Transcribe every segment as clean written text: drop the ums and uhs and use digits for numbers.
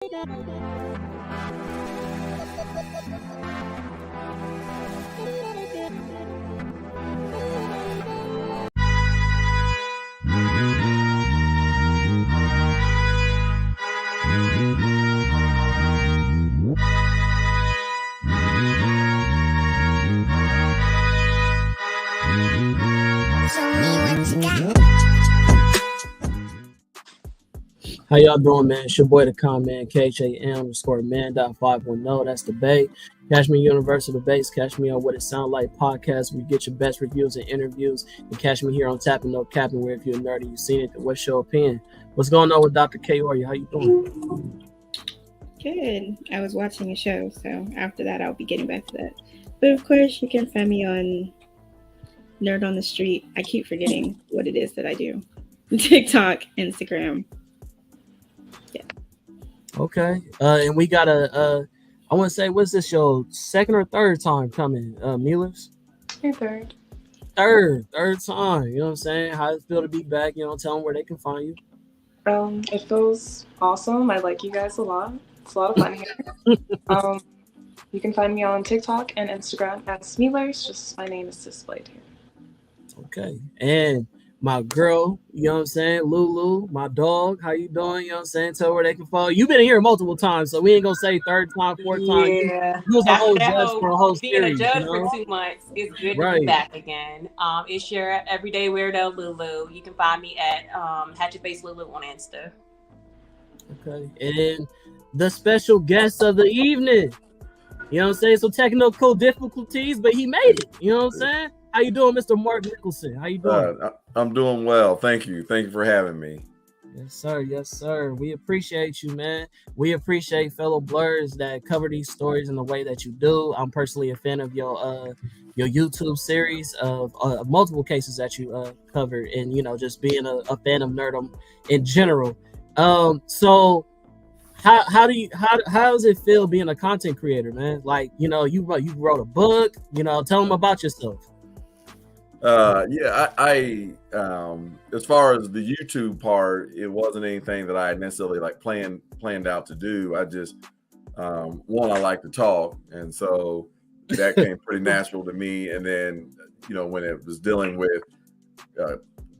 How y'all doing, man? It's your boy, the man, KHAM_man.510. That's the Bay. Catch me Universal Debates. Catch me on What It Sound Like podcast. We get your best reviews and interviews. And catch me here on Tapping No Capping, where if you're a nerdy, you've seen it, then what's your opinion? What's going on with Dr. K? How you doing? Good. I was watching a show, so after that, I'll be getting back to that. But of course, you can find me on Nerd on the Street. I keep forgetting what it is that I do. TikTok, Instagram. Yeah. Okay. And we got I want to say, what's this, your second or third time coming, Mealers? Your third. Third time. You know what I'm saying? How it feel to be back? You know, tell them where they can find you. It feels awesome. I like you guys a lot. It's a lot of fun here. You can find me on TikTok and Instagram as Mealers. Just my name is displayed here. Okay. And my girl, you know what I'm saying? Lulu, my dog, how you doing? You know what I'm saying? Tell her where they can follow. You've been here multiple times, so we ain't gonna say third time, fourth time. Yeah. You was a whole judge for a whole being series. Being a judge you know? for 2 months. It's good to be back again. It's your everyday weirdo Lulu. You can find me at Hatchet Face Lulu on Insta. Okay. And the special guest of the evening. You know what I'm saying? So technical difficulties, but he made it. You know what I'm saying? How you doing, Mr. Mark Nicholson? How you doing? I'm doing well. Thank you. Thank you for having me. Yes, sir. Yes, sir. We appreciate you, man. We appreciate fellow blurs that cover these stories in the way that you do. I'm personally a fan of your YouTube series of multiple cases that you covered, and you know, just being a fan of nerdom in general. So how does it feel being a content creator, man? Like, you know, you wrote a book. You know, tell them about yourself. I as far as the YouTube part, it wasn't anything that I necessarily like planned out to do. I just one, I like to talk, and so that came pretty natural to me. And then, you know, when it was dealing with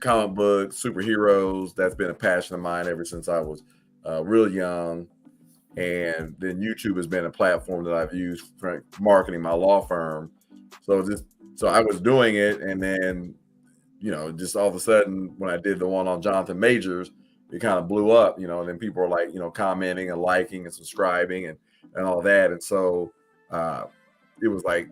comic books, superheroes, that's been a passion of mine ever since I was real young. And then YouTube has been a platform that I've used for marketing my law firm. So I was doing it, and then, you know, just all of a sudden when I did the one on Johnathan Majors, it kind of blew up, you know, and then people were like, you know, commenting and liking and subscribing and all that. And so it was like,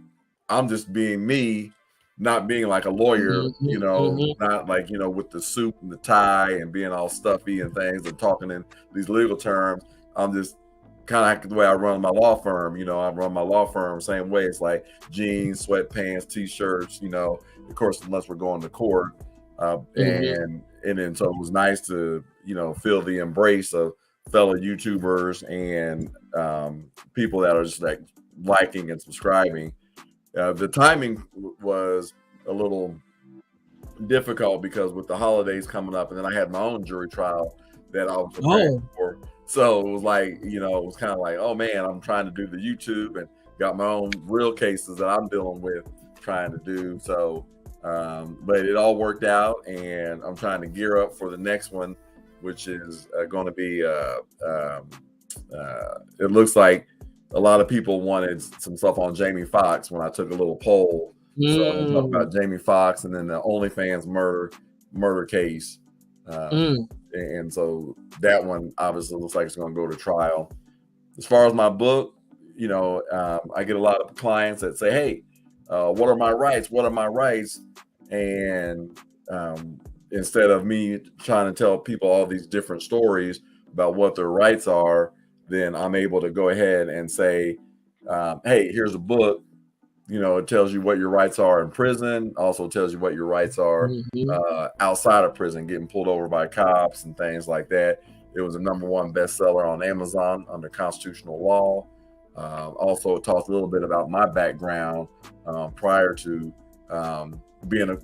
I'm just being me, not being like a lawyer, you know, not like, you know, with the suit and the tie and being all stuffy and things and talking in these legal terms. I'm just kind of like the way I run my law firm. You know, I run my law firm same way. It's like jeans, sweatpants, t-shirts, you know, of course, unless we're going to court. And then so it was nice to, you know, feel the embrace of fellow YouTubers and people that are just like liking and subscribing. The timing was a little difficult because with the holidays coming up, and then I had my own jury trial that I was preparing for. So it was like, you know, it was kind of like, oh man, I'm trying to do the YouTube and got my own real cases that I'm dealing with trying to do. So, but it all worked out, and I'm trying to gear up for the next one, which is going to be, it looks like a lot of people wanted some stuff on Jamie Foxx when I took a little poll. So I'm talking about Jamie Foxx and then the OnlyFans murder case. And so that one obviously looks like it's going to go to trial. As far as my book, you know, I get a lot of clients that say, hey, what are my rights? What are my rights? And instead of me trying to tell people all these different stories about what their rights are, then I'm able to go ahead and say, hey, here's a book. You know, it tells you what your rights are in prison, also tells you what your rights are outside of prison, getting pulled over by cops and things like that. It was a number1 bestseller on Amazon under constitutional law. Also, it talks a little bit about my background prior to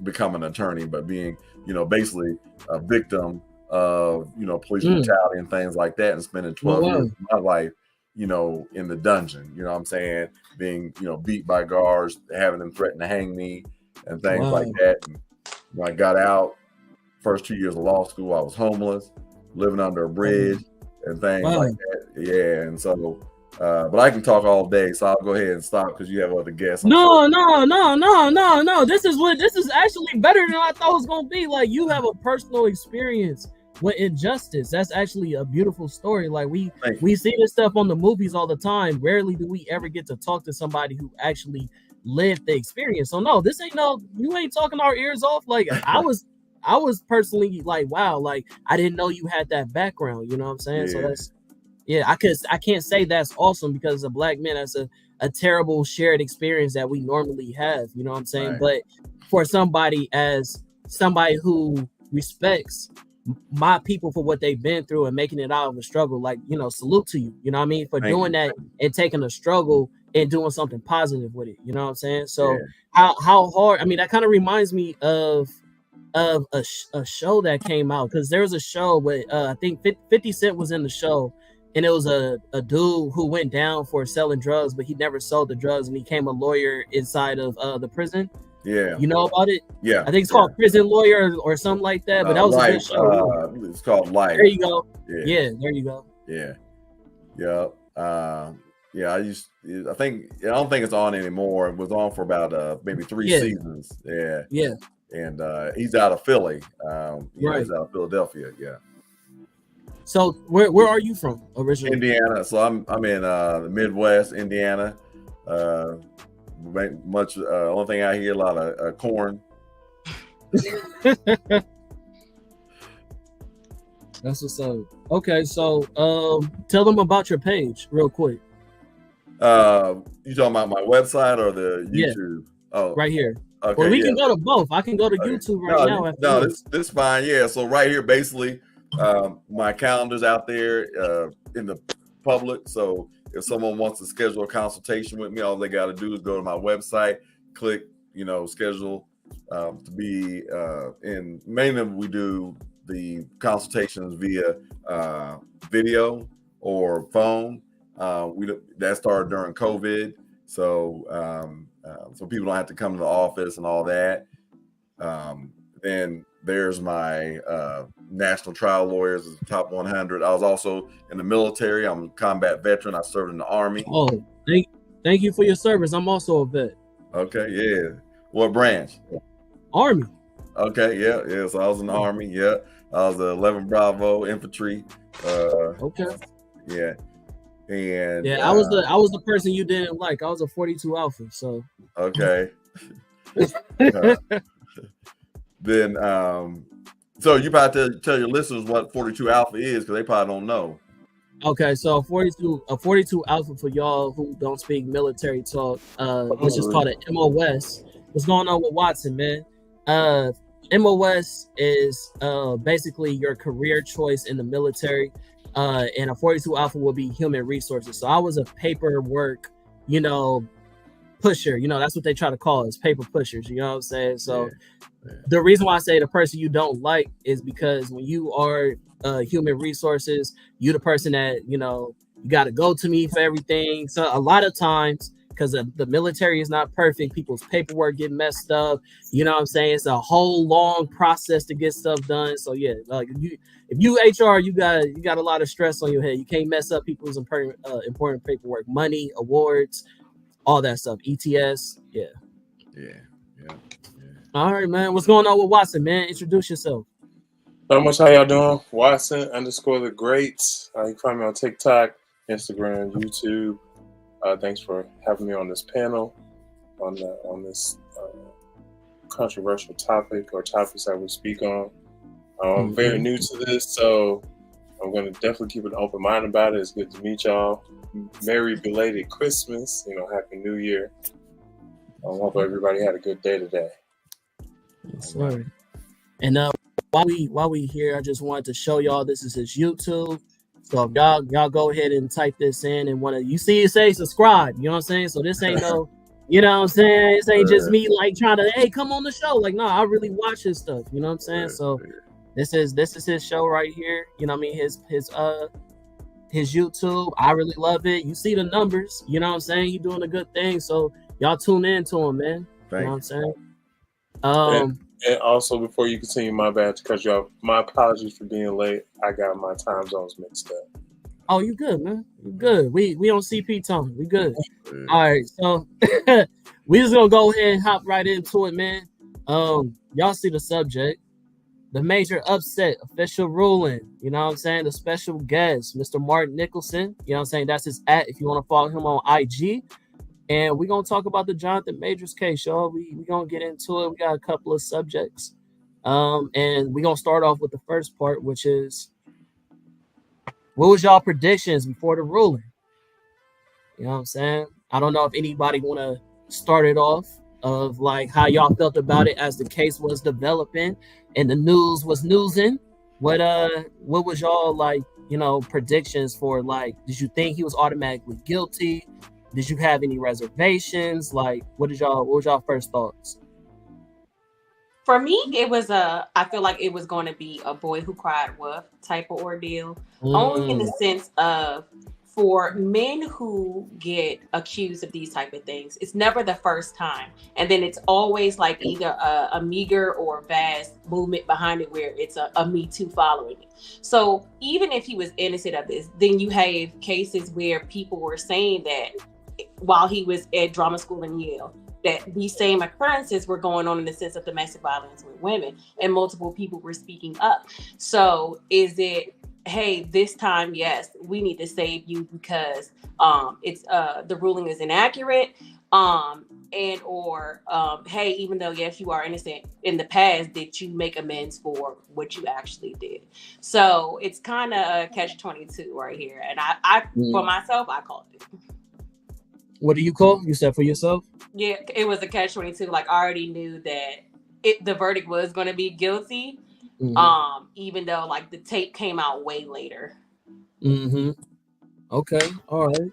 becoming an attorney, but being, you know, basically a victim of, police brutality and things like that, and spending 12 years of my life, in the dungeon, you know what I'm saying, being, beat by guards, having them threaten to hang me and things like that. And when I got out, first 2 years of law school, I was homeless, living under a bridge and things like that. Yeah. And so, but I can talk all day, so I'll go ahead and stop because you have other guests. No. This is actually better than I thought it was gonna be. Like, you have a personal experience with injustice. That's actually a beautiful story. Like, we see this stuff on the movies all the time. Rarely do we ever get to talk to somebody who actually lived the experience. So no, you ain't talking our ears off. Like, I was personally like, wow, like I didn't know you had that background. You know what I'm saying? Yeah. So I can't say that's awesome because as a black man, that's a terrible shared experience that we normally have. You know what I'm saying? Right. But for somebody who respects my people for what they've been through and making it out of a struggle, like, salute to you. You know what I mean? For doing that and taking a struggle and doing something positive with it. You know what I'm saying? So how hard? I mean, that kind of reminds me of a show that came out, because there was a show with I think 50 Cent was in the show. And it was a dude who went down for selling drugs, but he never sold the drugs, and he became a lawyer inside of the prison. Yeah. You know about it? Yeah. I think it's called Prison Lawyer or something like that, but that was a good show. It's called Life. There you go. Yeah, there you go. Yeah. Yeah. I don't think it's on anymore. It was on for about maybe 3 seasons. Yeah. Yeah. And he's out of Philly. Right. He's out of Philadelphia. Yeah. So where are you from originally? Indiana. So I'm in the Midwest, Indiana. Only thing I hear a lot of corn. That's what's up. Okay, so tell them about your page real quick. You talking about my website or the YouTube? Yeah. Oh, right here. Okay. Well, we can go to both. I can go to YouTube now. No, this fine. Yeah. So right here, basically. My calendar's out there in the public. So if someone wants to schedule a consultation with me, all they got to do is go to my website, click, schedule to be in. Mainly we do the consultations via video or phone. That started during COVID. So people don't have to come to the office and all that. Then there's my National Trial Lawyers, the top 100. I was also in the military. I'm a combat veteran. I served in the Army. Oh, thank you for your service. I'm also a vet. Okay, yeah. What branch? Army. Okay, yeah. So I was in the Army. Yeah, I was 11 Bravo infantry. Okay. Yeah, and I was the person you didn't like. I was a 42 Alpha. So okay. Then so you probably tell your listeners what 42 Alpha is, because they probably don't know. Okay, so a 42 Alpha, for y'all who don't speak military talk, which is called an MOS. What's going on with Watson, man? MOS is basically your career choice in the military, and a 42 Alpha will be human resources. So I was a paperwork, pusher. That's what they try to call us, paper pushers. You know what I'm saying? So the reason why I say the person you don't like is because when you are human resources, you the person that, you got to go to me for everything. So a lot of times, because the military is not perfect, people's paperwork get messed up. You know what I'm saying? It's a whole long process to get stuff done. So yeah, like if you HR, you got a lot of stress on your head. You can't mess up people's important paperwork, money, awards, all that stuff. ETS, yeah. All right, man. What's going on with Watson, man? Introduce yourself. Not much. How y'all doing? Watson_the Great. You can find me on TikTok, Instagram, YouTube. Thanks for having me on this panel on this controversial topic or topics that we speak on. I'm very new to this, so I'm going to definitely keep an open mind about it. It's good to meet y'all. Merry belated Christmas. Happy New Year. I hope everybody had a good day today. Sorry. And while we here, I just wanted to show y'all this is his YouTube. So if y'all go ahead and type this in and you see it say subscribe, you know what I'm saying? So this ain't no, you know what I'm saying? This ain't just me like trying to, hey, come on the show. Like, no, I really watch his stuff, you know what I'm saying? So This is his show right here. You know what I mean? His YouTube. I really love it. You see the numbers. You know what I'm saying? He doing a good thing. So y'all tune in to him, man. You know what I'm saying? And also, before you continue, my bad to cut you off. My apologies for being late. I got my time zones mixed up. Oh, you good, man? You good? We on CP time. We good. All right, so we just gonna go ahead and hop right into it, man. Y'all see the subject. The major upset official ruling, you know what I'm saying? The special guest, Mr. Mark Nicholson, you know what I'm saying? That's his @ if you want to follow him on IG. And we're going to talk about the Johnathan Majors case, y'all. We going to get into it. We got a couple of subjects. And we're going to start off with the first part, which is, what was y'all predictions before the ruling? You know what I'm saying? I don't know if anybody want to start it off of like how y'all felt about it as the case was developing and the news was newsing. What was y'all like, you know, predictions for, like, did you think he was automatically guilty? Did you have any reservations? Like, what was y'all first thoughts? For me, it was I feel like it was going to be a boy who cried wolf type of ordeal. Only in the sense of, for men who get accused of these type of things, it's never the first time. And then it's always like either a meager or vast movement behind it where it's a Me Too following it. So even if he was innocent of this, then you have cases where people were saying that while he was at drama school in Yale, that these same occurrences were going on in the sense of domestic violence with women, and multiple people were speaking up. So is it, hey, this time, yes, we need to save you because it's the ruling is inaccurate, and or hey, even though yes, you are innocent in the past, did you make amends for what you actually did? So it's kind of a catch-22 right here, and I for myself, I called it. What do you call? You said for yourself? Yeah, it was a catch-22. Like, I already knew that the verdict was going to be guilty, even though like the tape came out way later. Okay, all right.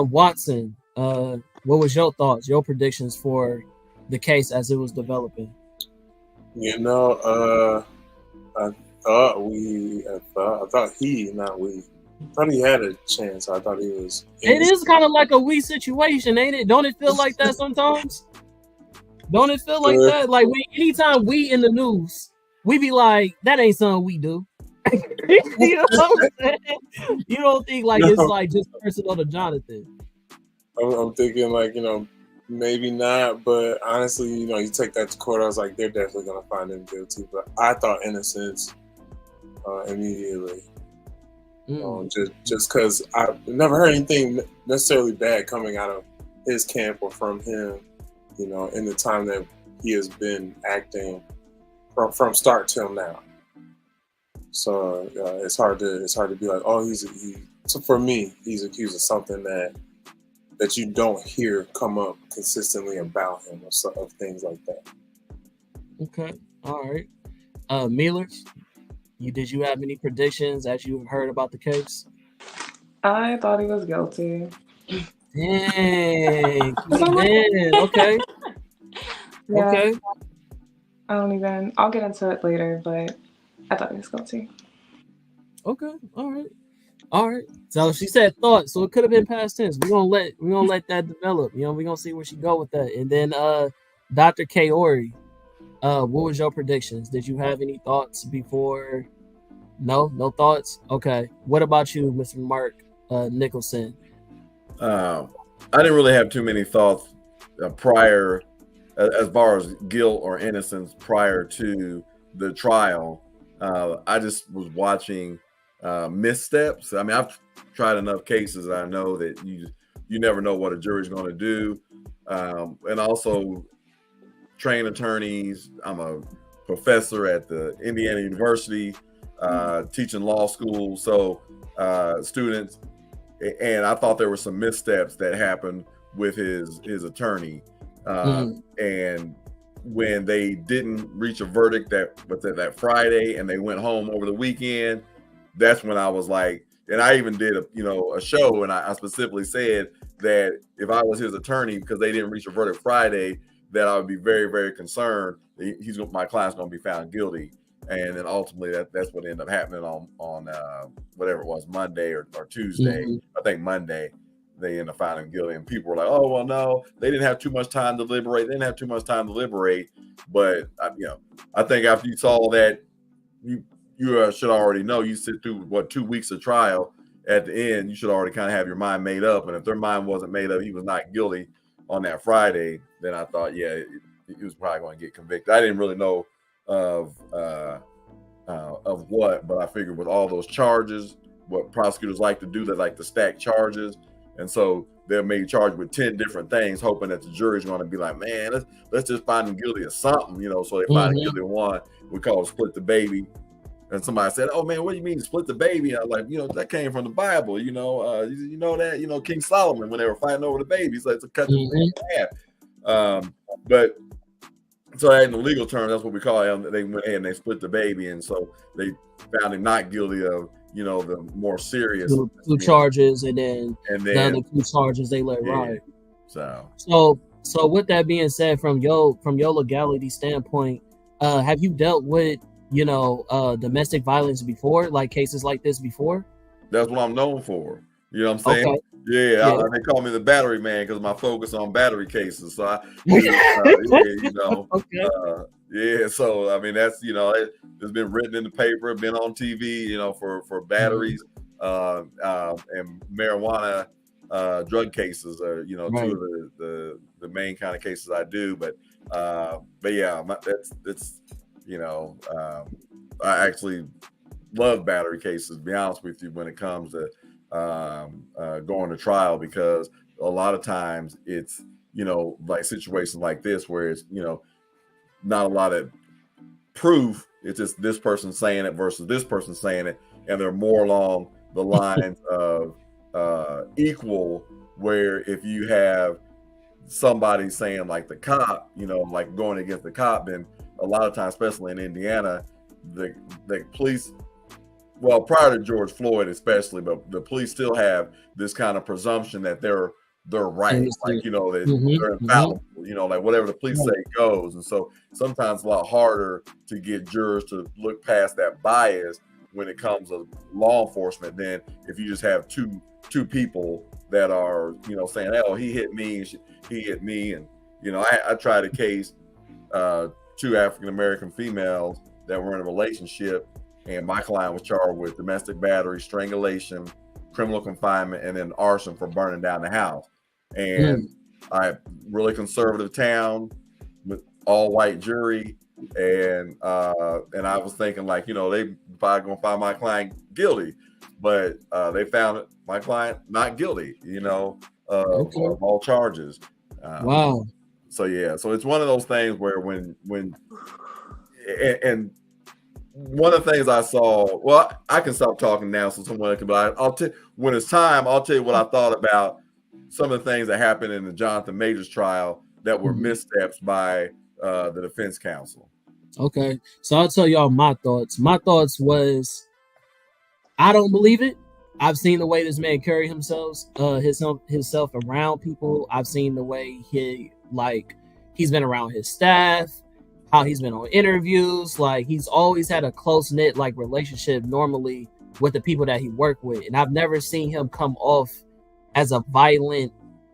Watson, what was your thoughts, your predictions for the case as it was developing? You know, I thought he had a chance. I thought he was innocent. It is kind of like a we situation, ain't it? Don't it feel like that sometimes? Don't it feel like that? Like, anytime we in the news, we be like, that ain't something we do. You know what I'm saying? You don't think like it's like just personal to Johnathan? I'm thinking like, you know, maybe not, but honestly, you know, you take that to court, I was like, they're definitely gonna find him guilty. But I thought innocence immediately. Just because I've never heard anything necessarily bad coming out of his camp or from him, you know, in the time that he has been acting from start till now. So it's hard to be like, oh, so for me, he's accused of something that you don't hear come up consistently about him or of things like that. Okay, all right. Mealers, did you have any predictions as you heard about the case? I thought he was guilty. Dang, okay. Yeah, okay. I'll get into it later, but I thought he was guilty. Okay, all right. So she said thought, so it could have been past tense. We're gonna let that develop. You know, we're gonna see where she go with that. And then Dr. Kaori, what was your predictions? Did you have any thoughts before? No thoughts? Okay. What about you, Mr. Mark Nicholson? I didn't really have too many thoughts prior as far as guilt or innocence prior to the trial. I just was watching missteps. I mean, I've tried enough cases that I know that you never know what a jury's going to do. And also train attorneys. I'm a professor at the Indiana University, teaching law school. So students, and I thought there were some missteps that happened with his attorney. And when they didn't reach a verdict that Friday and they went home over the weekend, that's when I was like, and I even did a show, and I specifically said that if I was his attorney, because they didn't reach a verdict Friday, that I would be very, very concerned that my client's going to be found guilty. and then ultimately that's what ended up happening on whatever it was, Monday or Tuesday. I think Monday they ended up finding him guilty, and people were like, "Oh well, no, they didn't have too much time to deliberate. They didn't have too much time to deliberate." But I think after you saw that, you should already know. You sit through 2 weeks of trial. At the end, you should already kind of have your mind made up. And if their mind wasn't made up, he was not guilty on that Friday, then I thought, he was probably going to get convicted. I didn't really know of what, but I figured with all those charges, what prosecutors like to do, they like to stack charges. And so they'll maybe charge with 10 different things, hoping that the jury's going to be like, man, let's just find him guilty of something, so they find him guilty of one. We call it split the baby. And somebody said, "Oh man, what do you mean split the baby?" I was like, that came from the Bible, you know that, King Solomon, when they were fighting over the baby, so it's a cut the baby in half. But so in the legal term, that's what we call it. They went ahead and they split the baby, and so they found him not guilty of, the more serious two charges, and then the other 2 charges they let ride. So with that being said, from your legality standpoint, have you dealt with domestic violence before, like cases like this before? That's what I'm known for. You know what I'm saying? Okay. Yeah. They call me the battery man because my focus on battery cases. So so I mean, that's, it's been written in the paper, been on TV, for batteries, and marijuana, drug cases are, two of the main kind of cases I do. But yeah, that's I actually love battery cases, to be honest with you, when it comes to going to trial, because a lot of times it's, like situations like this where it's, not a lot of proof. It's just this person saying it versus this person saying it. And they're more along the lines of equal, where if you have somebody saying like the cop, like going against the cop, then a lot of times, especially in Indiana, the police, well, prior to George Floyd especially, but the police still have this kind of presumption that they're right, like, they're infallible, like whatever the police say goes. And so sometimes it's a lot harder to get jurors to look past that bias when it comes to law enforcement than if you just have two people that are, saying, "Oh, he hit me, he hit me." And, I tried a case, 2 African-American females that were in a relationship, and my client was charged with domestic battery, strangulation, criminal confinement, and then arson for burning down the house. And I really conservative town with all white jury, and I was thinking, like, they probably gonna find my client guilty, but they found my client not guilty, of all charges. Wow. So it's one of those things where when and one of the things I saw, well, I can stop talking now so someone can, but when it's time, I'll tell you what I thought about some of the things that happened in the Johnathan Majors trial that were missteps by the defense counsel. Okay, so I'll tell y'all my thoughts. My thoughts was, I don't believe it. I've seen the way this man carry himself around people. I've seen the way he's been around his staff, how he's been on interviews. Like, he's always had a close-knit relationship normally with the people that he worked with. And I've never seen him come off as a violent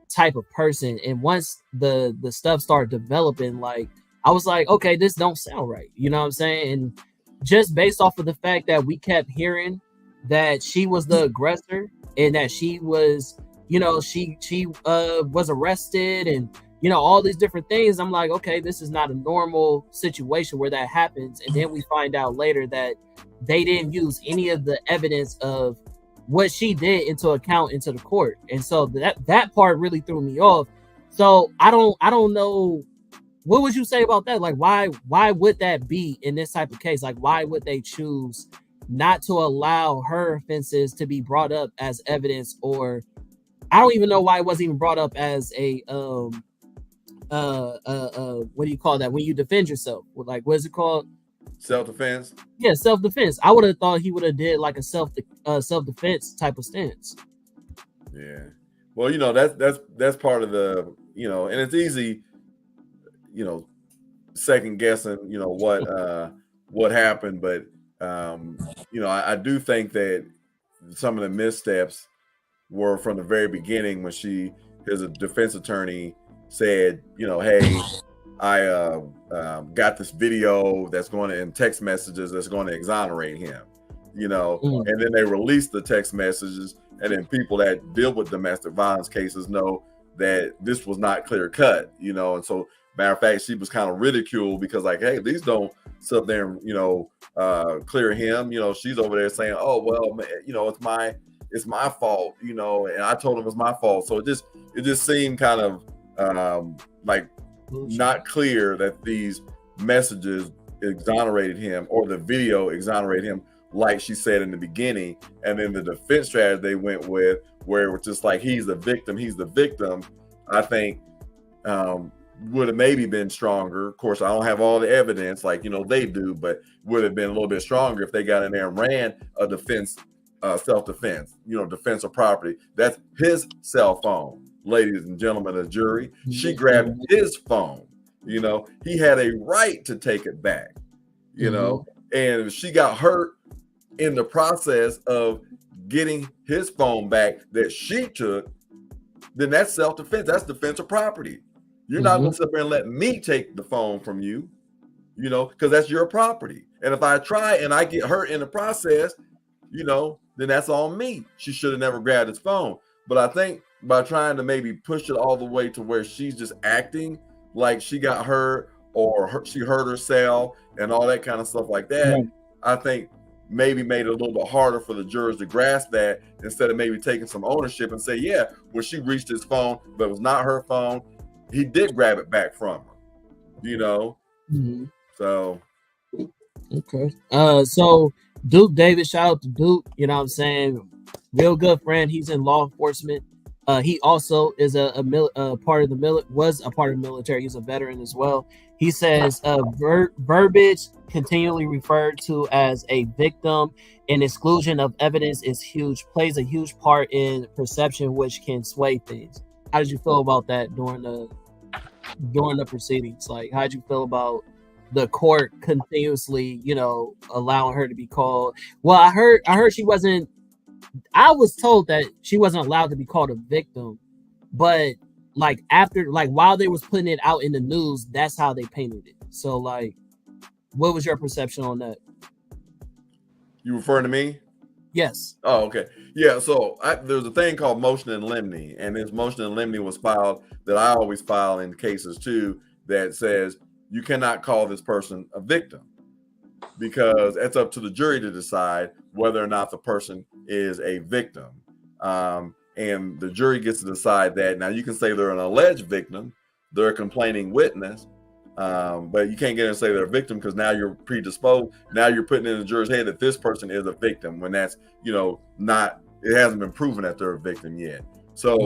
type of person. And once the stuff started developing, I was like, okay, this don't sound right. You know what I'm saying? And just based off of the fact that we kept hearing that she was the aggressor and that she was, she was arrested and, all these different things. I'm like, okay, this is not a normal situation where that happens. And then we find out later that they didn't use any of the evidence of what she did into account into the court. And so that part really threw me off. So I don't know. What would you say about that? Like, why would that be in this type of case? Like, why would they choose not to allow her offenses to be brought up as evidence? Or I don't even know why it wasn't even brought up as a what do you call that when you defend yourself? Like, what is it called? Self-defense. Yeah, self-defense. I would have thought he would have did like a self-defense type of stance. Yeah. Well, that's part of the, and it's easy, second guessing, what happened, but I do think that some of the missteps were from the very beginning when his defense attorney said, hey, I got this video that's going to, in text messages, that's going to exonerate him, and then they released the text messages, and then people that deal with domestic violence cases know that this was not clear cut, and so matter of fact, she was kind of ridiculed because like, hey, these don't sit there and clear him. She's over there saying, oh well, man, it's my fault, and I told him it was my fault. So it just seemed kind of like not clear that these messages exonerated him or the video exonerated him, like she said in the beginning. And then the defense strategy they went with, where it was just like, he's the victim, I think would have maybe been stronger. Of course, I don't have all the evidence like they do, but would have been a little bit stronger if they got in there and ran a defense, self-defense, defense of property. That's his cell phone, ladies and gentlemen of the jury. She grabbed his phone. He had a right to take it back. And if she got hurt in the process of getting his phone back that she took, then that's self-defense. That's defense of property. You're not going to sit there and let me take the phone from you, because that's your property. And if I try and I get hurt in the process, then that's on me. She should have never grabbed his phone. But I think by trying to maybe push it all the way to where she's just acting like she got hurt or she hurt herself and all that kind of stuff like that, I think maybe made it a little bit harder for the jurors to grasp that, instead of maybe taking some ownership and say, yeah, when she reached his phone, but it was not her phone, he did grab it back from her, So okay. So Duke Davis, shout out to Duke, what I'm saying, real good friend. He's in law enforcement. He also is was a part of the military. He's a veteran as well. He says verbiage continually referred to as a victim and exclusion of evidence plays a huge part in perception, which can sway things. How did you feel about that during the proceedings? Like, how did you feel about the court continuously, allowing her to be called? Well, I heard she wasn't. I was told that she wasn't allowed to be called a victim, but like after, like while they was putting it out in the news, that's how they painted it. So, like, what was your perception on that? You referring to me? Yes. Oh, okay. Yeah. So there's a thing called motion in limine, and this motion in limine was filed, that I always file in cases too, that says you cannot call this person a victim, because it's up to the jury to decide whether or not the person is a victim. And the jury gets to decide that. Now, you can say they're an alleged victim, they're a complaining witness, but you can't get in and say they're a victim, because now you're predisposed. Now you're putting in the juror's head that this person is a victim, when that's, not, it hasn't been proven that they're a victim yet. So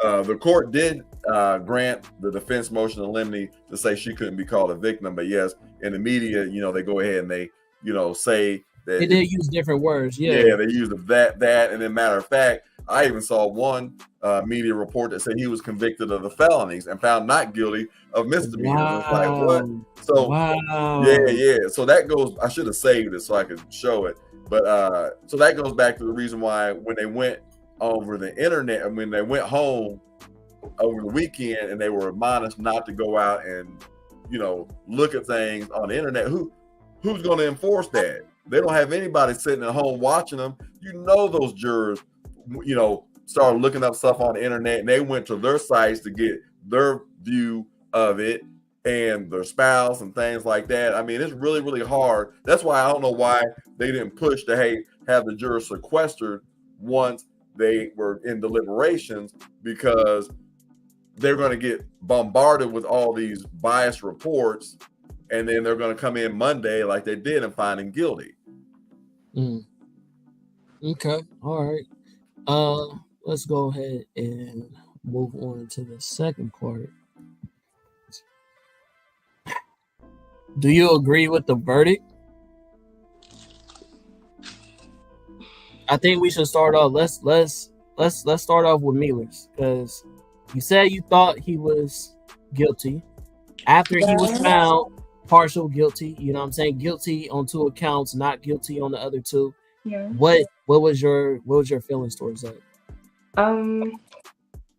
the court did grant the defense motion in limine to say she couldn't be called a victim. But yes, in the media, they go ahead and they, say that they did use different words. Yeah, they used that. And then, matter of fact, I even saw one media report that said he was convicted of the felonies and found not guilty of misdemeanors. Wow. It's like, what? So yeah. So that goes, I should have saved it so I could show it. But so that goes back to the reason why when they went over the internet, and when they went home over the weekend and they were admonished not to go out and, look at things on the internet, who's going to enforce that? They don't have anybody sitting at home watching them. Those jurors, started looking up stuff on the internet, and they went to their sites to get their view of it and their spouse and things like that. I mean, it's really, really hard. That's why I don't know why they didn't push to have the jurors sequestered once they were in deliberations, because they're going to get bombarded with all these biased reports, and then they're going to come in Monday like they did and find him guilty. Okay. All right. Let's go ahead and move on to the second part. Do you agree with the verdict? I think we should start off. Let's start off with Majors, because you said you thought he was guilty. After he was found, partial guilty. You know what I'm saying? Guilty on 2 accounts, not guilty on the other 2. Yeah. What was your feelings towards that?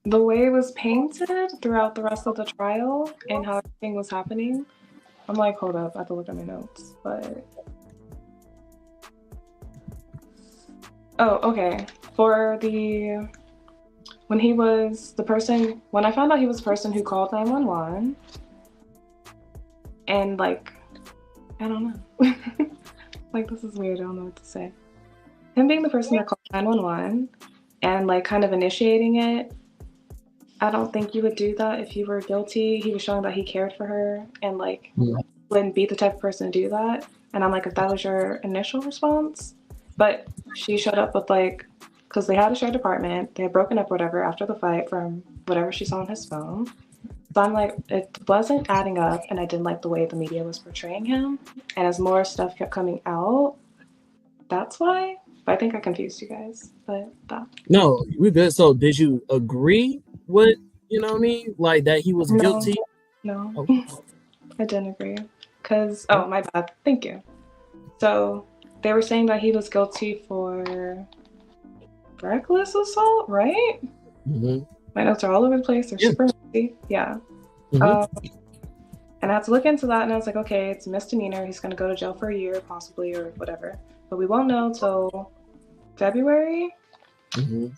The way it was painted throughout the rest of the trial and how everything was happening, I'm like, hold up, I have to look at my notes. But okay. For when I found out he was the person who called 911, and like, I don't know. Like, this is weird, I don't know what to say. Him being the person that called 911 and like kind of initiating it, I don't think you would do that if you were guilty. He was showing that he cared for her and like wouldn't be the type of person to do that. And I'm like, if that was your initial response, but she showed up with like, because they had a shared apartment, they had broken up or whatever after the fight from whatever she saw on his phone. So I'm like, it wasn't adding up, and I didn't like the way the media was portraying him. And as more stuff kept coming out, that's why. But I think I confused you guys. But that. No, we're good. So did you agree with, you know what I mean? Like that he was guilty? No. I didn't agree. Because, my bad. Thank you. So they were saying that he was guilty for reckless assault, right? Mm-hmm. My notes are all over the place. They're super messy. Yeah. Mm-hmm. And I had to look into that, and I was like, okay, it's a misdemeanor. He's going to go to jail for a year, possibly, or whatever. But we won't know till February. Mm-hmm.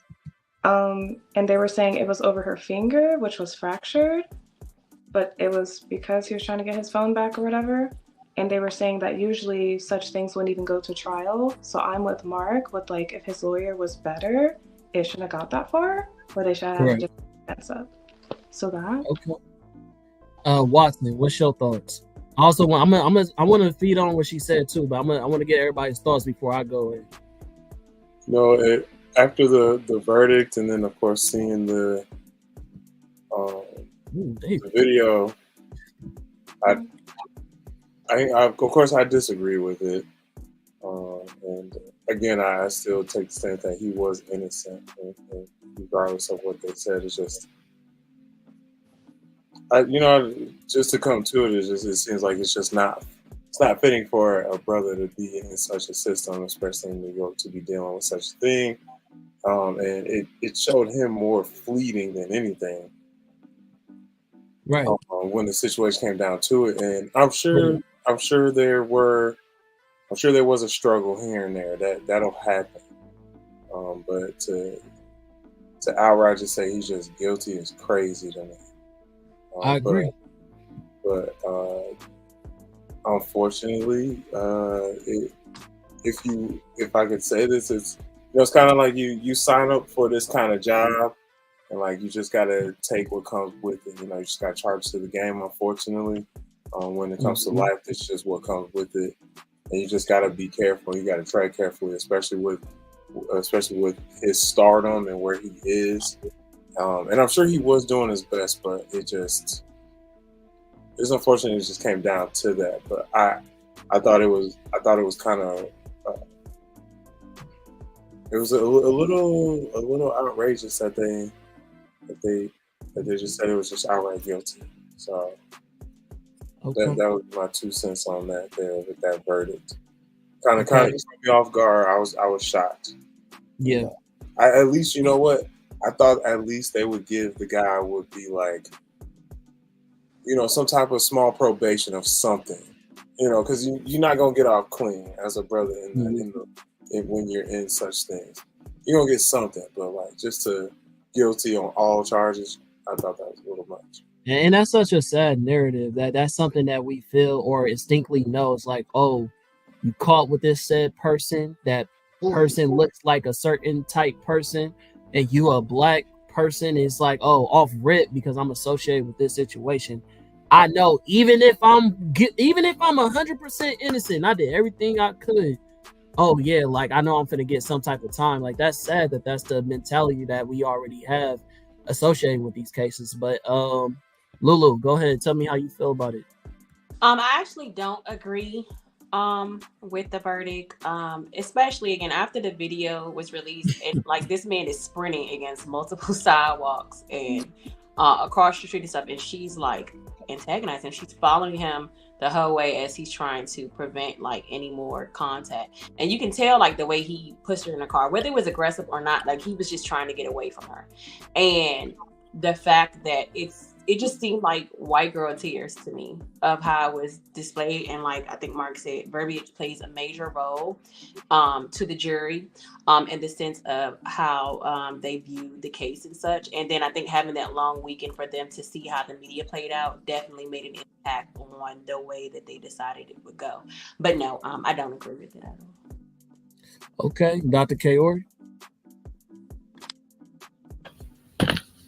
And they were saying it was over her finger, which was fractured. But it was because he was trying to get his phone back or whatever. And they were saying that usually such things wouldn't even go to trial. So I'm with Mark with like, if his lawyer was better, it shouldn't have got that far, or they should have had a different answer. So that. Okay. Watson, what's your thoughts? Also, I want to feed on what she said too, but I want to get everybody's thoughts before I go in. After the verdict, and then of course seeing the video, of course I disagree with it, and again I still take the stand that he was innocent, and regardless of what they said, it's just. Just to come to it, it seems like it's not fitting for a brother to be in such a system, especially in New York, to be dealing with such a thing. And it showed him more fleeting than anything. Right. When the situation came down to it, and I'm sure there was a struggle here and there that'll happen. But to outright just say he's just guilty is crazy to me. I agree. But unfortunately, if I could say this, it's kind of like you sign up for this kind of job, and like you just gotta take what comes with it. You just got charged to the game. Unfortunately, when it comes to life, it's just what comes with it, and you just gotta be careful. You gotta tread carefully, especially with his stardom and where he is. And I'm sure he was doing his best, but it's unfortunate it just came down to that. But I thought it was kind of it was a little outrageous that they just said it was just outright guilty. So that was my 2 cents on that there with that verdict. Kind of took me off guard. I was shocked. Yeah. I at least, you know what? I thought at least they would give the guy would be like, some type of small probation of something, because you're not gonna get off clean as a brother when you're in such things. You're gonna get something, but like just to guilty on all charges, I thought that was a little much. And that's such a sad narrative that's something that we feel or instinctively know. It's like, oh, you caught with this said person. That person looks like a certain type person, and you a black person. It's like, oh, off rip because I'm associated with this situation. I know even if I'm 100% innocent, I did everything I could. Oh yeah, like I know I'm gonna get some type of time. Like that's sad that's the mentality that we already have associated with these cases. But Lulu, go ahead and tell me how you feel about it. I actually don't agree with the verdict, especially again after the video was released, and like this man is sprinting against multiple sidewalks and across the street and stuff, and she's like antagonizing him. She's following him the whole way as he's trying to prevent like any more contact. And you can tell like the way he pushed her in the car, whether it was aggressive or not, like he was just trying to get away from her. And the fact that it just seemed like white girl tears to me of how it was displayed. And like I think Mark said, verbiage plays a major role to the jury in the sense of how they view the case and such. And then I think having that long weekend for them to see how the media played out definitely made an impact on the way that they decided it would go. But no, I don't agree with it at all. Okay, Dr. Kaori?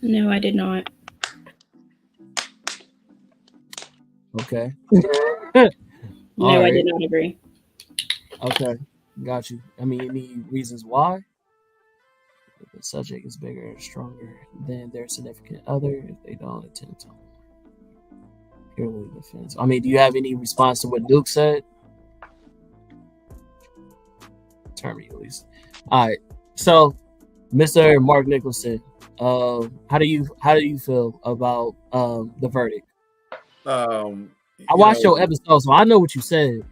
No, I did not. Okay. No, I did not agree. Okay, got you. I mean, any reasons why? The subject is bigger and stronger than their significant other if they don't attend to purely defense. I mean, do you have any response to what Duke said? Term at least. All right. So, Mr. Mark Nicholson, how do you feel about the verdict? I watched your episode, so I know what you said,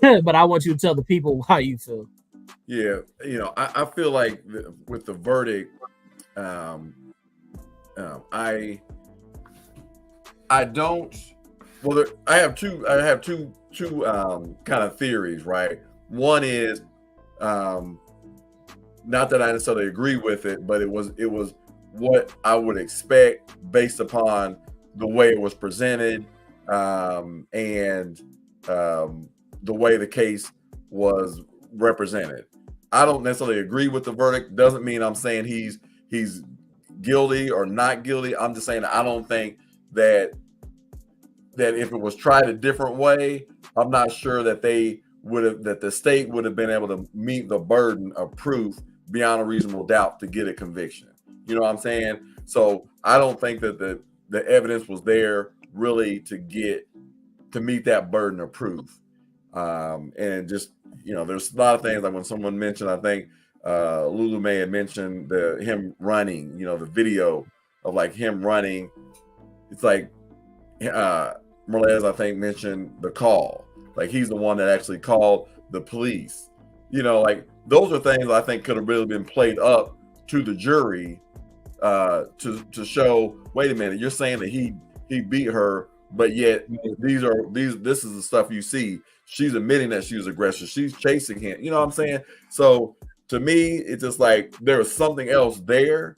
but I want you to tell the people how you feel. Yeah, I feel like with the verdict, I don't. Well, I have two kind of theories, right? One is, not that I necessarily agree with it, but it was what I would expect based upon the way it was presented, and the way the case was represented. I don't necessarily agree with the verdict. Doesn't mean I'm saying he's guilty or not guilty. I'm just saying I don't think that if it was tried a different way, I'm not sure that the state would have been able to meet the burden of proof beyond a reasonable doubt to get a conviction. You know what I'm saying? So I don't think that the evidence was there really to meet that burden of proof. And just, there's a lot of things, like when someone mentioned, I think Lulu may have mentioned him running, the video of like him running. It's like Merlez, I think, mentioned the call. Like he's the one that actually called the police. Like those are things I think could have really been played up to the jury to show, wait a minute, you're saying that he beat her, but yet this is the stuff you see. She's admitting that she was aggressive. She's chasing him. You know what I'm saying? So to me, it's just like there's something else there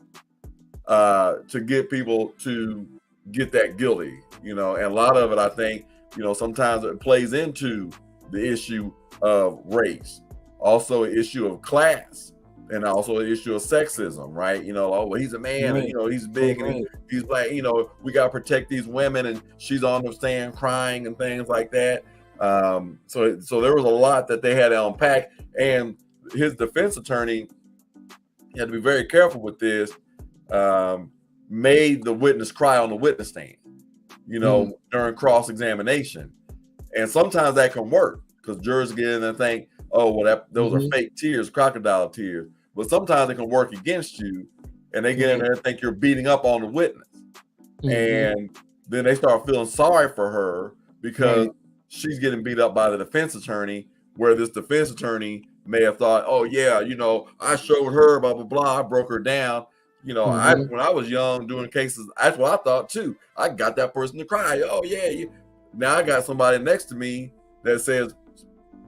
to get people to get that guilty. And a lot of it, I think, sometimes it plays into the issue of race, also an issue of class, and also an issue of sexism, right? Oh, well, he's a man, right. And he's big, and he's like, we got to protect these women, and she's on the stand crying and things like that. So there was a lot that they had to unpack, and his defense attorney had to be very careful with this. Made the witness cry on the witness stand, during cross-examination, and sometimes that can work because jurors get in and think, oh, well, those are fake tears, crocodile tears. But sometimes it can work against you, and they get in there and think you're beating up on the witness. And then they start feeling sorry for her because she's getting beat up by the defense attorney, where this defense attorney may have thought, oh, yeah, I showed her, blah, blah, blah, I broke her down. When I was young doing cases, that's what I thought too. I got that person to cry. Oh, yeah. Now I got somebody next to me that says,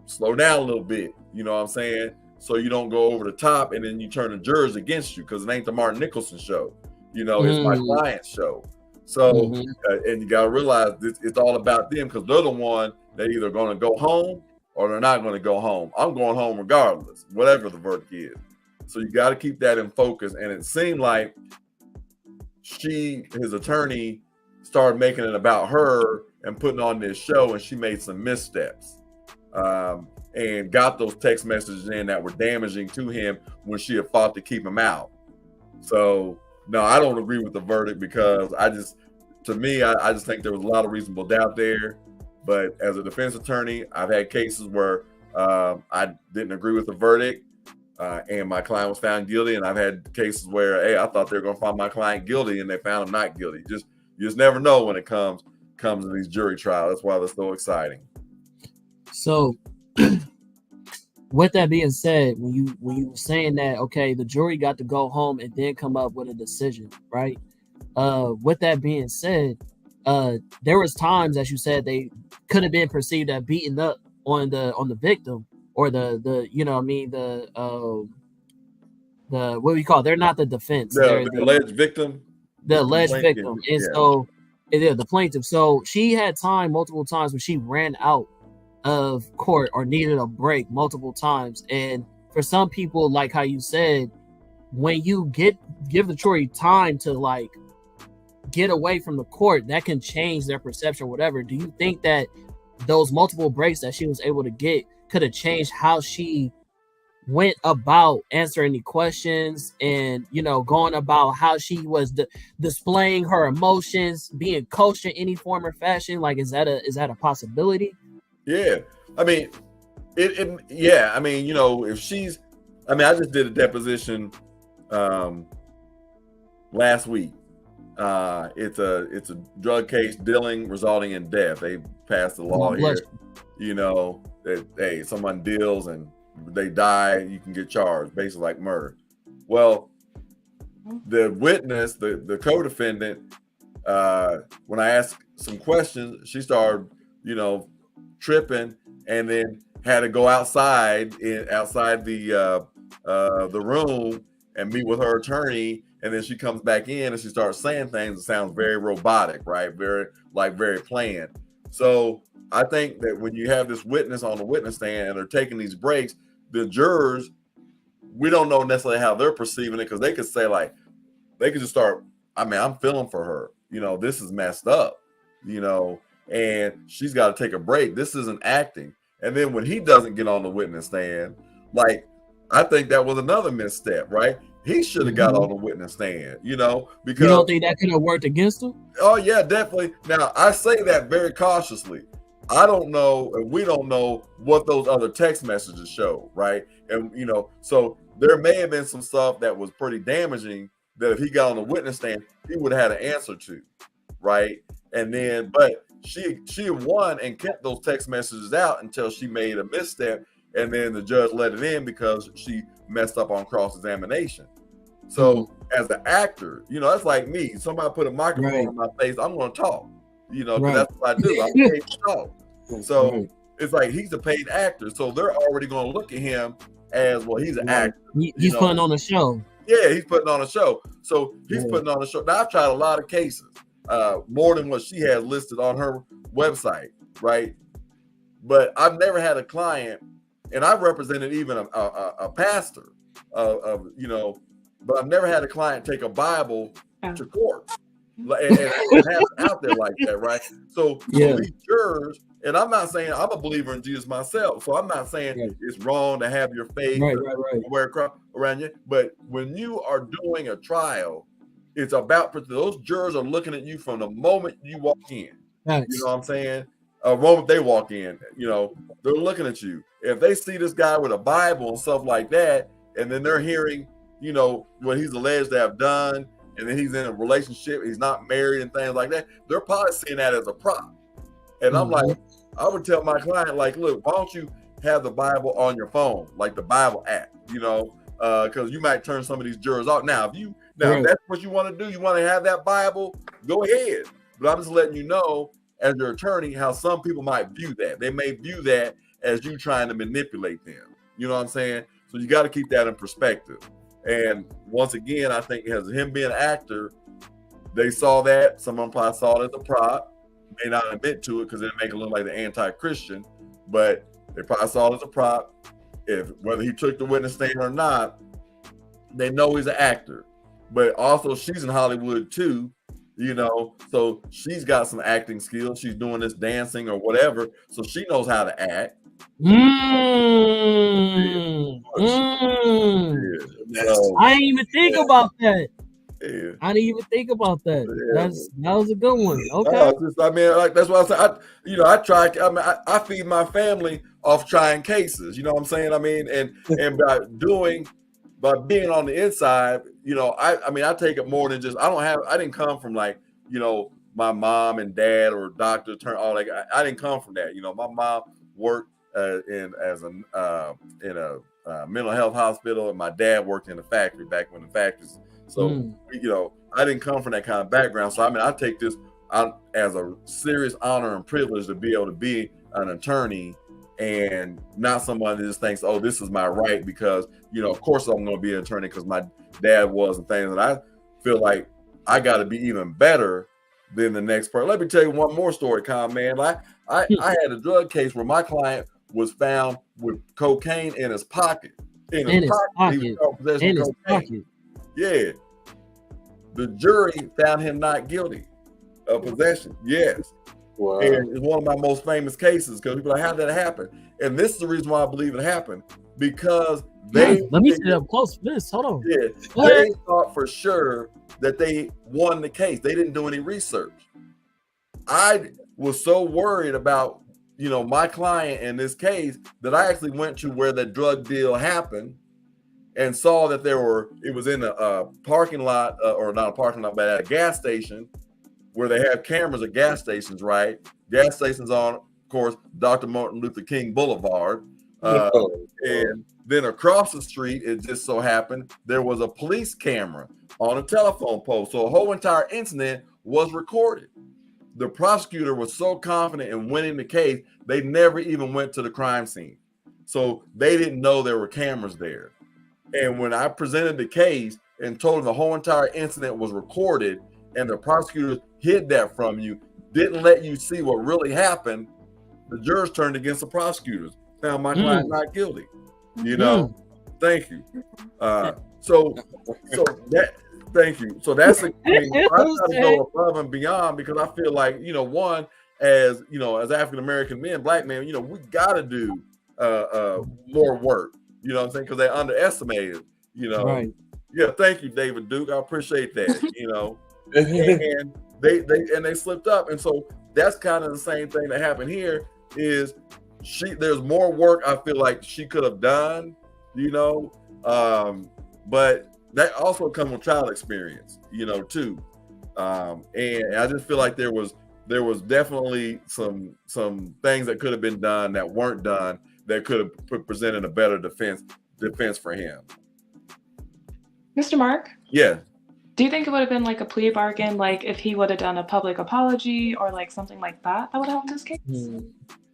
slow down a little bit. You know what I'm saying? So you don't go over the top and then you turn the jurors against you, because it ain't the Mark Nicholson show. It's my client's show. So, and you got to realize it's all about them, because they're the one that either going to go home or they're not going to go home. I'm going home regardless, whatever the verdict is. So you got to keep that in focus. And it seemed like his attorney started making it about her and putting on this show, and she made some missteps. And got those text messages in that were damaging to him when she had fought to keep him out. So no, I don't agree with the verdict, because I just think there was a lot of reasonable doubt there. But as a defense attorney, I've had cases where I didn't agree with the verdict, and my client was found guilty. And I've had cases where, hey, I thought they were going to find my client guilty, and they found him not guilty. You just never know when it comes comes to these jury trials. That's why they're so exciting. So, with that being said, when you were saying that, okay, the jury got to go home and then come up with a decision, right? With that being said, there was times, as you said, they could have been perceived as beating up on the victim, or the you know what I mean, the what we call, they're not the defense, they're The alleged victim. The alleged victim. And yeah. so the plaintiff. So she had multiple times when she ran out of court or needed a break multiple times. And for some people, like how you said, when you give the jury time to like get away from the court, that can change their perception, whatever. Do you think that those multiple breaks that she was able to get could have changed how she went about answering the questions, and going about how she was displaying her emotions, being coached in any form or fashion? Like, is that a possibility? Yeah, I mean, yeah, I mean, if she's, I mean, I just did a deposition last week. It's a drug case, dealing resulting in death. They passed the law here, that hey, someone deals and they die, you can get charged, basically like murder. Well, the witness, the co-defendant, when I asked some questions, she started, tripping, and then had to go outside the room and meet with her attorney. And then she comes back in and she starts saying things that sounds very robotic, right? Very planned. So I think that when you have this witness on the witness stand and they're taking these breaks, the jurors, we don't know necessarily how they're perceiving it, because they could say, like, they could just start, I mean, I'm feeling for her. This is messed up, and she's got to take a break. This isn't acting. And then when he doesn't get on the witness stand, like, I think that was another misstep, right? He should have got on the witness stand, because you don't think that could have worked against him? Oh yeah, definitely. Now I say that very cautiously. I don't know, and we don't know what those other text messages show, right? And so there may have been some stuff that was pretty damaging that if he got on the witness stand, he would have had an answer to, right? And then, but she won and kept those text messages out until she made a misstep, and then the judge let it in because she messed up on cross-examination. So as an actor, that's like me. Somebody put a microphone in my face, I'm going to talk. That's what I do. I'm paid to talk. So it's like he's a paid actor, so they're already going to look at him as, well, he's an actor. He's putting on a show. Yeah, he's putting on a show. So he's putting on a show. Now, I've tried a lot of cases, more than what she has listed on her website, right? But I've never had a client, and I've represented even a pastor, but I've never had a client take a Bible to court. And have it out there like that, right? So these jurors, and I'm not saying, I'm a believer in Jesus myself, so I'm not saying it's wrong to have your faith wear a cross around you. But when you are doing a trial, it's about, those jurors are looking at you from the moment you walk in. Nice. You know what I'm saying? The moment they walk in, they're looking at you. If they see this guy with a Bible and stuff like that, and then they're hearing, what he's alleged to have done, and then he's in a relationship, he's not married and things like that, they're probably seeing that as a prop. And I'm like, I would tell my client, like, look, why don't you have the Bible on your phone, like the Bible app, because you might turn some of these jurors off. Now, if that's what you want to do, you want to have that Bible, go ahead. But I'm just letting you know, as your attorney, how some people might view that. They may view that as you trying to manipulate them. You know what I'm saying? So you got to keep that in perspective. And once again, I think as him being an actor, they saw that. Someone probably saw it as a prop. May not admit to it because it make it look like the anti-Christian, but they probably saw it as a prop. Whether he took the witness stand or not, they know he's an actor. But also, she's in Hollywood too, so she's got some acting skills. She's doing this dancing or whatever, so she knows how to act. I didn't even think about that. I didn't even think about that. That was a good one. Okay. That's why I said, I try. I feed my family off trying cases. You know what I'm saying? And by being on the inside, I take it more than just. I didn't come from my mom and dad or doctor turn all like I didn't come from that. You know, my mom worked in a mental health hospital, and my dad worked in a factory back when the factories. So you know, I didn't come from that kind of background. So I mean, I take this as a serious honor and privilege to be able to be an attorney and not somebody that just thinks, oh, this is my right because, you know, of course I'm going to be an attorney because my dad was and things. And I feel like I got to be even better than the next person. Let me tell you one more story, Con, man. I had a drug case where my client was found with cocaine in his pocket. In his pocket. He was found possessing cocaine. Yeah. The jury found him not guilty of possession. Yes. Wow. And it's one of my most famous cases because people are like, how did that happen? And this is the reason why I believe it happened. Because let me sit up close for this. Hold on. Yeah, they thought for sure that they won the case. They didn't do any research. I was so worried about, you know, my client in this case that I actually went to where the drug deal happened and saw that it was in a parking lot, or not a parking lot, but at a gas station where they have cameras at gas stations, right? Gas stations on, of course, Dr. Martin Luther King Boulevard. And then across the street, it just so happened, there was a police camera on a telephone pole. So a whole entire incident was recorded. The prosecutor was so confident in winning the case, they never even went to the crime scene. So they didn't know there were cameras there. And when I presented the case and told them the whole entire incident was recorded and the prosecutors hid that from you, didn't let you see what really happened, the jurors turned against the prosecutors, found my client not guilty. You know, thank you. So that, thank you. So that's the thing. I try to go above and beyond because I feel like, you know, one, as you know, as African-American men, black men, you know, we got to do more work, you know what I'm saying? Because they underestimated, you know. Right. Yeah, thank you, David Duke. I appreciate that, you know. And they slipped up. And so that's kind of the same thing that happened here is there's more work I feel like she could have done, you know. But that also comes with child experience, you know, too. And I just feel like there was definitely some things that could have been done that weren't done that could have presented a better defense for him. Mr. Mark? Yeah. Do you think it would have been like a plea bargain, like if he would have done a public apology or like something like that would help this case?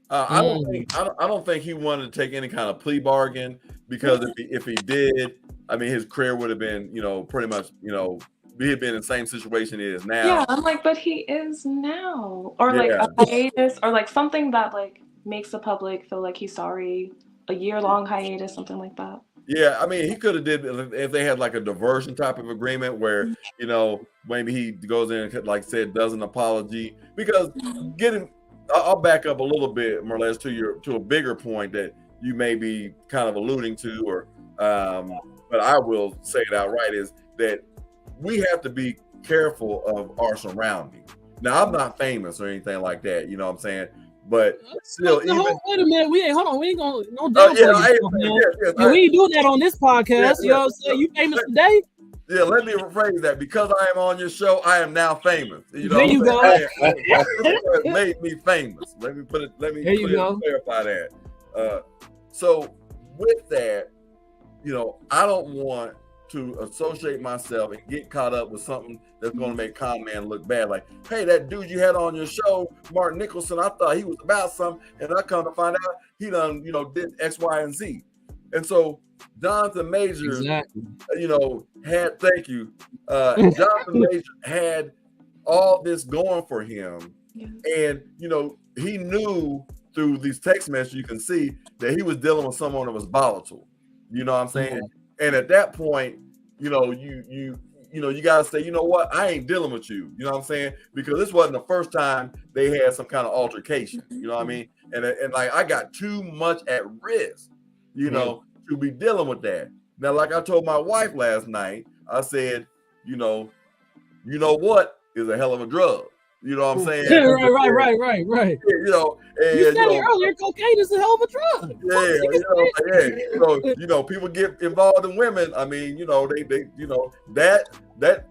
I don't think he wanted to take any kind of plea bargain because if he did, I mean, his career would have been, you know, pretty much, you know, he had been in the same situation he is now. Yeah, I'm like, but he is now, or like a hiatus, or like something that like makes the public feel like he's sorry, a year-long hiatus, something like that. Yeah, I mean, he could have did if they had like a diversion type of agreement where, you know, maybe he goes in and like said does an apology because I'll back up a little bit, Marlez, to a bigger point that you may be kind of alluding to, or but I will say it outright is that we have to be careful of our surroundings. Now, I'm not famous or anything like that, you know what I'm saying? But still, wait a minute, we ain't gonna we ain't doing that on this podcast. You know what I'm saying? You famous today? Yeah, let me rephrase that. Because I am on your show, I am now famous. You know, there you go. It made me famous. Let me clarify that. So with that, you know, I don't want to associate myself and get caught up with something that's going to make Con Man look bad. Like, hey, that dude you had on your show, Mark Nicholson, I thought he was about something, and I come to find out he done, you know, did X, Y, and Z. And so Johnathan Majors, you know, Johnathan Majors had all this going for him. Yeah. And, you know, he knew through these text messages, you can see that he was dealing with someone that was volatile. You know what I'm saying? Mm-hmm. And at that point, you know, you gotta say, you know what, I ain't dealing with you. You know what I'm saying? Because this wasn't the first time they had some kind of altercation. You know what I mean? And like I got too much at risk, you know, to be dealing with that. Now, like I told my wife last night, I said, you know what is a hell of a drug. You know what I'm saying? Yeah, right. You know, and You said it earlier. Cocaine is a hell of a drug. you know, people get involved in women. I mean, you know, they that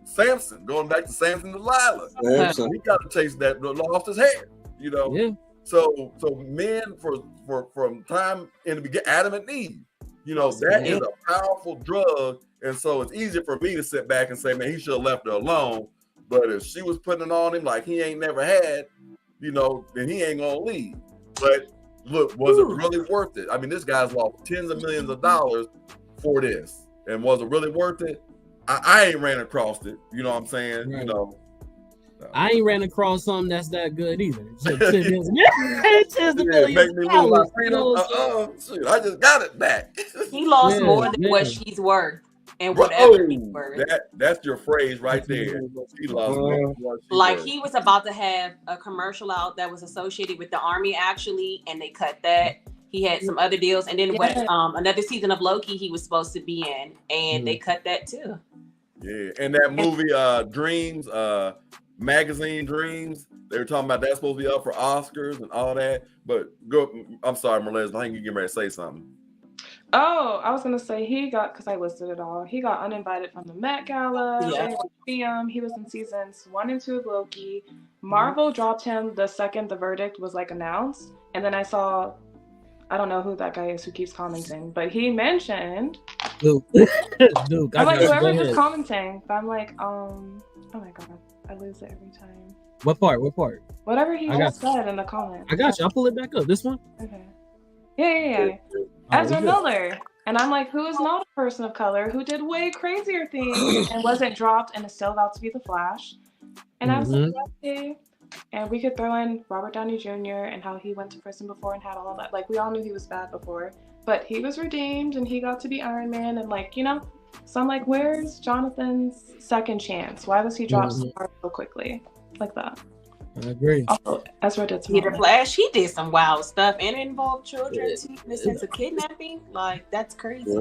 Samson, going back to Samson and Delilah, he got to chase that off his head. You know, yeah. So men from time in the beginning, Adam and Eve, you know, that is a powerful drug, and so it's easier for me to sit back and say, man, he should have left her alone. But if she was putting it on him like he ain't never had, you know, then he ain't gonna leave. But look, was it really worth it? I mean, this guy's lost tens of millions of dollars for this, and was it really worth it? I ain't ran across it. You know what I'm saying? Right. You know. I ain't ran across something that's that good either. Make me lose my freedom. Shoot, I just got it back. He lost more than what she's worth, and whatever he's worth. That's your phrase right there. He lost more. Like he was about to have a commercial out that was associated with the Army actually, and they cut that. He had some other deals, and then another season of Loki he was supposed to be in, and they cut that too. Yeah, and that movie Dreams, magazine Dreams, they were talking about that's supposed to be up for Oscars and all that. But I'm sorry, Merlez, I think you're getting ready to say something. Oh, I was gonna say he got, because I listed it all. He got uninvited from the Met Gala. Yeah. He was in seasons 1 and 2 of Loki. Marvel dropped him the second the verdict was like announced, and then I saw, I don't know who that guy is who keeps commenting, but he mentioned Duke. I'm like, whoever is commenting, but I'm like, oh my god, I lose it every time. What part? Whatever he just said in the comments. I got you. I'll pull it back up. This one? Okay. Yeah. Ezra Miller. And I'm like, who is not a person of color who did way crazier things and wasn't dropped and is still about to be the Flash. And I was like, okay. And we could throw in Robert Downey Jr. and how he went to prison before and had all that. Like, we all knew he was bad before. But he was redeemed and he got to be Iron Man. And like, you know. So I'm like, where's Jonathan's second chance? Why was he dropped so quickly? Like that. I agree. Also, Ezra did some. Peter Flash, he did some wild stuff and it involved children too, in the sense of kidnapping. Like that's crazy.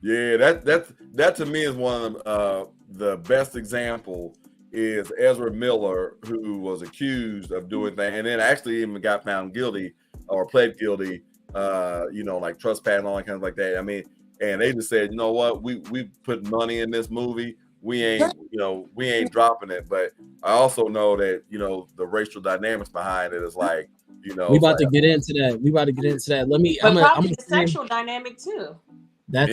Yeah, that to me is one of the best example is Ezra Miller, who was accused of doing things and then actually even got found guilty or pled guilty. Like trespassing and all that kind of like that. I mean, and they just said, you know what, we put money in this movie. We ain't dropping it. But I also know that, the racial dynamics behind it is like, we about to get into that. But probably the sexual dynamic too. That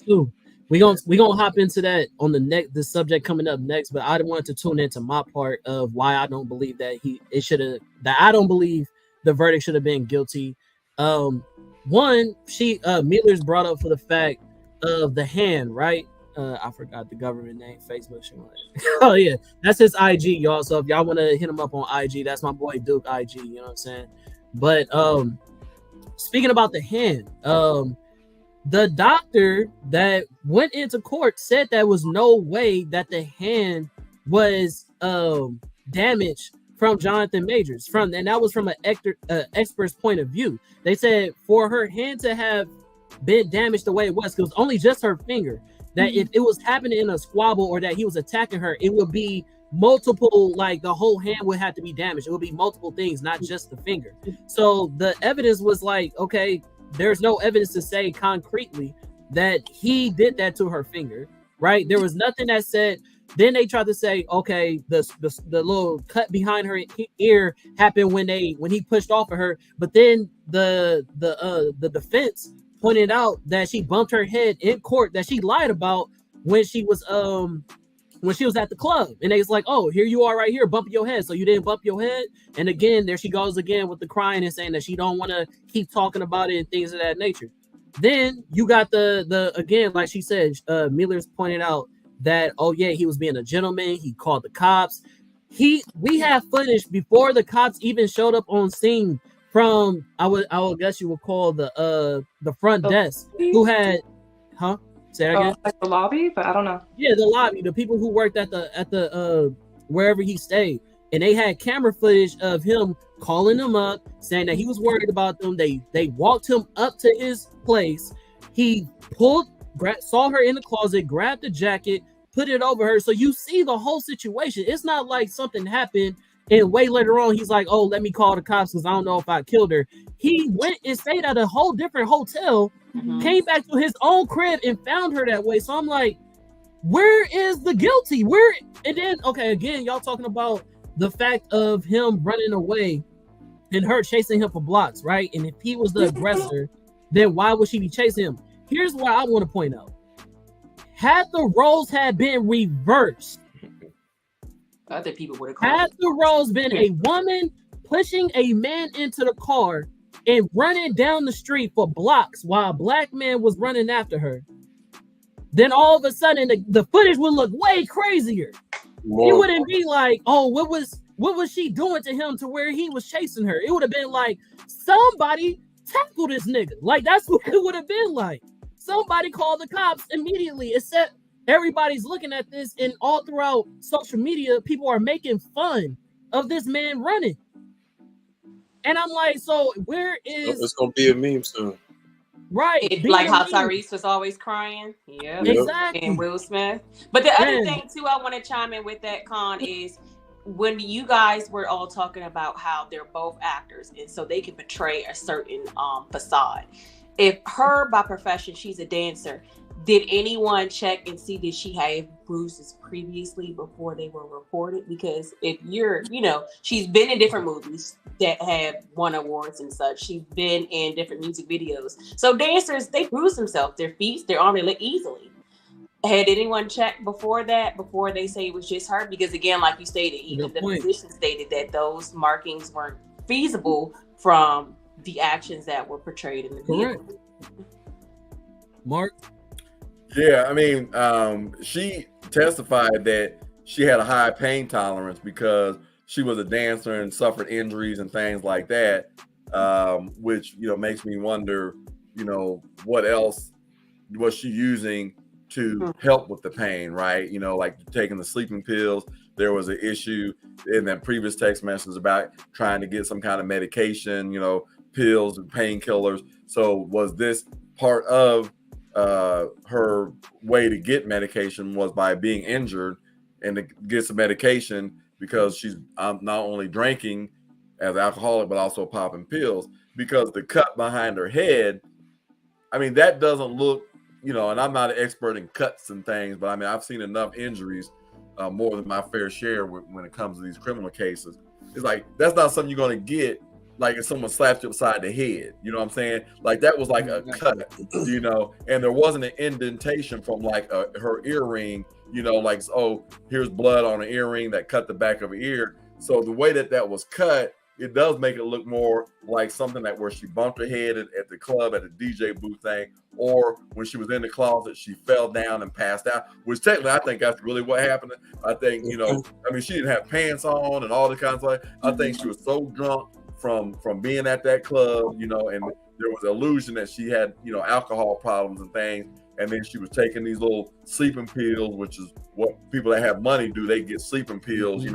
too. We gonna hop into that on the subject coming up next. But I wanted to tune into my part of why I don't believe I don't believe the verdict should have been guilty. One, Miller's brought up for the fact of the hand, right? I forgot the government name, Facebook. Oh yeah, that's his IG, y'all. So if y'all want to hit him up on IG, that's my boy Duke IG. You know what I'm saying? But speaking about the hand, the doctor that went into court said there was no way that the hand was damaged from Johnathan Majors, and that was from an expert's point of view. They said for her hand to have been damaged the way it was only just her finger. That if it was happening in a squabble or that he was attacking her, it would be multiple, like the whole hand would have to be damaged. It would be multiple things, not just the finger. So the evidence was like, okay, there's no evidence to say concretely that he did that to her finger, right? There was nothing that said. Then they tried to say, okay, the little cut behind her ear happened when he pushed off of her, but then the defense pointed out that she bumped her head in court that she lied about when she was at the club, and they was like, oh, here you are right here bumping your head, so you didn't bump your head. And again, there she goes again with the crying and saying that she don't want to keep talking about it and things of that nature. Then you got the again, like she said, Miller's pointed out that, oh yeah, he was being a gentleman, he called the cops. We have footage before the cops even showed up on scene from I would guess you would call the front desk who had say that again? Like the lobby, but I don't know. Yeah, the lobby, the people who worked at the wherever he stayed, and they had camera footage of him calling them up, saying that he was worried about them. They walked him up to his place. He saw her in the closet, grabbed the jacket, put it over her. So you see the whole situation. It's not like something happened and way later on he's like, oh, let me call the cops because I don't know if I killed her. He went and stayed at a whole different hotel, came back to his own crib and found her that way. So I'm like, where is the guilty? And then, okay, again, y'all talking about the fact of him running away and her chasing him for blocks, right? And if he was the aggressor, then why would she be chasing him? Here's what I want to point out. Had the roles had been reversed, other people would have had the roles been a woman pushing a man into the car and running down the street for blocks while a black man was running after her, then all of a sudden the footage would look way crazier. It wouldn't be like, oh, what was she doing to him to where he was chasing her? It would have been like, somebody tackle this nigga. Like, that's what it would have been like. Somebody called the cops immediately, except everybody's looking at this, and all throughout social media, people are making fun of this man running. And I'm like, so where is... It's going to be a meme soon. Right. Like how Tyrese was always crying. Yeah. Exactly. And Will Smith. But the other thing, too, I want to chime in with that, Con, is when you guys were all talking about how they're both actors, and so they can portray a certain facade. If her, by profession, she's a dancer, did anyone check and see, did she have bruises previously before they were reported? Because if you're, she's been in different movies that have won awards and such. She's been in different music videos. So dancers, they bruise themselves, their feet, their arm, they look easily. Had anyone checked before they say it was just her? Because again, like you stated, even the physician stated that those markings weren't feasible from the actions that were portrayed in the video. Mark? Yeah, I mean, she testified that she had a high pain tolerance because she was a dancer and suffered injuries and things like that, which, makes me wonder, what else was she using to help with the pain, right? Like taking the sleeping pills. There was an issue in that previous text message about trying to get some kind of medication, pills and painkillers. So was this part of her way to get medication was by being injured and to get some medication because she's not only drinking as alcoholic, but also popping pills? Because the cut behind her head, I mean, that doesn't look, and I'm not an expert in cuts and things, but I mean, I've seen enough injuries, more than my fair share when it comes to these criminal cases. It's like, that's not something you're going to get like if someone slaps you upside the head, you know what I'm saying? Like that was like a cut, and there wasn't an indentation from like her earring, like, oh, here's blood on an earring that cut the back of her ear. So the way that was cut, it does make it look more like something that where she bumped her head at the club, at the DJ booth thing, or when she was in the closet, she fell down and passed out, which technically I think that's really what happened. I think, I mean, she didn't have pants on and all the kinds of stuff. I think she was so drunk from being at that club, and there was an illusion that she had, alcohol problems and things. And then she was taking these little sleeping pills, which is what people that have money do. They get sleeping pills,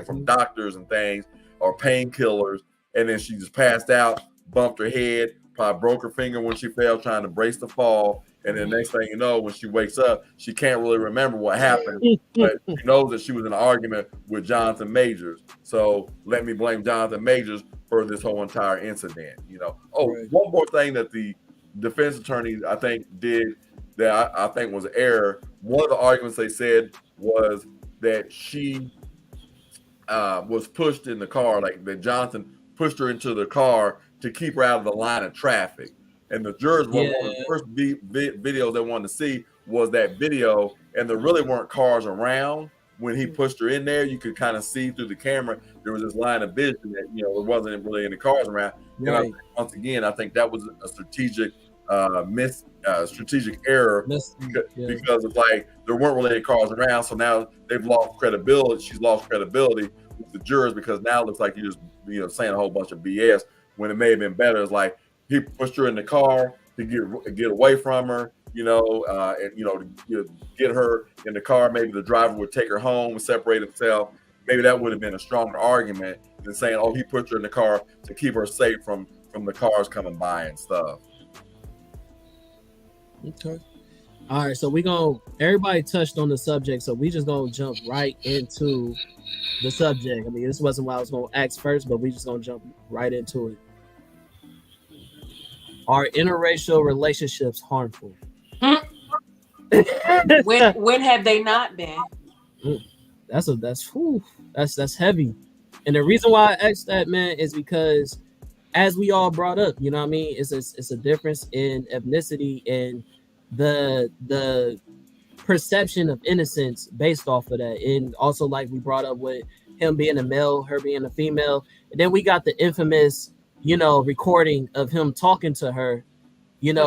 from doctors and things, or painkillers. And then she just passed out, bumped her head, probably broke her finger when she fell trying to brace the fall. And then next thing you know, when she wakes up, she can't really remember what happened, but she knows that she was in an argument with Johnathan Majors. So let me blame Johnathan Majors for this whole entire incident. One more thing that the defense attorney, I think, did that I think was an error. One of the arguments they said was that she was pushed in the car, like that Johnathan pushed her into the car to keep her out of the line of traffic. And the jurors, one of the first videos they wanted to see was that video, and there really weren't cars around when he pushed her in there. You could kind of see through the camera there was this line of vision that there wasn't really any cars around. Right. And once again, I think that was a strategic strategic error because it's like there weren't really any cars around. So now they've lost credibility. She's lost credibility with the jurors because now it looks like you're just saying a whole bunch of BS when it may have been better. It's like he pushed her in the car to get away from her, to get her in the car. Maybe the driver would take her home and separate himself. Maybe that would have been a stronger argument than saying, oh, he put her in the car to keep her safe from the cars coming by and stuff. Okay. All right, so everybody touched on the subject, so we just gonna jump right into the subject. I mean, this wasn't what I was gonna ask first, but we just gonna jump right into it. Are interracial relationships harmful? When have they not been? That's heavy. And the reason why I asked that, man, is because as we all brought up, you know what I mean? It's a difference in ethnicity and the perception of innocence based off of that. And also, like we brought up with him being a male, her being a female. And then we got the infamous, recording of him talking to her,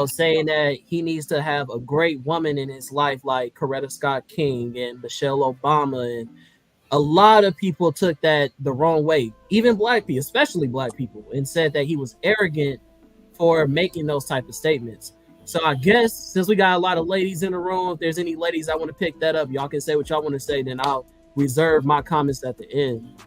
saying that he needs to have a great woman in his life like Coretta Scott King and Michelle Obama. And a lot of people took that the wrong way, even black people, especially black people, and said that he was arrogant for making those type of statements. So I guess since we got a lot of ladies in the room, if there's any ladies that want to pick that up, y'all can say what y'all want to say. Then I'll reserve my comments at the end.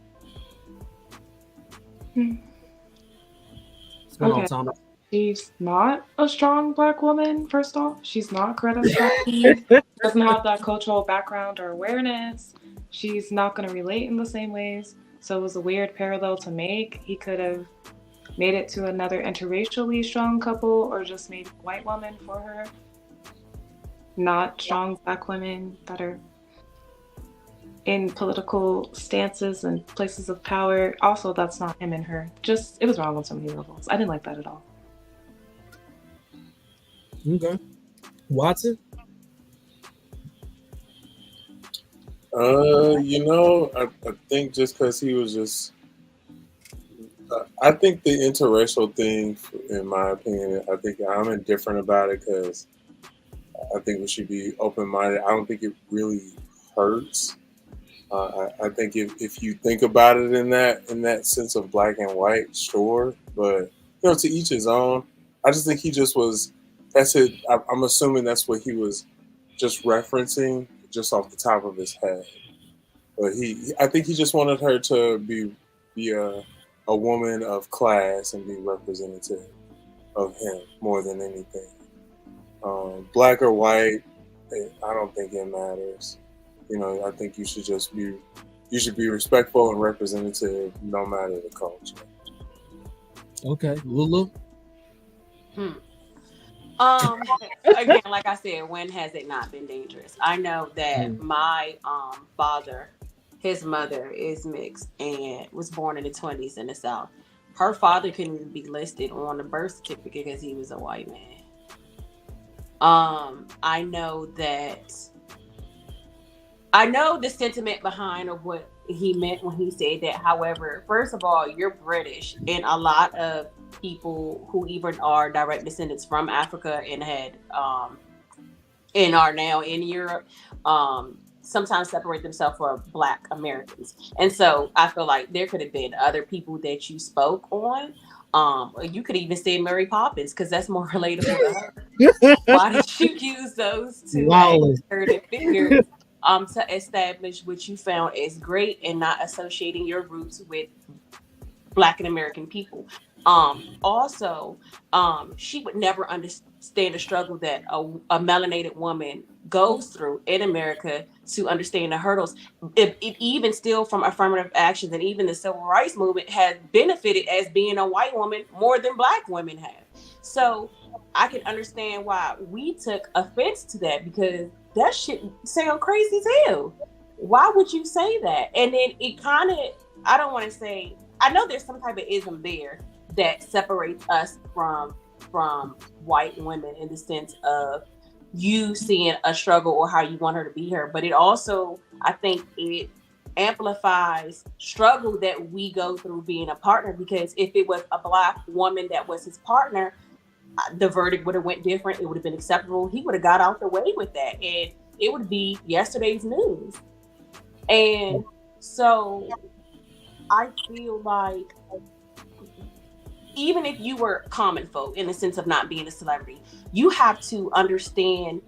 What's going on, Thomas? She's not a strong black woman, first off. She's not Coretta Scott. Doesn't have that cultural background or awareness. She's not going to relate in the same ways. So it was a weird parallel to make. He could have made it to another interracially strong couple or just made a white woman for her. Not strong black women that are in political stances and places of power. Also, that's not him and her. It was wrong on so many levels. I didn't like that at all. Okay. Watson? I think just because he was just, I think the interracial thing, in my opinion, I think I'm indifferent about it because I think we should be open-minded. I don't think it really hurts. I think if you think about it in that sense of black and white, sure, but to each his own. I just think he just was. That's it. I'm assuming that's what he was just referencing, just off the top of his head. But I think he just wanted her to be a woman of class and be representative of him more than anything. Black or white, I don't think it matters. I think you should be respectful and representative no matter the culture. Okay, Lulu. Again, like I said, when has it not been dangerous? I know that my father, his mother is mixed and was born in the 20s in the South. Her father couldn't even be listed on the birth certificate because he was a white man. I know the sentiment behind of what he meant when he said that. However, first of all, you're British, and a lot of people who even are direct descendants from Africa and and are now in Europe, sometimes separate themselves from Black Americans. And so I feel like there could have been other people that you spoke on. You could even say Mary Poppins because that's more relatable to her. Why did you use those two assertive figures to establish what you found as great and not associating your roots with Black and American people? Also, she would never understand the struggle that a melanated woman goes through in America to understand the hurdles. It even still from affirmative actions and even the civil rights movement has benefited as being a white woman more than Black women have. So I can understand why we took offense to that because that shit sound crazy as hell. Why would you say that? And then it kind of, I don't want to say, I know there's some type of ism there that separates us from white women in the sense of you seeing a struggle or how you want her to be here. But it also, I think it amplifies struggle that we go through being a partner, because if it was a Black woman that was his partner, the verdict would have went different. It would have been acceptable. He would have got out the way with that. And it would be yesterday's news. And so I feel like even if you were common folk in the sense of not being a celebrity, you have to understand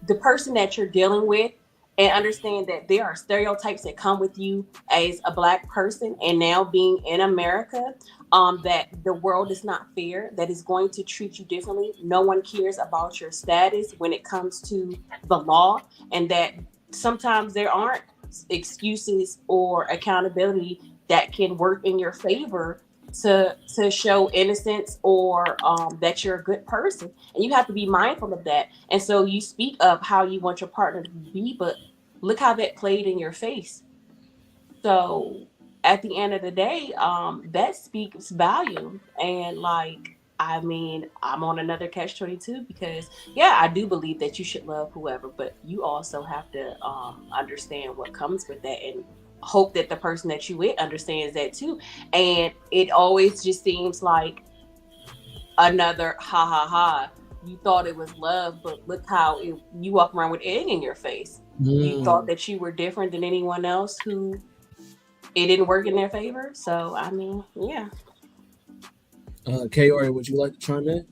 the person that you're dealing with and understand that there are stereotypes that come with you as a Black person, and now being in America, that the world is not fair, that is going to treat you differently. No one cares about your status when it comes to the law, and that sometimes there aren't excuses or accountability that can work in your favor to show innocence or that you're a good person, and you have to be mindful of that. And so you speak of how you want your partner to be, but look how that played in your face. So at the end of the day, that speaks volume. And like, I mean, I'm on another catch-22 because yeah, I do believe that you should love whoever, but you also have to understand what comes with that, and hope that the person that you with understands that too. And it always just seems like another ha ha ha. You thought it was love, but look how you walk around with egg in your face. You thought that you were different than anyone else who it didn't work in their favor. So I mean, yeah. Kaori, would you like to chime in?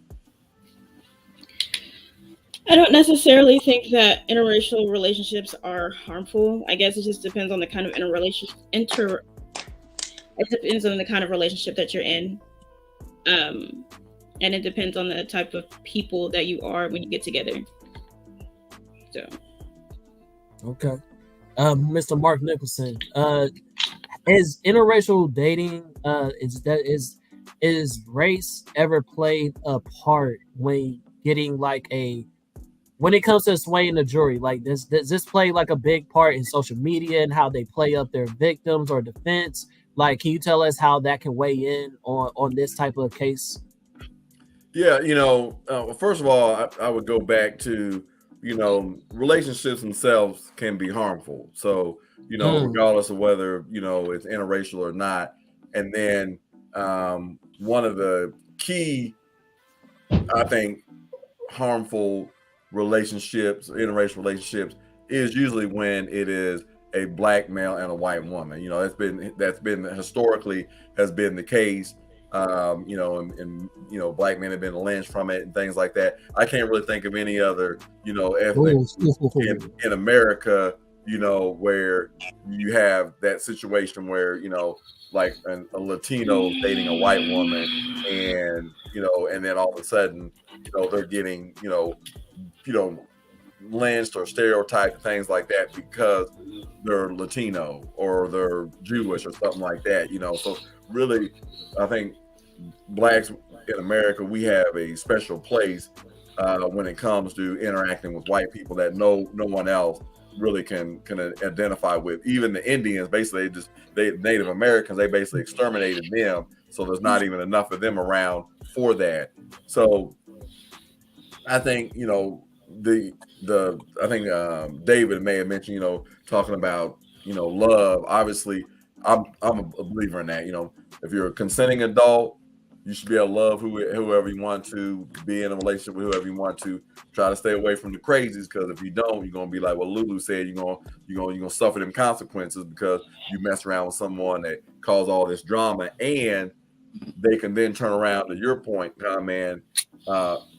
I don't necessarily think that interracial relationships are harmful. I guess it just depends on the kind of it depends on the kind of relationship that you're in. And it depends on the type of people that you are when you get together. So okay. Mr. Mark Nicholson, is interracial dating is race ever played a part when getting like when it comes to swaying the jury? Like, does this play like a big part in social media and how they play up their victims or defense? Like, can you tell us how that can weigh in on this type of case? Yeah, first of all, I would go back to, relationships themselves can be harmful. So, regardless of whether, it's interracial or not. And then one of the key, I think, harmful relationships, interracial relationships, is usually when it is a Black male and a white woman. That's been historically has been the case. And Black men have been lynched from it and things like that. I can't really think of any other, ethnic in America, where you have that situation where, like a Latino dating a white woman, and and then all of a sudden, they're getting, lynched or stereotyped and things like that because they're Latino or they're Jewish or something like that. So really, I think Blacks in America, we have a special place when it comes to interacting with white people that no one else really can identify with. Even the Indians, basically, Native Americans, they basically exterminated them. So there's not even enough of them around for that. So I think I think David may have mentioned talking about love. Obviously, I'm a believer in that. If you're a consenting adult, you should be able to love whoever you want to, be in a relationship with whoever you want to. Try to stay away from the crazies, because if you don't, you're gonna be like what Lulu said. You're gonna suffer them consequences because you mess around with someone that caused all this drama, and they can then turn around, to your point, man,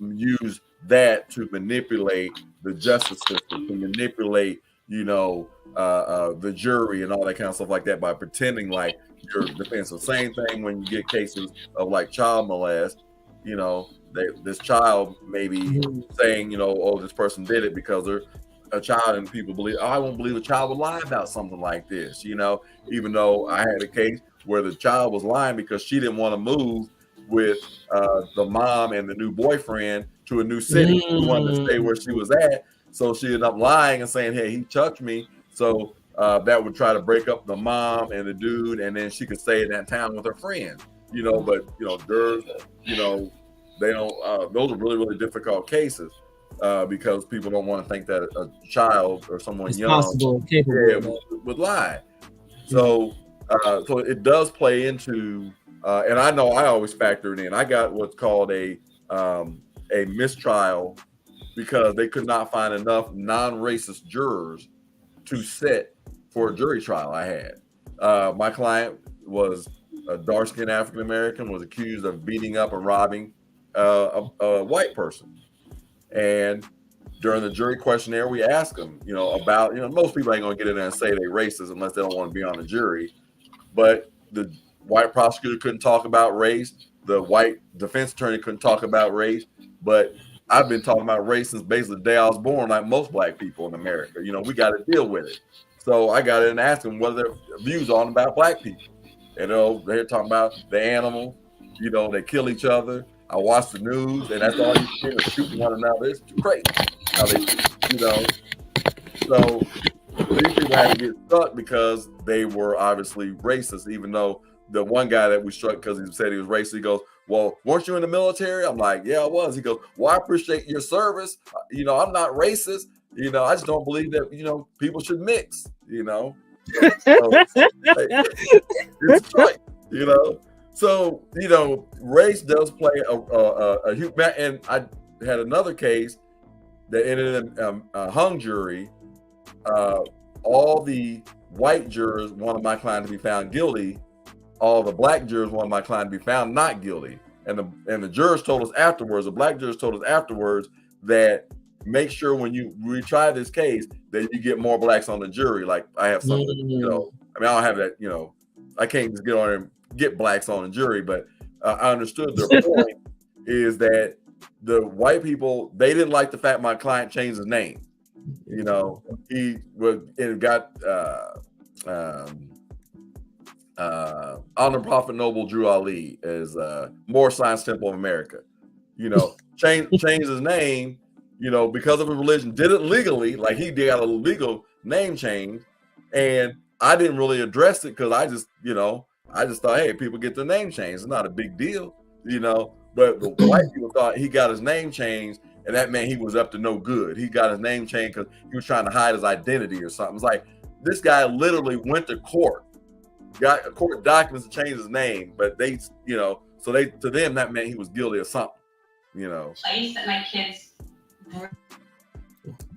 use that to manipulate the justice system, to manipulate the jury and all that kind of stuff like that, by pretending like you're defensive. Same thing when you get cases of like child molest. This child may be saying, oh, this person did it because they're a child, and people believe, oh, I won't believe a child would lie about something like this. Even though I had a case where the child was lying because she didn't want to move with the mom and the new boyfriend to a new city. She wanted to stay where she was at. So she ended up lying and saying, hey, he touched me. So that would try to break up the mom and the dude, and then she could stay in that town with her friends. But they're, they don't. Those are really, really difficult cases because people don't want to think that a child or someone young would lie. So so it does play into, and I know I always factor it in. I got what's called a mistrial because they could not find enough non-racist jurors to sit for a jury trial. I had my client was a dark-skinned African American, was accused of beating up and robbing a white person, and during the jury questionnaire, we ask them, about, most people ain't gonna get in there and say they racist unless they don't want to be on the jury. But the white prosecutor couldn't talk about race. The white defense attorney couldn't talk about race. But I've been talking about race since basically the day I was born, like most black people in America. We got to deal with it. So I got in and asked them what their views on about black people. They're talking about the animal. They kill each other. I watch the news, and that's all you see is shooting one another. It's crazy how they, So these people had to get stuck because they were obviously racist, even though the one guy that we struck because he said he was racist, he goes, well, weren't you in the military? I'm like, yeah, I was. He goes, well, I appreciate your service. I'm not racist. I just don't believe that, people should mix, So, it's Detroit, So, race does play a huge, and I had another case that ended in a hung jury. All the white jurors wanted my client to be found guilty. All the black jurors wanted my client to be found not guilty. And the jurors told us afterwards, the black jurors told us afterwards that make sure when you retry this case that you get more blacks on the jury. Like I have something, I don't have that, I can't just get on and get blacks on the jury, but I understood their point is that the white people, they didn't like the fact my client changed his name. He got Honor Prophet Noble Drew Ali as More Science Temple of America. Changed his name, because of his religion, did it legally, like he did a legal name change. And I didn't really address it because I just thought, hey, people get their name changed. It's not a big deal, But the white people thought he got his name changed, and that meant he was up to no good. He got his name changed because he was trying to hide his identity or something. It's like this guy literally went to court, got court documents to change his name, but they, so to them that meant he was guilty of something, I used to my kids.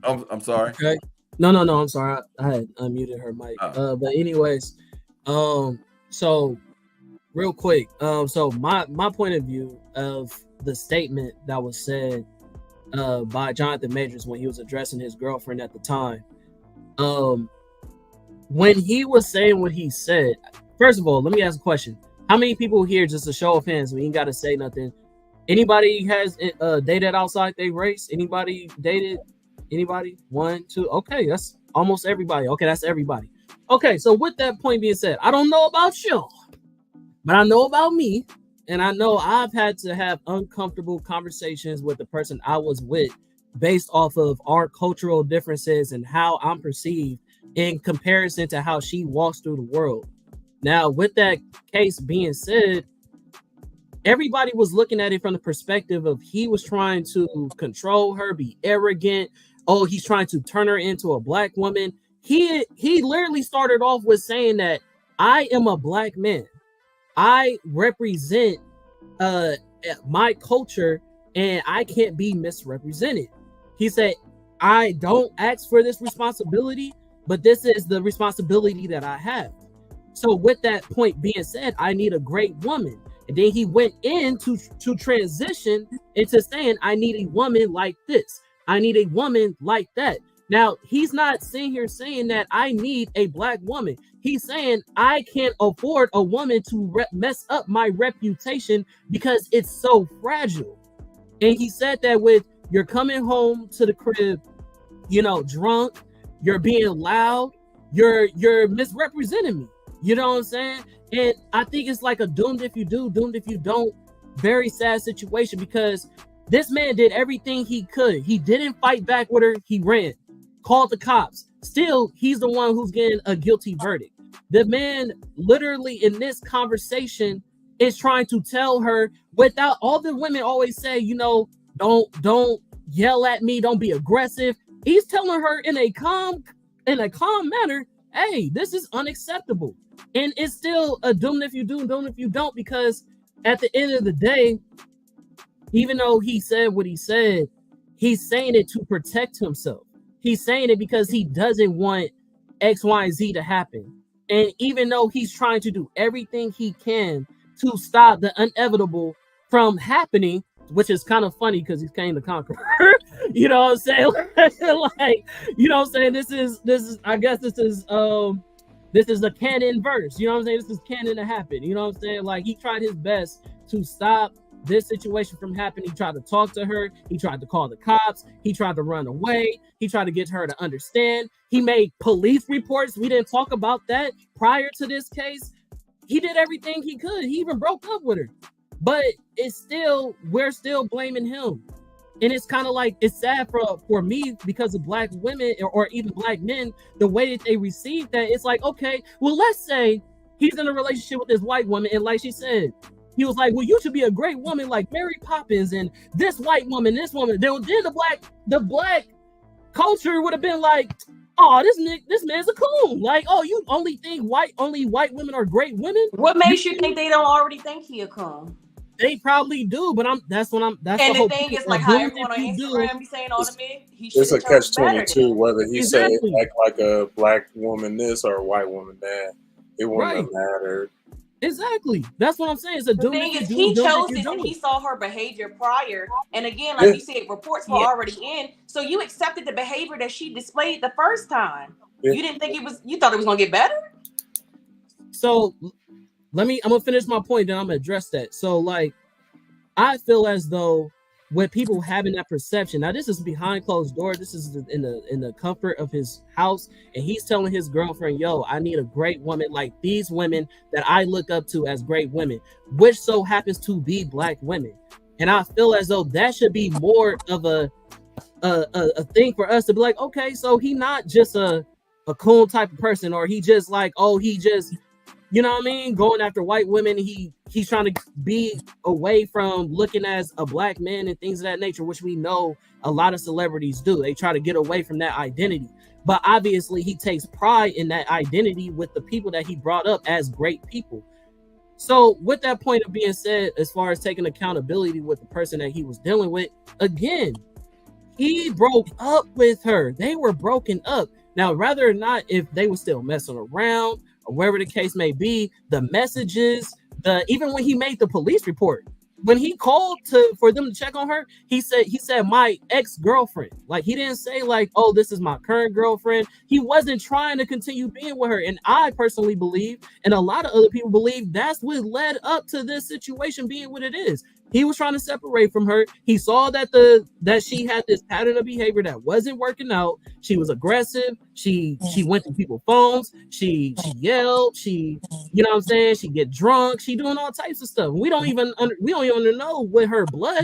I'm sorry. Okay. No, I'm sorry. I had unmuted her mic. But anyways, so real quick, so my point of view of the statement that was said by Johnathan Majors when he was addressing his girlfriend at the time, when he was saying what he said, first of all, let me ask a question. How many people here, just a show of hands, we ain't got to say nothing, anybody has dated outside their race? Anybody dated? Anybody? 1, 2. Okay, that's almost everybody. Okay, that's everybody. Okay, so with that point being said, I don't know about you, but I know about me, and I know I've had to have uncomfortable conversations with the person I was with based off of our cultural differences and how I'm perceived in comparison to how she walks through the world. Now, with that case being said, everybody was looking at it from the perspective of he was trying to control her, be arrogant. Oh, he's trying to turn her into a black woman. He literally started off with saying that I am a black man. I represent my culture and I can't be misrepresented. He said, I don't ask for this responsibility, but this is the responsibility that I have. So with that point being said, I need a great woman. And then he went into to transition into saying, I need a woman like this. I need a woman like that. Now, he's not sitting here saying that I need a black woman. He's saying I can't afford a woman to mess up my reputation because it's so fragile. And he said that with you're coming home to the crib, drunk, you're being loud, you're misrepresenting me. You know what I'm saying? And I think it's like a doomed if you do, doomed if you don't, very sad situation because this man did everything he could. He didn't fight back with her. He ran, called the cops. Still, he's the one who's getting a guilty verdict. The man literally in this conversation is trying to tell her without all the women always say, don't yell at me. Don't be aggressive. He's telling her in a calm manner, hey, this is unacceptable. And it's still a doomed if you do, doomed if you don't, because at the end of the day, even though he said what he said, he's saying it to protect himself. He's saying it because he doesn't want X, Y, and Z to happen. And even though he's trying to do everything he can to stop the inevitable from happening, which is kind of funny because he's Cain the Conqueror. You know what I'm saying? Like, you know what I'm saying? This is I guess this is a canon verse. You know what I'm saying? This is canon to happen. You know what I'm saying? Like, he tried his best to stop this situation from happening. He tried to talk to her. He tried to call the cops. He tried to run away. He tried to get her to understand. He made police reports. We didn't talk about that prior to this case. He did everything he could. He even broke up with her. But we're still blaming him. And it's kind of like, it's sad for me because of black women or even black men, the way that they receive that. It's like, okay, well, let's say he's in a relationship with this white woman, and like she said, he was like, well, you should be a great woman like Mary Poppins, and this white woman, this woman. Then the black culture would have been like, oh, this man's a coon. Like, oh, you only think only white women are great women? What makes you think they don't already think he a coon? They probably do, but that's and the thing is, like, how everyone on Instagram be saying all the men, it's a catch-22 whether he said act like a black woman this or a white woman that. It wouldn't have mattered. Exactly. That's what I'm saying. It's a the thing is, he chose this and he saw her behavior prior. And again, like you said, reports were already in. So you accepted the behavior that she displayed the first time. Yeah. You didn't think you thought it was gonna get better? So I'm gonna finish my point, then I'm gonna address that. So, like, I feel as though with people having that perception, now this is behind closed doors, this is in the comfort of his house, and he's telling his girlfriend, yo, I need a great woman like these women that I look up to as great women, which so happens to be black women. And I feel as though that should be more of a thing for us to be like, okay, so he not just a cool type of person, or he just like, oh, he just, you know what I mean, going after white women. He's trying to be away from looking as a black man and things of that nature, which we know a lot of celebrities do. They try to get away from that identity. But obviously he takes pride in that identity with the people that he brought up as great people. So with that point of being said, as far as taking accountability with the person that he was dealing with, again, he broke up with her. They were broken up. Now, rather or not, if they were still messing around, or wherever the case may be, the messages, even when he made the police report, when he called for them to check on her, he said my ex-girlfriend. Like, he didn't say like, oh, this is my current girlfriend. He wasn't trying to continue being with her. And I personally believe, and a lot of other people believe, that's what led up to this situation being what it is. He was trying to separate from her. He saw that she had this pattern of behavior that wasn't working out. She was aggressive. She went to people's phones. She yelled. You know what I'm saying? She get drunk. She doing all types of stuff. We don't even know what her blood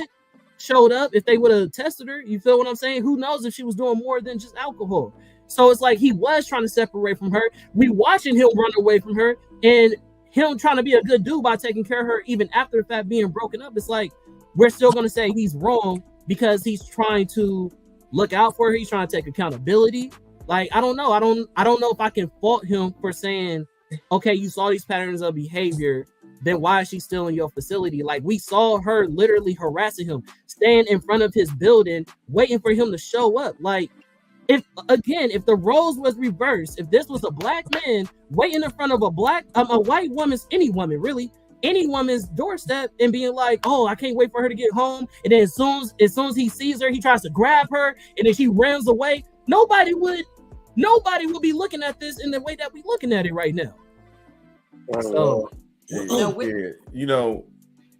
showed up if they would have tested her. You feel what I'm saying? Who knows if she was doing more than just alcohol? So it's like he was trying to separate from her. We watching him run away from her, and him trying to be a good dude by taking care of her even after the fact being broken up. It's like we're still going to say he's wrong because he's trying to look out for her. He's trying to take accountability. Like, I don't know. I don't know if I can fault him for saying, okay, you saw these patterns of behavior, then why is she still in your facility? Like, we saw her literally harassing him, staying in front of his building, waiting for him to show up. Like, if the roles was reversed, if this was a black man waiting in front of a white woman's, any woman's doorstep and being like, oh, I can't wait for her to get home. And then as soon as he sees her, he tries to grab her, and then she runs away. Nobody would be looking at this in the way that we're looking at it right now. So,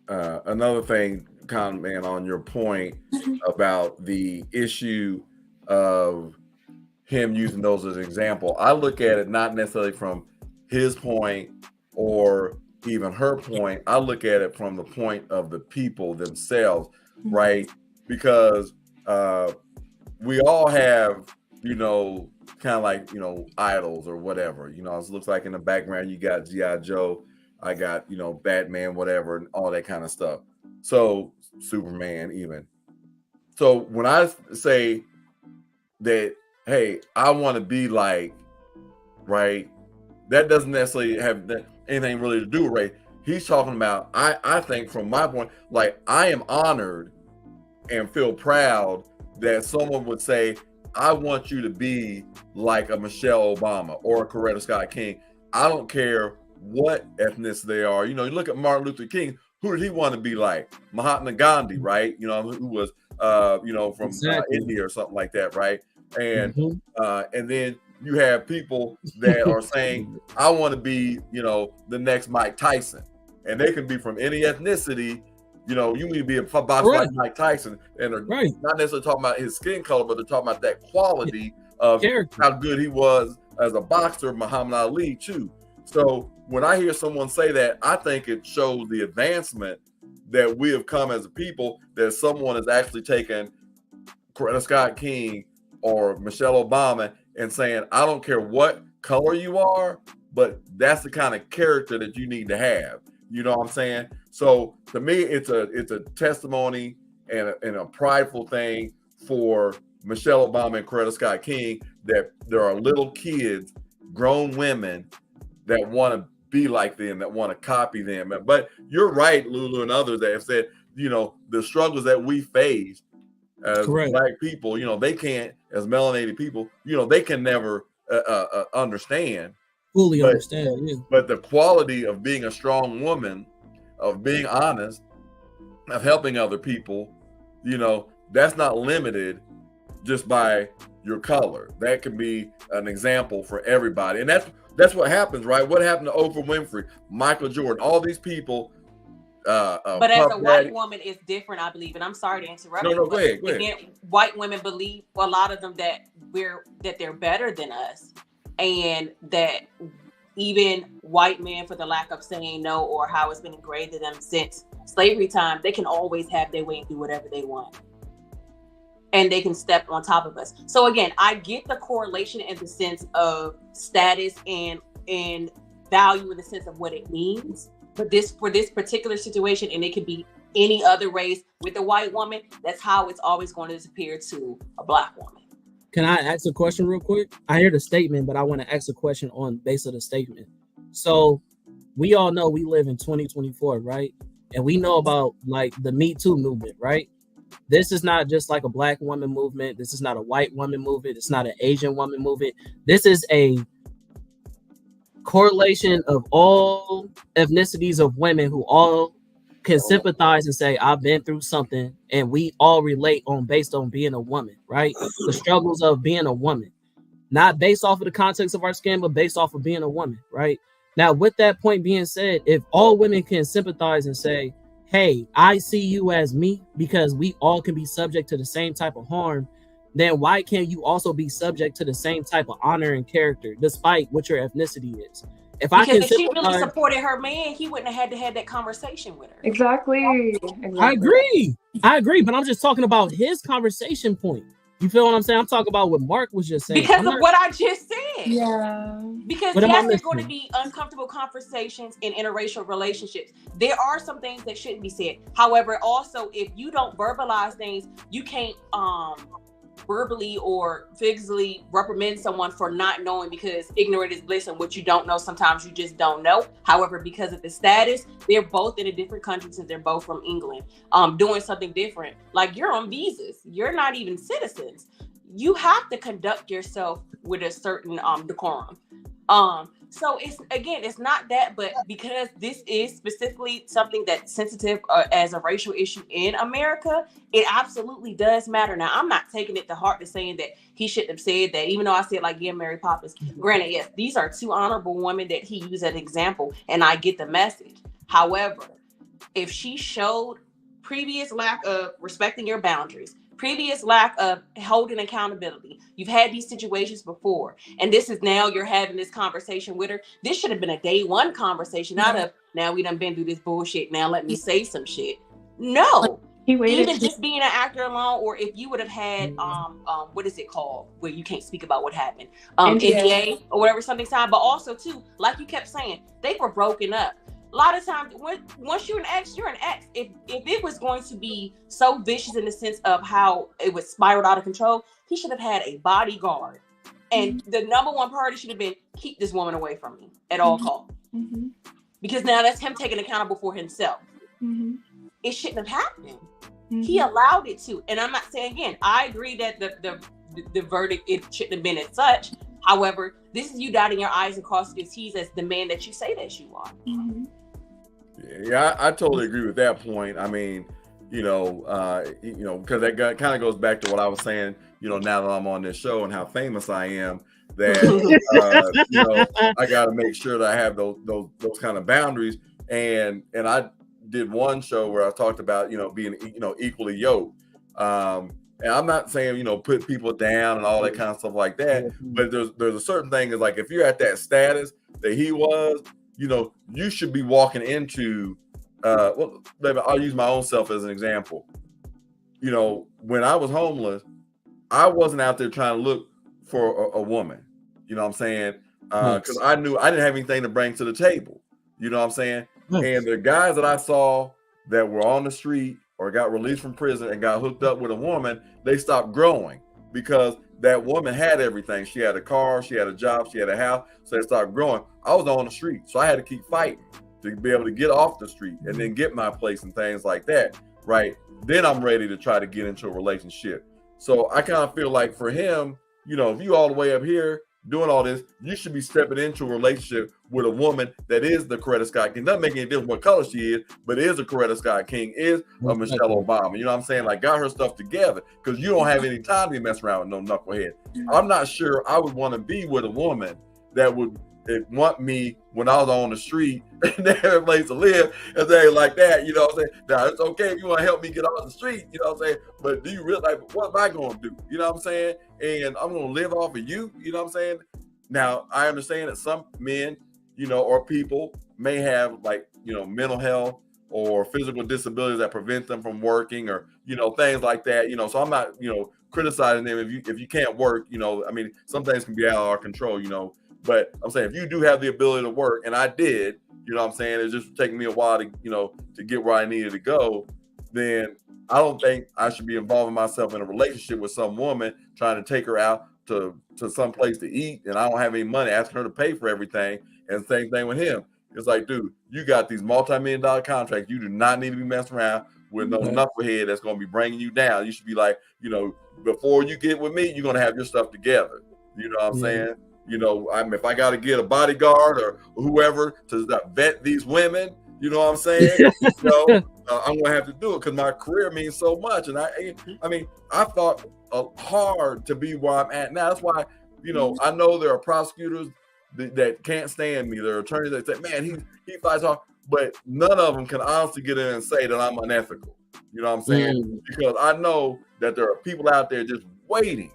another thing, comment on your point about the issue of him using those as an example. I look at it not necessarily from his point or even her point. I look at it from the point of the people themselves, right? Because we all have, kind of like, idols or whatever. It looks like in the background you got G.I. Joe, I got, Batman, whatever, and all that kind of stuff. So Superman even. So when I say that, hey, I want to be like, right, that doesn't necessarily have anything really to do with Ray. He's talking about, I think from my point, like, I am honored and feel proud that someone would say, I want you to be like a Michelle Obama or a Coretta Scott King. I don't care what ethnicity they are. You look at Martin Luther King, who did he want to be like? Mahatma Gandhi, right? You know, who was from India or something like that, right? And and then you have people that are saying, I want to be, the next Mike Tyson. And they can be from any ethnicity. You need to be a boxer like Mike Tyson. And they're not necessarily talking about his skin color, but they're talking about that quality of how good he was as a boxer, Muhammad Ali, too. So when I hear someone say that, I think it shows the advancement that we have come as a people, that someone is actually taking Coretta Scott King or Michelle Obama and saying, I don't care what color you are, but that's the kind of character that you need to have. You know what I'm saying? So to me, it's a testimony and a prideful thing for Michelle Obama and Coretta Scott King that there are little kids, grown women that want to be like them, that want to copy them. But you're right, Lulu, and others that have said, the struggles that we face as Black people, they can't, as melanated people, they can never understand. Fully understand. Yeah. But the quality of being a strong woman, of being honest, of helping other people, that's not limited just by your color. That can be an example for everybody. And that's what happens, right? What happened to Oprah Winfrey, Michael Jordan, all these people. But as a white woman, it's different, I believe. And I'm sorry to interrupt. No, go ahead. Again, white women believe, a lot of them, that they're better than us, and that even white men, for the lack of saying no, or how it's been engraved in them since slavery time, they can always have their way and do whatever they want. And they can step on top of us. So again, I get the correlation in the sense of status and value in the sense of what it means. But for this particular situation, and it could be any other race, with a white woman, that's how it's always going to disappear to a Black woman. Can I ask a question real quick? I hear the statement, but I want to ask a question on base of the statement. So we all know we live in 2024, right? And we know about like the Me Too movement, right? This is not just like a Black woman movement. This is not a white woman movement. It's not an Asian woman movement. This is a correlation of all ethnicities of women who all can sympathize and say, I've been through something, and we all relate based on being a woman, right? The struggles of being a woman, not based off of the context of our skin, but based off of being a woman, right? Now, with that point being said, if all women can sympathize and say, hey, I see you as me, because we all can be subject to the same type of harm, then why can't you also be subject to the same type of honor and character, despite what your ethnicity is? Because if she really supported her man, he wouldn't have had to have that conversation with her. Exactly. I agree, but I'm just talking about his conversation point. You feel what I'm saying? I'm talking about what Mark was just saying. Because of what I just said. Yeah. Because yes, there's going to be uncomfortable conversations in interracial relationships. There are some things that shouldn't be said. However, also, if you don't verbalize things, you can't verbally or physically reprimand someone for not knowing, because ignorant is bliss, and what you don't know, sometimes you just don't know. However, because of the status, they're both in a different country, since they're both from England, doing something different. Like, you're on visas, you're not even citizens. You have to conduct yourself with a certain decorum. So it's not that, but because this is specifically something that's sensitive as a racial issue in America, it absolutely does matter. Now, I'm not taking it to heart to saying that he shouldn't have said that, even though I said, like, yeah, Mary Poppins. Granted, yes, these are two honorable women that he used as an example, and I get the message. However, if she showed previous lack of respecting your boundaries, previous lack of holding accountability, you've had these situations before, and this is now you're having this conversation with her. This should have been a day one conversation, not a now we done been through this bullshit, now let me say some shit. No, even just being an actor alone, or if you would have had what is it called where you can't speak about what happened, NDA or whatever, something signed. But also too, like you kept saying, they were broken up. A lot of times, once you're an ex, you're an ex. If it was going to be so vicious in the sense of how it was spiraled out of control, he should have had a bodyguard. And the number one priority should have been, keep this woman away from me at all costs. Mm-hmm. Because now that's him taking accountable for himself. Mm-hmm. It shouldn't have happened. Mm-hmm. He allowed it to. And I'm not saying, again, I agree that the verdict, it shouldn't have been as such. However, this is you dotting your I's and crossing your T's as the man that you say that you are. Mm-hmm. Yeah, I totally agree with that point. I mean, because that kind of goes back to what I was saying. Now that I'm on this show and how famous I am, that I got to make sure that I have those kind of boundaries. And I did one show where I talked about being equally yoked. And I'm not saying put people down and all that kind of stuff like that. But there's a certain thing is like if you're at that status that he was. You should be walking into, I'll use my own self as an example. When I was homeless, I wasn't out there trying to look for a woman. You know what I'm saying? Because I knew I didn't have anything to bring to the table. You know what I'm saying? And the guys that I saw that were on the street or got released from prison and got hooked up with a woman, they stopped growing because that woman had everything. She had a car, she had a job, she had a house, so they started growing. I was on the street, so I had to keep fighting to be able to get off the street and then get my place and things like that, right? Then I'm ready to try to get into a relationship. So I kind of feel like for him, if you all the way up here doing all this, you should be stepping into a relationship with a woman that is the Coretta Scott King. Doesn't make any difference what color she is, but is a Coretta Scott King, is a Michelle Obama. You know what I'm saying? Like got her stuff together because you don't have any time to be messing around with no knucklehead. I'm not sure I would want to be with a woman that would want me when I was on the street and they had a place to live and things like that. You know what I'm saying? Now it's okay if you want to help me get off the street, you know what I'm saying? But do you realize what am I going to do? You know what I'm saying? And I'm going to live off of you, you know what I'm saying? Now I understand that some men, or people may have mental health or physical disabilities that prevent them from working or, things like that, so I'm not, criticizing them if you can't work, I mean, some things can be out of our control, but I'm saying if you do have the ability to work, and I did, you know what I'm saying, it's just taking me a while to, to get where I needed to go, then I don't think I should be involving myself in a relationship with some woman trying to take her out to some place to eat, and I don't have any money, asking her to pay for everything. And same thing with him. It's like, dude, you got these multi-million-dollar contracts. You do not need to be messing around with no knucklehead that's going to be bringing you down. You should be like, before you get with me, you're going to have your stuff together. You know what I'm saying? If I got to get a bodyguard or whoever to vet these women, you know what I'm saying? I'm going to have to do it because my career means so much. And I fought hard to be where I'm at now. That's why, I know there are prosecutors that can't stand me. There are attorneys that say, man, he fights hard. But none of them can honestly get in and say that I'm unethical. You know what I'm saying? Because I know that there are people out there just waiting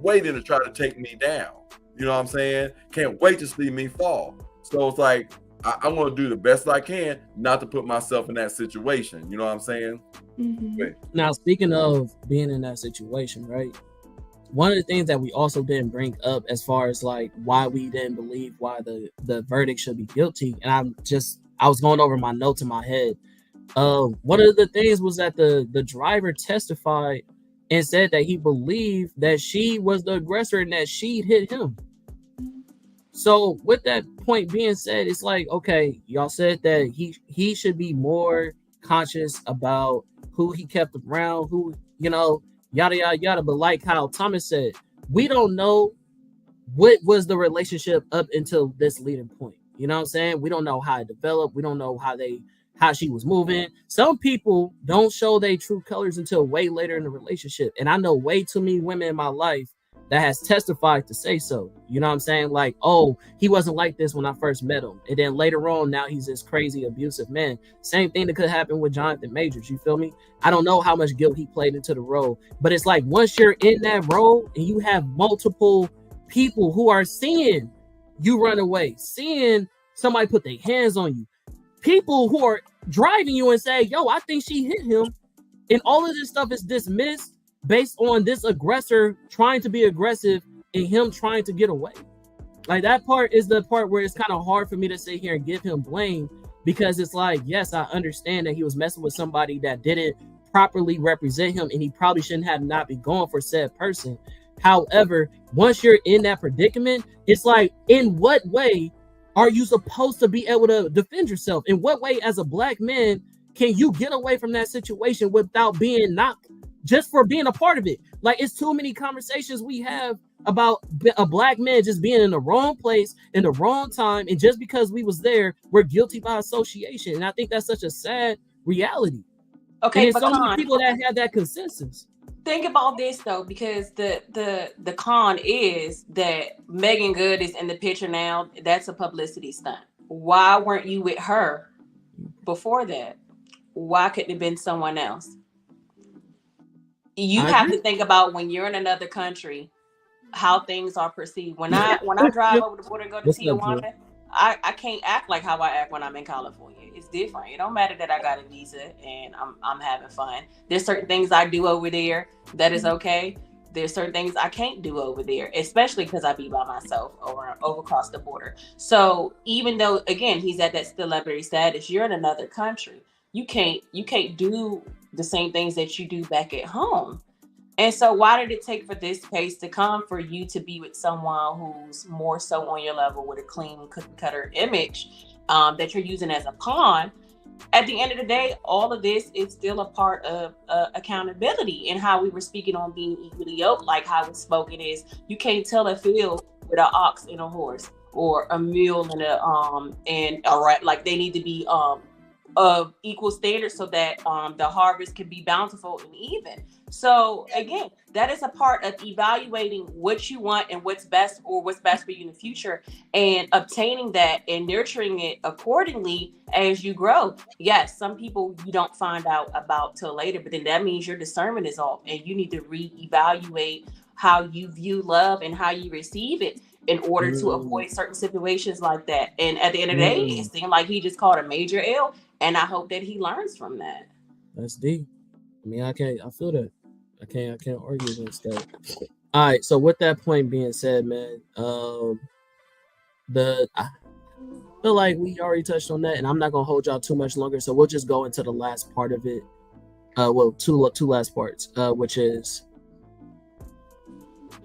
to try to take me down. You know what I'm saying? Can't wait to see me fall. So it's like, I want to do the best I can not to put myself in that situation. You know what I'm saying? Now, speaking of being in that situation, right? One of the things that we also didn't bring up as far as like why we didn't believe why the verdict should be guilty. And I was going over my notes in my head. One of the things was that the driver testified and said that he believed that she was the aggressor and that she hit him. So with that point being said, it's like, okay, y'all said that he should be more conscious about who he kept around, who, yada, yada, yada. But like how Thomas said, we don't know what was the relationship up until this leading point. You know what I'm saying? We don't know how it developed. We don't know how she was moving. Some people don't show their true colors until way later in the relationship. And I know way too many women in my life that has testified to say so. You know what I'm saying? Like, oh, he wasn't like this when I first met him. And then later on, now he's this crazy abusive man. Same thing that could happen with Johnathan Majors. You feel me? I don't know how much guilt he played into the role, but it's like once you're in that role and you have multiple people who are seeing you run away, seeing somebody put their hands on you, people who are driving you and say, yo, I think she hit him. And all of this stuff is dismissed based on this aggressor trying to be aggressive and him trying to get away. Like that part is the part where it's kind of hard for me to sit here and give him blame, because it's like, yes, I understand that he was messing with somebody that didn't properly represent him and he probably shouldn't have not be going for said person. However, once you're in that predicament, it's like, in what way are you supposed to be able to defend yourself? In what way as a black man can you get away from that situation without being knocked just for being a part of it? Like, it's too many conversations we have about a black man just being in the wrong place in the wrong time, and just because we was there, we're guilty by association. And I think that's such a sad reality. Okay, and there's but so many people that have that consensus. Think about this though, because the con is that Megan Good is in the picture now. That's a publicity stunt. Why weren't you with her before that? Why couldn't it have been someone else? You have to think about when you're in another country, how things are perceived. When I drive over the border and go to Tijuana, I can't act like how I act when I'm in California. It's different. It don't matter that I got a visa and I'm having fun. There's certain things I do over there that is okay. There's certain things I can't do over there, especially because I be by myself or over across the border. So even though, again, he's at that celebrity status, you're in another country. You can't do the same things that you do back at home. And so why did it take for this pace to come for you to be with someone who's more so on your level with a clean cutter image that you're using as a pawn? At the end of the day, all of this is still a part of accountability and how we were speaking on being equally yoked, like how it's spoken is you can't tell a field with an ox and a horse or a mule and a rat. Like they need to be of equal standards so that the harvest can be bountiful and even. So again, that is a part of evaluating what you want and what's best or what's best for you in the future, and obtaining that and nurturing it accordingly as you grow. Yes, some people you don't find out about till later, but then that means your discernment is off and you need to reevaluate how you view love and how you receive it in order to avoid certain situations like that. And at the end of the day, it seemed like he just caught a major L, and I hope that he learns from that. That's deep. I mean, I feel that. I can't argue against that. All right, so with that point being said, man, I feel like we already touched on that, and I'm not gonna hold y'all too much longer, so we'll just go into the last part of it. Well, two last parts, which is,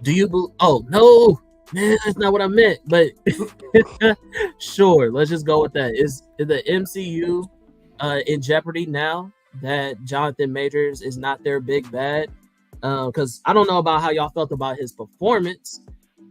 do you believe? Oh no, man, that's not what I meant. But sure, let's just go with that. Is the MCU in jeopardy now that Johnathan Majors is not their big bad? Because I don't know about how y'all felt about his performance,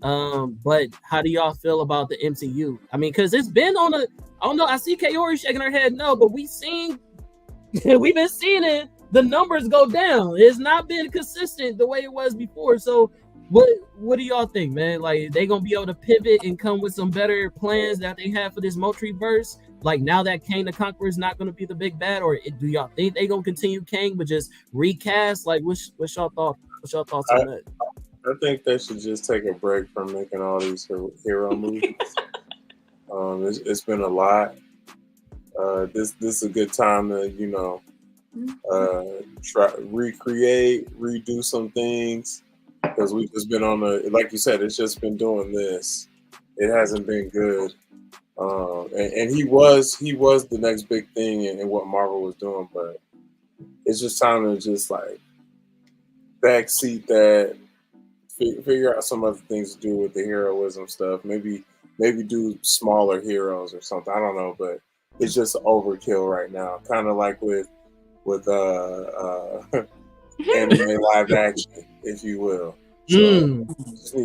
but how do y'all feel about the MCU? I mean, because it's been on a, I don't know, I see Kaori shaking her head no, but we've been seeing it, the numbers go down. It's not been consistent the way it was before. So what do y'all think, man? Like, they gonna be able to pivot and come with some better plans that they have for this multiverse? Like, now that Kang the Conqueror is not gonna be the big bad, or do y'all think they gonna continue Kang but just recast? Like, what's y'all thoughts on that? I think they should just take a break from making all these hero movies. It's been a lot. This is a good time to try recreate, redo some things, because we've just been on like you said, it's just been doing this. It hasn't been good. And he was the next big thing in what Marvel was doing, but it's just time to just like backseat that, figure out some other things to do with the heroism stuff. Maybe do smaller heroes or something. I don't know, but it's just overkill right now. Kind of like with anime live action, if you will. So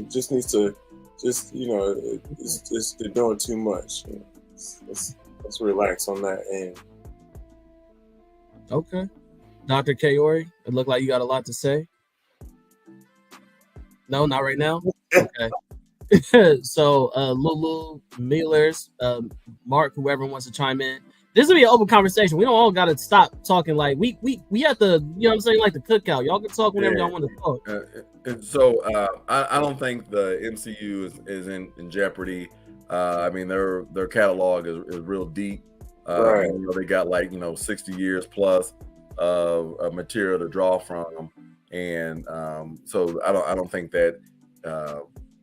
just needs to. They're doing too much. Let's relax on that end. Okay. Dr. Kaori, it looked like you got a lot to say. No, not right now? Okay. So, Lulu, Millers, Mark, whoever wants to chime in. This will be an open conversation. We don't all got to stop talking. Like, we have to, you know what I'm saying, like the cookout. Y'all can talk whenever y'all want to talk. And so I don't think the MCU is in jeopardy. I mean, their catalog is real deep. Right. They got 60 years plus of material to draw from, and so I don't think that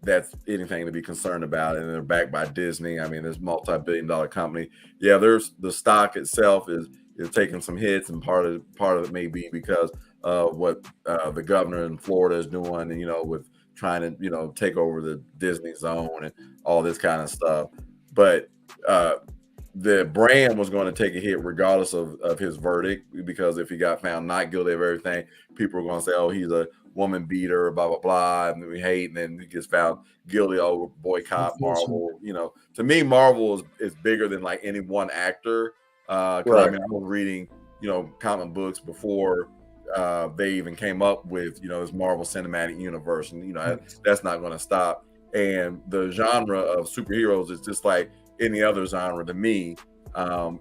that's anything to be concerned about. And they're backed by Disney. I mean, there's multi-billion-dollar company. Yeah, there's the stock itself is taking some hits, and part of it may be because of what the governor in Florida is doing, and with trying to take over the Disney zone and all this kind of stuff. But the brand was going to take a hit regardless of his verdict, because if he got found not guilty of everything, people were going to say, oh, he's a woman beater, blah blah blah, and we hate, and then he gets found guilty over boycott Marvel. To me, Marvel is bigger than like any one actor. Because I mean, I was reading comic books before they even came up with this Marvel Cinematic Universe, and that's not going to stop. And the genre of superheroes is just like any other genre to me.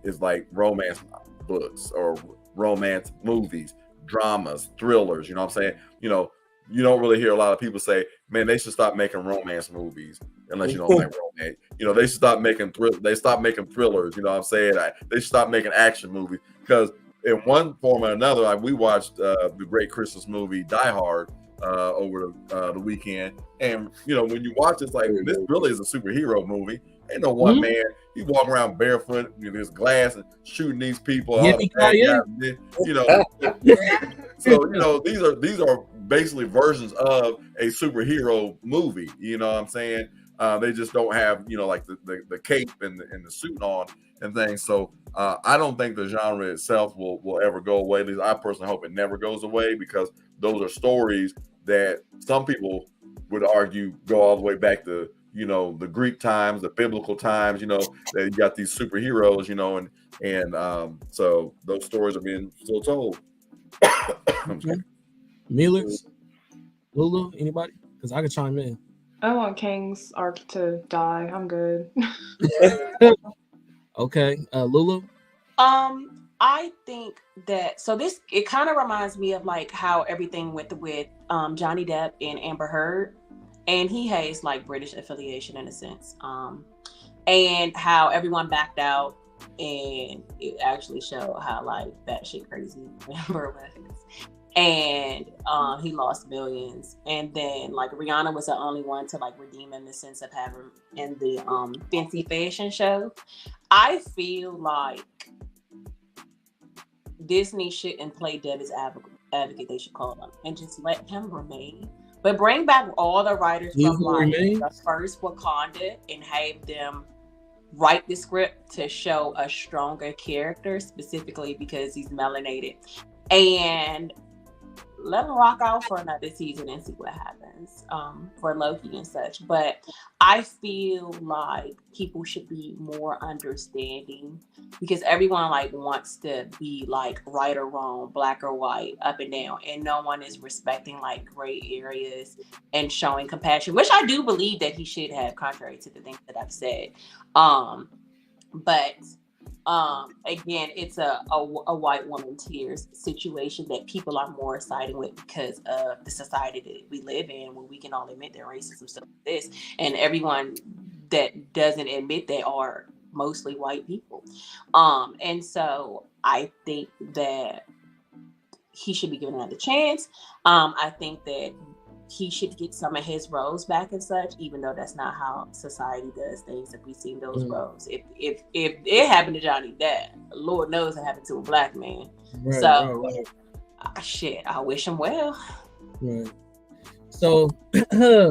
Is like romance books or romance movies, dramas, thrillers. You know what I'm saying? You don't really hear a lot of people say, man, they should stop making romance movies unless you don't like romance. They should stop making thrillers. You know what I'm saying? They should stop making action movies, because in one form or another, like we watched the great Christmas movie Die Hard over the weekend, and when you watch it's like, this really is a superhero movie. Ain't no one man. He walking around barefoot with his glass and shooting these people. All the bad guys, So these are basically versions of a superhero movie. You know what I'm saying? They just don't have like the cape and the suit on and things. So I don't think the genre itself will ever go away. At least I personally hope it never goes away, because those are stories that some people would argue go all the way back to the Greek times, the biblical times. That you got these superheroes, and so those stories are being still told. Melix, Lulu, anybody? Because I could chime in. I want Kang's arc to die. I'm good. Okay, Lulu. I think that it kind of reminds me of like how everything went with Johnny Depp and Amber Heard, and he has like British affiliation in a sense, and how everyone backed out, and it actually showed how like that shit crazy Amber was. And he lost millions, and then like Rihanna was the only one to like redeem in the sense of having in the fancy fashion show. I feel like Disney shouldn't play devil's advocate. They should call him and just let him remain, but bring back all the writers from like the first Wakanda and have them write the script to show a stronger character, specifically because he's melanated, and let him rock out for another season and see what happens for Loki and such. But I feel like people should be more understanding, because everyone like wants to be like right or wrong, black or white, up and down, and no one is respecting like gray areas and showing compassion, which I do believe that he should have, contrary to the things that I've said. But again, it's a white woman tears situation that people are more siding with because of the society that we live in, where we can all admit that racism stuff like this, and everyone that doesn't admit that are mostly white people. And so I think that he should be given another chance. I think that he should get some of his roles back and such, even though that's not how society does things. If we seen those roles, if it happened to Johnny Depp, Lord knows it happened to a black man. Right. Shit, I wish him well. Right. So,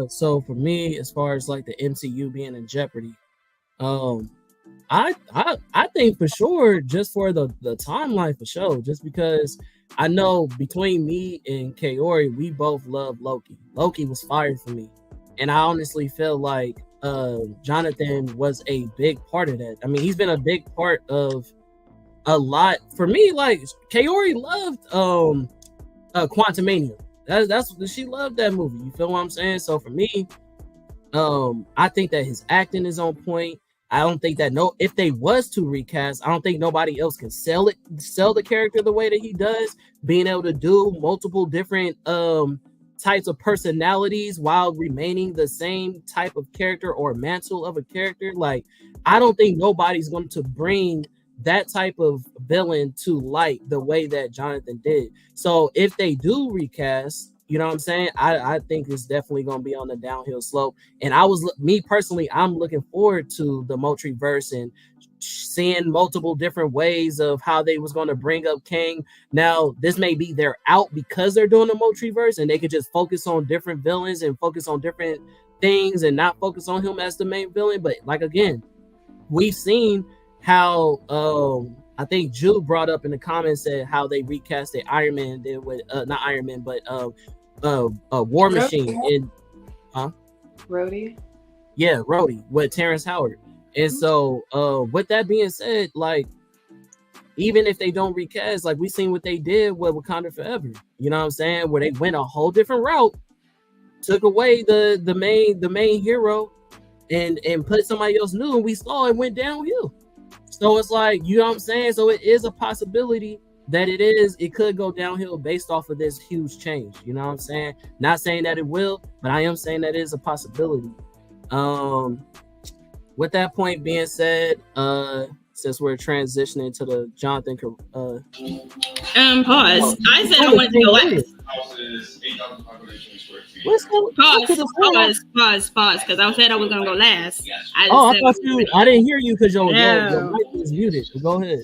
so for me, as far as like the MCU being in jeopardy, I think for sure, just for the timeline for sure, just because I know between me and Kaori, we both love Loki. Loki was fired for me, and I honestly feel like Johnathan was a big part of that. I mean, he's been a big part of a lot for me. Like Kaori loved Quantumania. That's she loved that movie. You feel what I'm saying? So for me, I think that his acting is on point. I don't think that if they was to recast, I don't think nobody else can sell the character the way that he does, being able to do multiple different types of personalities while remaining the same type of character or mantle of a character. Like, I don't think nobody's going to bring that type of villain to light the way that Johnathan did. So if they do recast, you know what I'm saying? I think it's definitely going to be on the downhill slope. And me personally, I'm looking forward to the multiverse and seeing multiple different ways of how they was going to bring up Kang. Now, this may be they're out because they're doing the multiverse and they could just focus on different villains and focus on different things and not focus on him as the main villain. But like, again, we've seen how I think Jude brought up in the comments that how they recasted Iron Man did with not Iron Man, but War Machine in Rhodey. Yeah, Rhodey with Terrence Howard. And so with that being said, like even if they don't recast, like we seen what they did with Wakanda Forever, you know what I'm saying, where they went a whole different route, took away the main hero and put somebody else new, and we saw it went downhill. So it's like, you know what I'm saying, so it is a possibility that it could go downhill based off of this huge change, you know what I'm saying. Not saying that it will, but I am saying that it is a possibility. With that point being said, since we're transitioning to the Johnathan, pause. I said I wanted to go last. Pause, because I said I was gonna go last. I thought I didn't hear you because your mic was muted. Go ahead.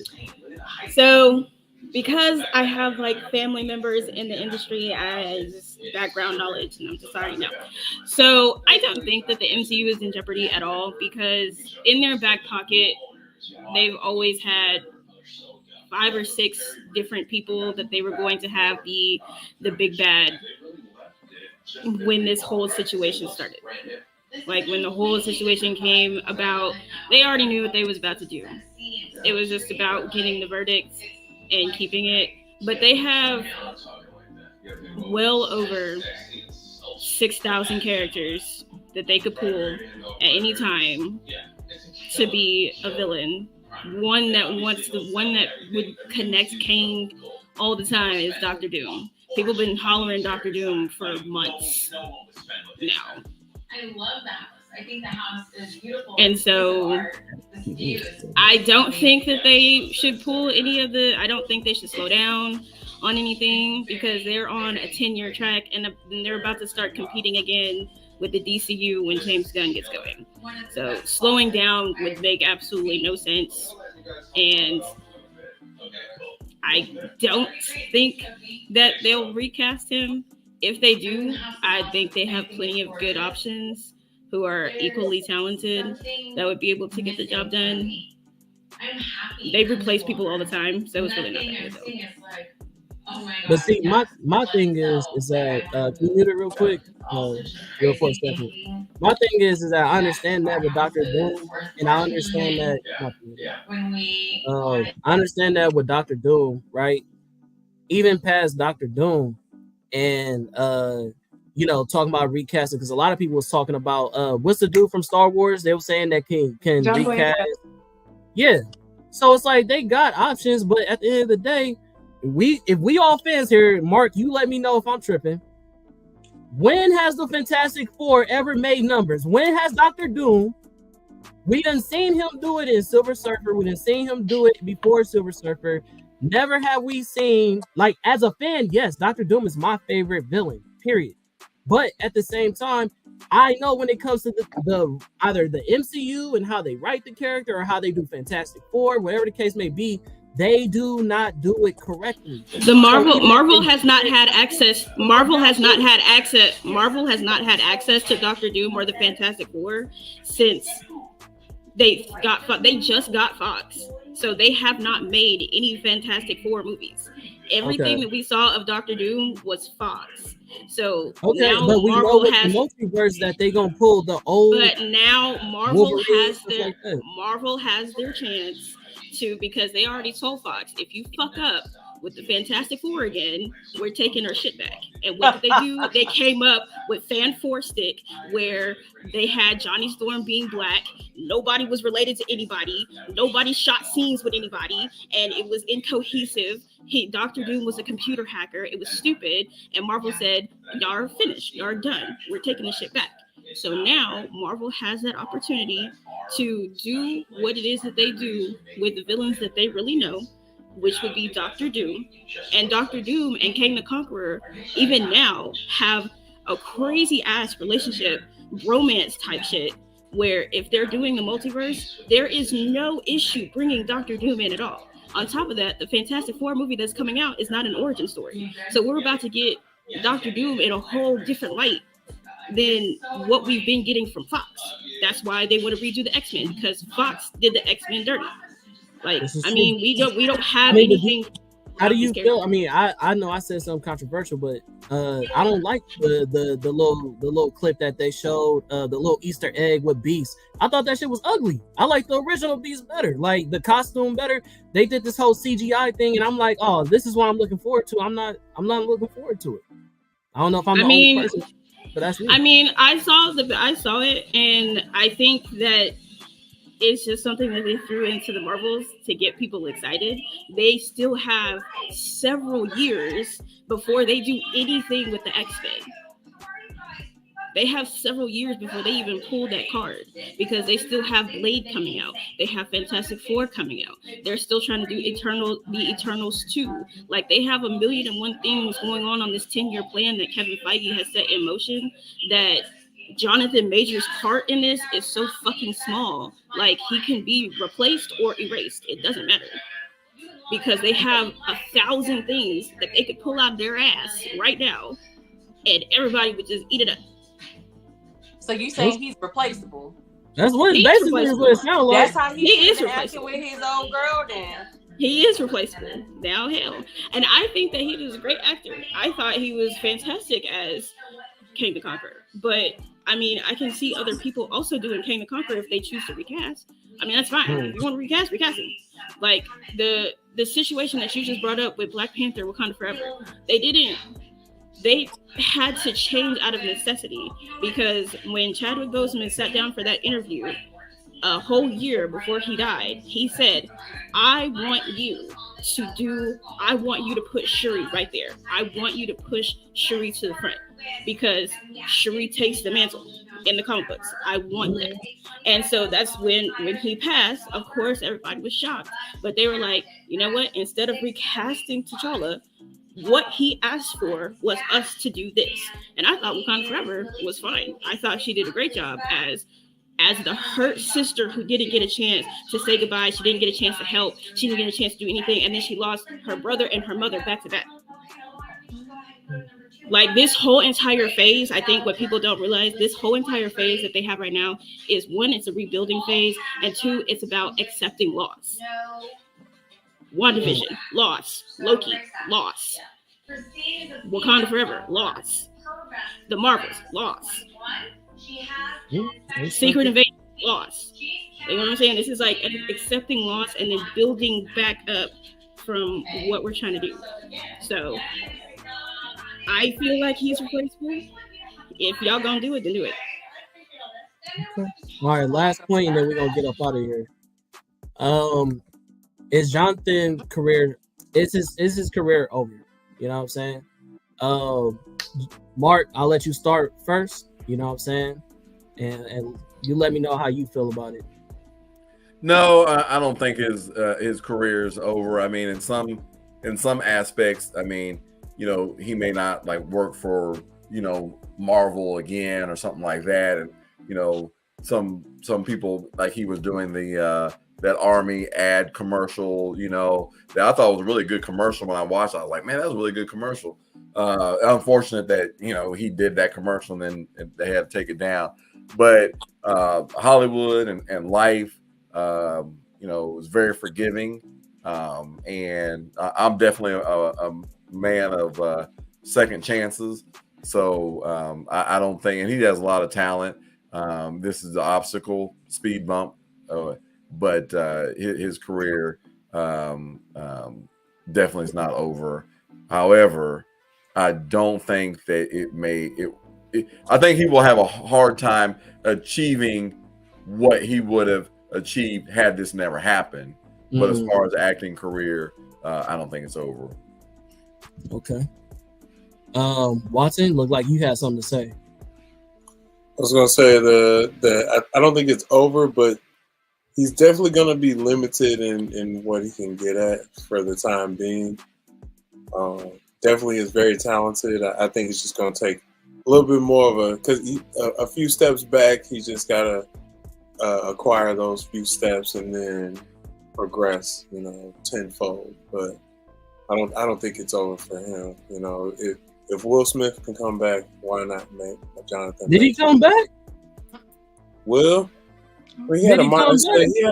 So, because I have like family members in the industry as background knowledge, and I'm just sorry now. So I don't think that the MCU is in jeopardy at all, because in their back pocket, they've always had 5 or 6 different people that they were going to have be the big bad when this whole situation started. Like when the whole situation came about, they already knew what they was about to do. It was just about getting the verdict and keeping it. But they have well over 6,000 characters that they could pull at any time to be a villain. One that would connect Kang all the time is Dr. Doom. People have been hollering Dr. Doom for months now. I love that. I think the house is beautiful. And so I don't think that they should pull I don't think they should slow down on anything, because they're on a 10-year track, and they're about to start competing again with the DCU when James Gunn gets going. So slowing down would make absolutely no sense. And I don't think that they'll recast him. If they do, I think they have plenty of good options who are equally talented that would be able to get the job done. They replace people all the time, so it's really not that good though. But see, my thing is that can you mute it real quick? Real for a second. My thing is that I understand that with Dr. Doom, and I understand that I understand that with Dr. Doom, right? Even past Dr. Doom, and talking about recasting, because a lot of people was talking about what's the dude from Star Wars? They were saying that can John recast. Yeah. So it's like they got options, but at the end of the day, if we all fans here, Mark, you let me know if I'm tripping. When has the Fantastic Four ever made numbers? When has Dr. Doom? We done seen him do it in Silver Surfer. We done seen him do it before Silver Surfer. Never have we seen, like, as a fan, yes, Dr. Doom is my favorite villain, period. But at the same time, I know when it comes to the either the MCU and how they write the character or how they do Fantastic Four, whatever the case may be, they do not do it correctly. Marvel has not had access. Marvel has not had access to Dr. Doom or the Fantastic Four since they just got Fox. So they have not made any Fantastic Four movies. Everything that we saw of Dr. Doom was Fox. So now but we Marvel know has the multiverse that they gonna pull the old. But now Marvel has their chance to, because they already told Fox, if you fuck up with the Fantastic Four again, we're taking our shit back. And what did they do? They came up with Fan Four Stick, where they had Johnny Storm being black. Nobody was related to anybody. Nobody shot scenes with anybody, and it was incohesive. Dr. Doom was a computer hacker. It was stupid. And Marvel said, y'all are finished. Y'all are done. We're taking the shit back. So now Marvel has that opportunity to do what it is that they do with the villains that they really know, which would be Dr. Doom. And Dr. Doom and Kang the Conqueror, even now, have a crazy ass relationship, romance type shit, where if they're doing the multiverse, there is no issue bringing Dr. Doom in at all. On top of that, the Fantastic Four movie that's coming out is not an origin story. So we're about to get Dr. Doom in a whole different light than what we've been getting from Fox. That's why they want to redo the X-Men, because Fox did the X-Men dirty. Like, I mean, we don't have anything. How do you feel? I mean, I know I said something controversial, but I don't like the little clip that they showed, the little Easter egg with Beast. I thought that shit was ugly. I like the original Beast better, like the costume better. They did this whole CGI thing, and I'm like, oh, this is what I'm looking forward to. I'm not looking forward to it. I don't know if I'm the only person, but that's me. I mean, I saw it, and I think that it's just something that they threw into the Marvels to get people excited. They still have several years before they do anything with the X-Men. They have several years before they even pull that card, because they still have Blade coming out. They have Fantastic Four coming out. They're still trying to do the Eternals 2. Like, they have 1,000,001 things going on this 10-year plan that Kevin Feige has set in motion, that Johnathan Majors' part in this is so fucking small. Like, he can be replaced or erased. It doesn't matter. Because they have 1,000 things that they could pull out their ass right now, and everybody would just eat it up. So you saying he's replaceable? That's what basically is what it sounds like. That's how he is replaceable with his old girl. Then he is replaceable. Now hell, and I think that he was a great actor. I thought he was fantastic as King the Conqueror. But I mean, I can see other people also doing King the Conqueror if they choose to recast. I mean, that's fine. If you want to recast him. Like the situation that you just brought up with Black Panther, Wakanda Forever. They had to change out of necessity, because when Chadwick Boseman sat down for that interview a whole year before he died, he said, I want you to put Shuri right there. I want you to push Shuri to the front, because Shuri takes the mantle in the comic books. I want that. And so that's when he passed, of course, everybody was shocked. But they were like, you know what? Instead of recasting T'Challa, what he asked for was us to do this. And I thought Wakanda Forever was fine. I thought she did a great job as the hurt sister who didn't get a chance to say goodbye. She didn't get a chance to help. She didn't get a chance to do anything. And then she lost her brother and her mother back to back. Like, this whole entire phase, I think what people don't realize, this whole entire phase that they have right now is, one, it's a rebuilding phase, and two, it's about accepting loss. WandaVision, loss. Loki, loss. Wakanda Forever, loss. The Marvels, loss. Secret Invasion, loss. You know what I'm saying? This is like accepting loss and then building back up from what we're trying to do. So I feel like he's replaceable. If y'all gonna do it, then do it. Okay. All right, last point, and then we're gonna get up out of here. Is Johnathan's career? Is his career over? You know what I'm saying? Mark, I'll let you start first. You know what I'm saying? And you let me know how you feel about it. No, I don't think his career is over. I mean, in some aspects, I mean, you know, he may not like work for, you know, Marvel again or something like that. And, you know, some people, like, he was doing the that Army ad commercial, you know, that I thought was a really good commercial. When I watched it, I was like, man, that was a really good commercial. Unfortunate that, you know, he did that commercial and then they had to take it down. But Hollywood and life, you know, was very forgiving. And I'm definitely a man of second chances. So I don't think, and he has a lot of talent. This is the obstacle, speed bump. But his career definitely is not over. However, I don't think that I think he will have a hard time achieving what he would have achieved had this never happened. But as far as acting career, I don't think it's over. Okay. Watson, looked like you had something to say. I was gonna say I don't think it's over, but he's definitely going to be limited in what he can get at for the time being. Definitely is very talented. I think it's just going to take a little bit more of a few steps back. He just got to acquire those few steps and then progress, you know, tenfold. But I don't think it's over for him. You know, if Will Smith can come back, why not make Johnathan? Did he come back? Will? Well, he had a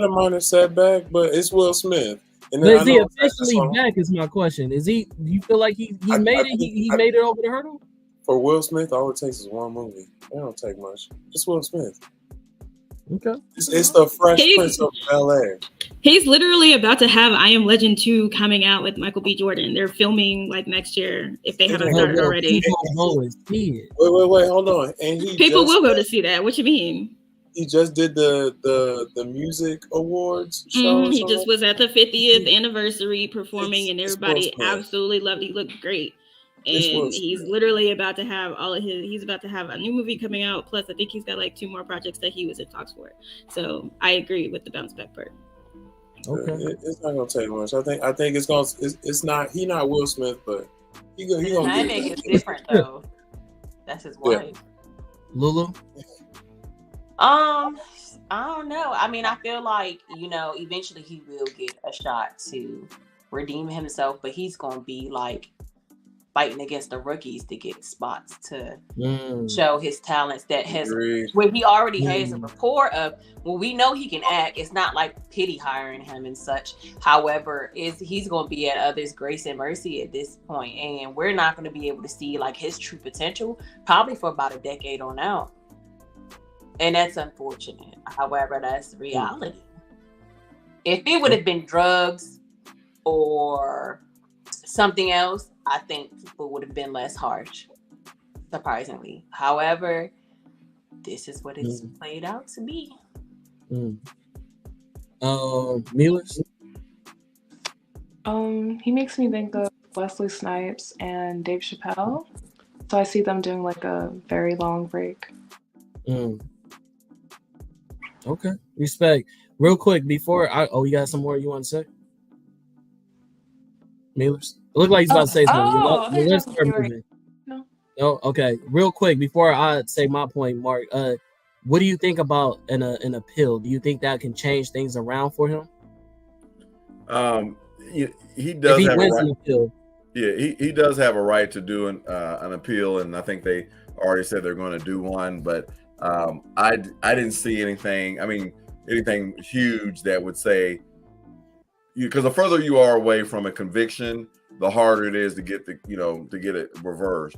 minor setback, but it's Will Smith. And But then is he officially back? Is my question. Is he? Do you feel like he made it? He made it over the hurdle? For Will Smith, all it takes is one movie. It don't take much. It's Will Smith. Okay. It's the Fresh Prince of Bel-Air. He's literally about to have I Am Legend 2 coming out with Michael B. Jordan. They're filming like next year if they haven't started already. Wait, hold on. And people will go to see that. What you mean? He just did the music awards show. He just was at the 50th anniversary performing, and everybody absolutely loved it. He looked great. And he's literally about to have he's about to have a new movie coming out. Plus, I think he's got like 2 more projects that he was in talks for. So I agree with the bounce back part. Okay, it's not gonna take much. I think it's gonna. It's not. He not Will Smith, but he gonna. That make it different though. That's his wife. Yeah. Lulu. I don't know. I mean, I feel like eventually he will get a shot to redeem himself, but he's gonna be like fighting against the rookies to get spots to show his talents that has when he already has a rapport of we know he can act. It's not like pity hiring him and such. However, he's going to be at others' grace and mercy at this point, and we're not going to be able to see like his true potential probably for about a decade on out, and that's unfortunate. However, that's reality. If it would have been drugs or something else, I think people would have been less harsh, surprisingly. However, this is what it's played out to be. Millers? He makes me think of Wesley Snipes and Dave Chappelle. So I see them doing like a very long break. Okay, respect. Real quick, before you got some more you want to say? Millers? It looked like he's about to say something. Your lips are moving. No. Oh, okay. Real quick, before I say my point, Mark, what do you think about an appeal? Do you think that can change things around for him? He does have a right. An appeal. Yeah, he does have a right to do an appeal, and I think they already said they're going to do one. But I didn't see anything. I mean, anything huge that would say, because the further you are away from a conviction, the harder it is to get to get it reversed.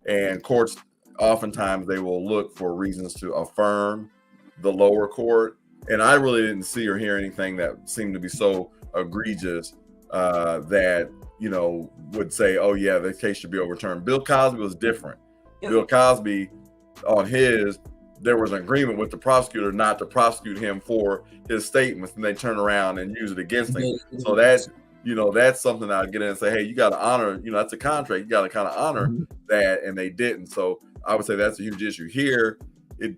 And courts, oftentimes they will look for reasons to affirm the lower court. And I really didn't see or hear anything that seemed to be so egregious that would say, oh yeah, the case should be overturned. Bill Cosby was different. Bill Cosby, there was an agreement with the prosecutor not to prosecute him for his statements, and they turn around and use it against him. So that's something I'd get in and say, hey, you got to honor, that's a contract. You got to kind of honor that, and they didn't. So I would say that's a huge issue here.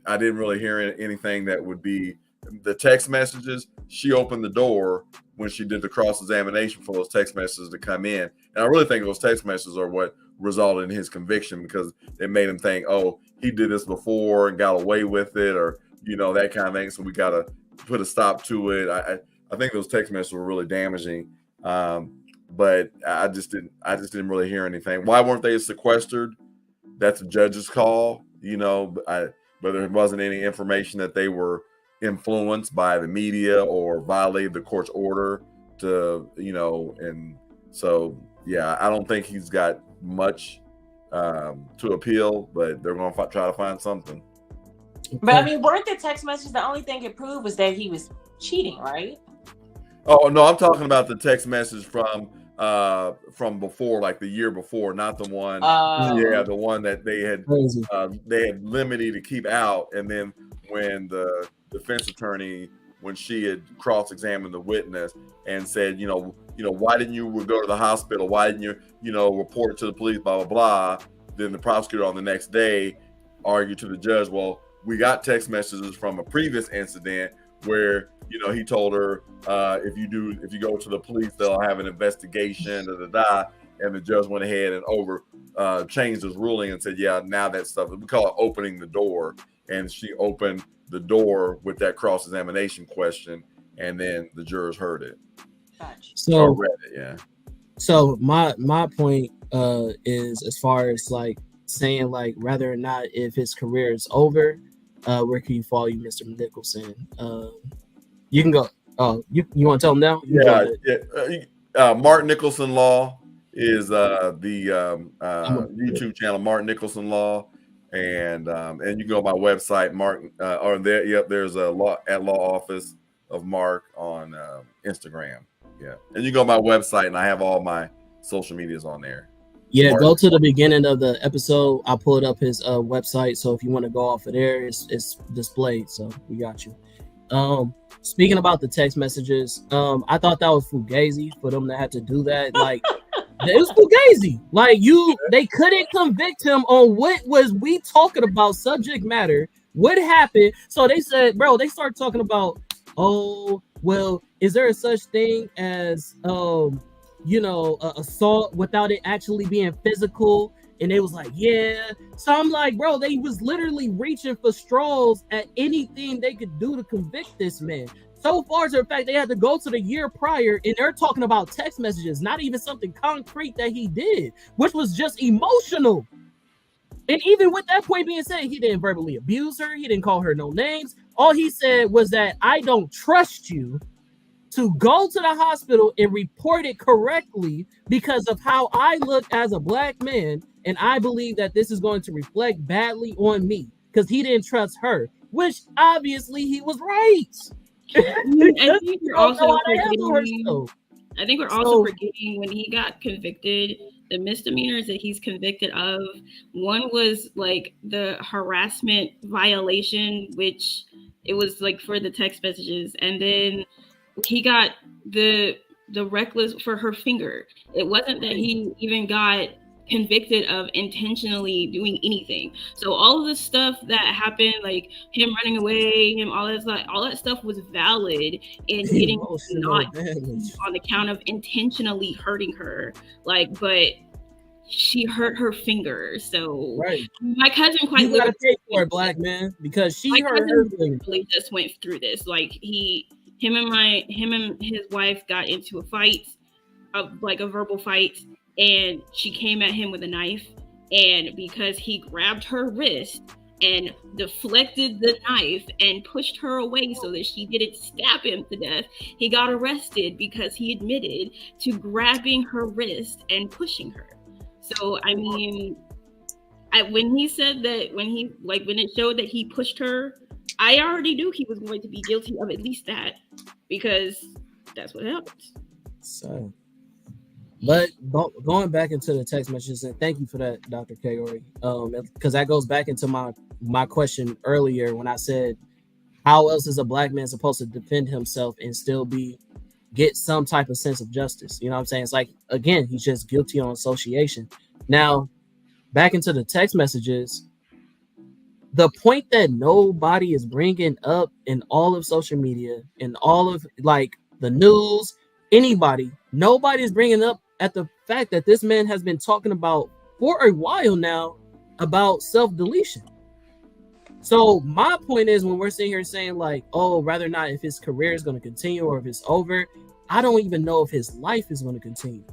I didn't really hear anything that would be the text messages. She opened the door when she did the cross-examination for those text messages to come in. And I really think those text messages are what resulted in his conviction, because it made him think, oh, he did this before and got away with it, or, that kind of thing. So we got to put a stop to it. I think those text messages were really damaging. But I just didn't really hear anything. Why weren't they sequestered? That's a judge's call, but there wasn't any information that they were influenced by the media or violated the court's order to, and so, yeah, I don't think he's got much to appeal, but they're going to try to find something. But I mean, weren't the text messages the only thing it proved was that he was cheating, right? Oh no, I'm talking about the text message from before, like the year before, not the one. The one that they had limited to keep out, and then when the defense attorney, when she had cross-examined the witness and said, why didn't you go to the hospital? Why didn't you, report it to the police? Blah blah blah. Then the prosecutor on the next day argued to the judge, well, we got text messages from a previous incident where he told her, if you go to the police, they'll have an investigation, and the judge went ahead and changed his ruling and said, yeah, now that stuff, we call it opening the door. And she opened the door with that cross-examination question, and then the jurors heard it. Gotcha. So I read it, yeah. So my point is, as far as like saying like whether or not if his career is over, where can you follow you, Mr. Nicholson? You can go. Oh, you want to tell them now? You Yeah, go ahead. Mark Nicholson Law is the I'm YouTube channel, Mark Nicholson Law, and you can go to my website, Mark, or there. Yep, there's a law office of Mark on Instagram. Yeah, and you go to my website, and I have all my social medias on there. Yeah, Mark. go to the beginning of the episode. I pulled up his website, so if you want to go off of there, it's displayed. So we got you. Speaking about the text messages, I thought that was fugazi for them to have to do that. Like, it was fugazi. Like, they couldn't convict him on what was we talking about, subject matter, what happened. So they said, bro, they started talking about, oh, well, is there a such thing as assault without it actually being physical? And they was like, yeah. So I'm like, bro, they was literally reaching for straws at anything they could do to convict this man. So far as the fact they had to go to the year prior, and they're talking about text messages, not even something concrete that he did, which was just emotional. And even with that point being said, he didn't verbally abuse her. He didn't call her no names. All he said was that I don't trust you to go to the hospital and report it correctly because of how I look as a black man, and I believe that this is going to reflect badly on me because he didn't trust her, which obviously he was right. I think we're also forgetting when he got convicted, the misdemeanors that he's convicted of. One was like the harassment violation, which it was like for the text messages, and then he got the reckless for her finger. It wasn't that he even got convicted of intentionally doing anything. So all of the stuff that happened, like him running away, all that stuff was valid in getting not on account of intentionally hurting her. Like, but she hurt her finger. So my cousin you gotta pay for it, black man, because she hurt her finger. Really just went through this. Like him and his wife got into a fight, like a verbal fight, and she came at him with a knife, and because he grabbed her wrist and deflected the knife and pushed her away so that she didn't stab him to death, he got arrested because he admitted to grabbing her wrist and pushing her. So I mean, when he said that, when it showed that he pushed her, I already knew he was going to be guilty of at least that, because that's what happens. So, but going back into the text messages, and thank you for that, Dr. Kaori, because that goes back into my question earlier when I said, how else is a black man supposed to defend himself and still get some type of sense of justice? You know what I'm saying? It's like, again, he's just guilty on association. Now, back into the text messages, the point that nobody is bringing up in all of social media, in all of like the news, nobody's bringing up at the fact that this man has been talking about for a while now about self-deletion. So my point is, when we're sitting here saying like, oh, rather not if his career is going to continue or if it's over, I don't even know if his life is going to continue,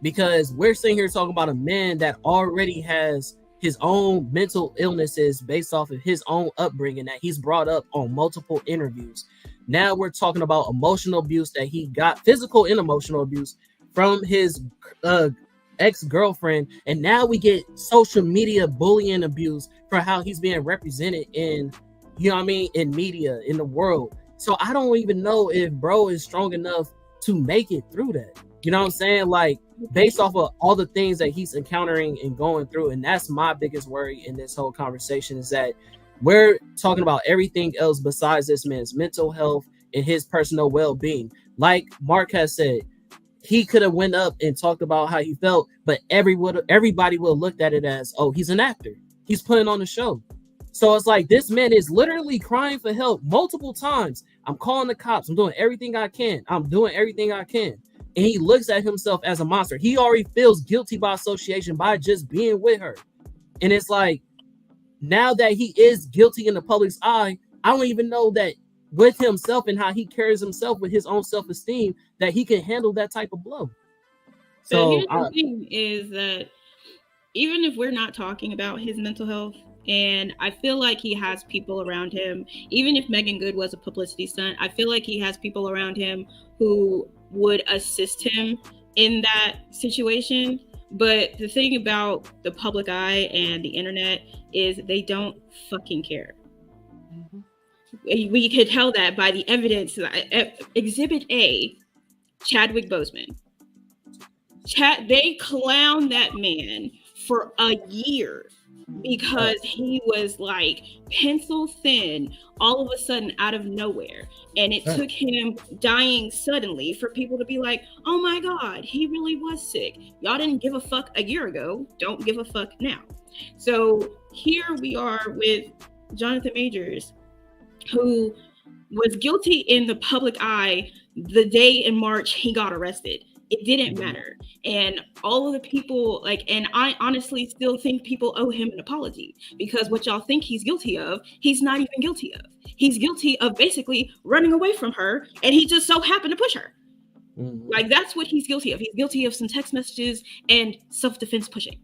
because we're sitting here talking about a man that already has his own mental illnesses based off of his own upbringing that he's brought up on multiple interviews. Now we're talking about emotional abuse that he got, physical and emotional abuse from his ex-girlfriend. And now we get social media bullying abuse for how he's being represented in, you know what I mean, in media, in the world. So I don't even know if bro is strong enough to make it through that. You know what I'm saying? Like, based off of all the things that he's encountering and going through. And that's my biggest worry in this whole conversation, is that we're talking about everything else besides this man's mental health and his personal well-being. Like Mark has said, he could have went up and talked about how he felt, but everybody would have looked at it as, oh, he's an actor. He's putting on a show. So it's like, this man is literally crying for help multiple times. I'm calling the cops. I'm doing everything I can. And he looks at himself as a monster. He already feels guilty by association by just being with her. And it's like, now that he is guilty in the public's eye, I don't even know that with himself and how he carries himself with his own self-esteem, that he can handle that type of blow. So here's the thing is that even if we're not talking about his mental health And I feel like he has people around him. Even if Megan Good was a publicity stunt, I feel like he has people around him who would assist him in that situation. But the thing about the public eye and the internet is they don't fucking care. Mm-hmm. We could tell that by the evidence. Exhibit A, Chadwick Boseman. They clowned that man for a year because he was like pencil thin all of a sudden out of nowhere. And it took him dying suddenly for people to be like, oh my God, he really was sick. Y'all didn't give a fuck a year ago. Don't give a fuck now. So here we are with Johnathan Majors, who was guilty in the public eye the day in March he got arrested. It didn't matter. And all of the people, and I honestly still think people owe him an apology, because what y'all think he's guilty of, he's not even guilty of. He's guilty of basically running away from her, and he just so happened to push her. Mm-hmm. That's what he's guilty of. He's guilty of some text messages and self-defense pushing.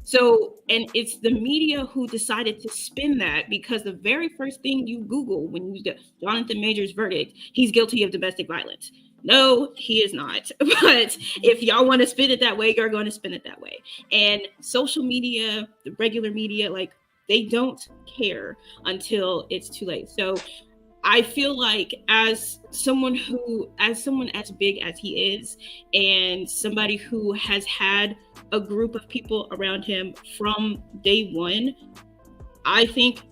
So, and it's the media who decided to spin that, because the very first thing you Google when you get Johnathan Majors' verdict, he's guilty of domestic violence. No, he is not. But if y'all want to spin it that way, you're going to spin it that way. And social media, the regular media, they don't care until it's too late. So I feel like as someone as big as he is, and somebody who has had a group of people around him from day one, I think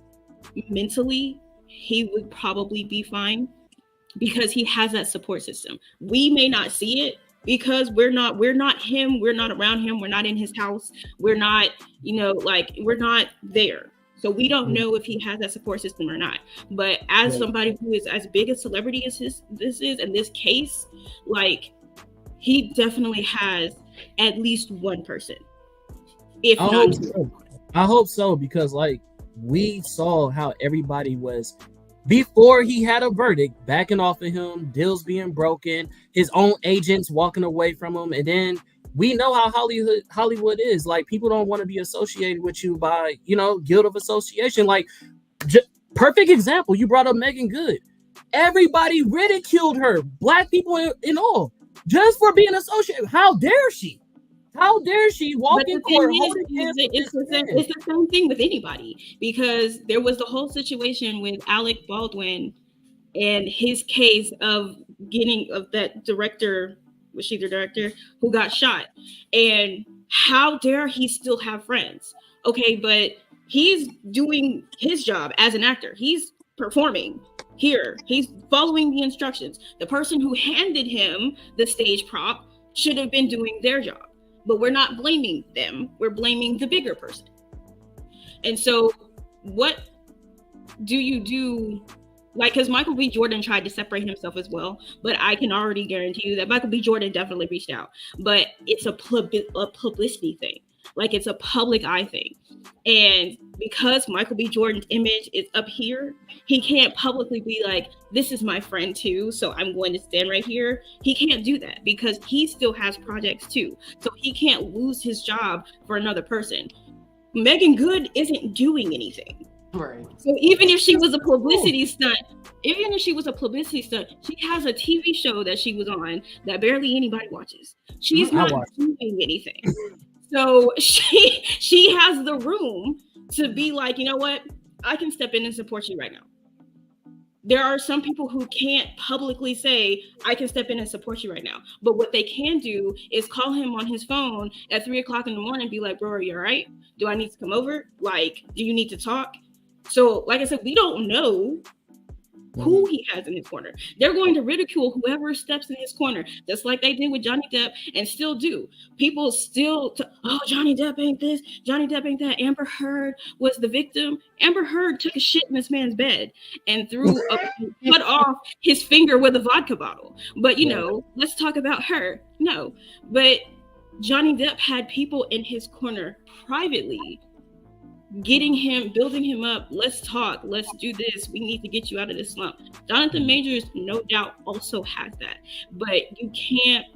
mentally he would probably be fine, because he has that support system. We may not see it because we're not him, we're not around him, we're not in his house, we're not, we're not there. So we don't know if he has that support system or not. But as somebody who is as big a celebrity as this is in this case, he definitely has at least one person. If not two. I hope so, because we saw how everybody was before he had a verdict, backing off of him, deals being broken, his own agents walking away from him. And then we know how Hollywood is. People don't want to be associated with you by, guilt of association. Perfect example, you brought up Megan Good. Everybody ridiculed her, Black people and all, just for being associated. How dare she? How dare she walk in court holding hands? It's the same thing with anybody, because there was the whole situation with Alec Baldwin and his case of that director, was she the director, who got shot. And how dare he still have friends? Okay, but he's doing his job as an actor. He's performing here. He's following the instructions. The person who handed him the stage prop should have been doing their job. But we're not blaming them. We're blaming the bigger person. And so what do you do? Because Michael B. Jordan tried to separate himself as well, but I can already guarantee you that Michael B. Jordan definitely reached out. But it's a publicity thing. It's a public eye thing. And because Michael B. Jordan's image is up here, he can't publicly be like, this is my friend too, so I'm going to stand right here. He can't do that because he still has projects too. So he can't lose his job for another person. Megan Good isn't doing anything. Right. So even if she was a publicity stunt, she has a TV show that she was on that barely anybody watches. She's not doing anything. So she has the room to be like, you know what? I can step in and support you right now. There are some people who can't publicly say, I can step in and support you right now. But what they can do is call him on his phone at 3:00 in the morning and be like, bro, are you all right? Do I need to come over? Do you need to talk? So like I said, we don't know who he has in his corner. They're going to ridicule whoever steps in his corner, just like they did with Johnny Depp and still do. People still, Johnny Depp ain't this, Johnny Depp ain't that. Amber Heard was the victim. Amber Heard took a shit in this man's bed and cut off his finger with a vodka bottle. But, let's talk about her. No, but Johnny Depp had people in his corner privately, building him up. Let's talk. Let's do this. We need to get you out of this slump. Johnathan Majors, no doubt, also has that. But you can't,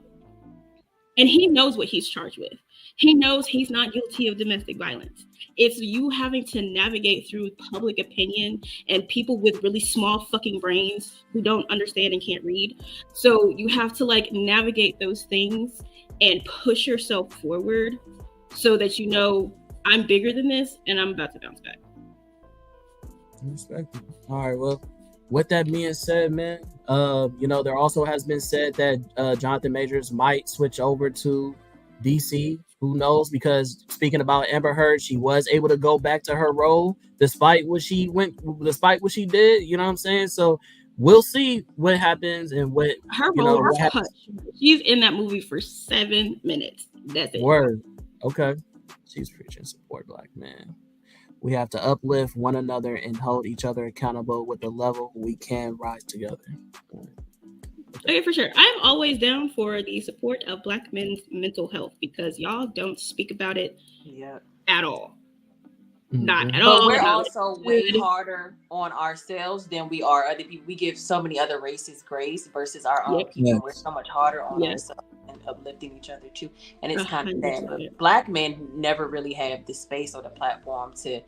And he knows what he's charged with. He knows he's not guilty of domestic violence. It's you having to navigate through public opinion and people with really small fucking brains who don't understand and can't read. So you have to like navigate those things and push yourself forward so that you know I'm bigger than this and I'm about to bounce back. Respect it. All right, well, with that being said, man, there also has been said that Johnathan Majors might switch over to DC. Who knows? Because speaking about Amber Heard, she was able to go back to her role despite what she did. You know what I'm saying? So we'll see what happens and what her role. She's in that movie for 7 minutes. That's it. Word. Okay. She's preaching support Black men. We have to uplift one another and hold each other accountable with the level we can rise together. Okay, for sure. I'm always down for the support of Black men's mental health because y'all don't speak about it at all. Not at all. But we're also way harder on ourselves than we are other people. We give so many other races grace versus our own people. Yes. We're so much harder on ourselves and uplifting each other too. And it's kind of bad. But Black men never really have the space or the platform to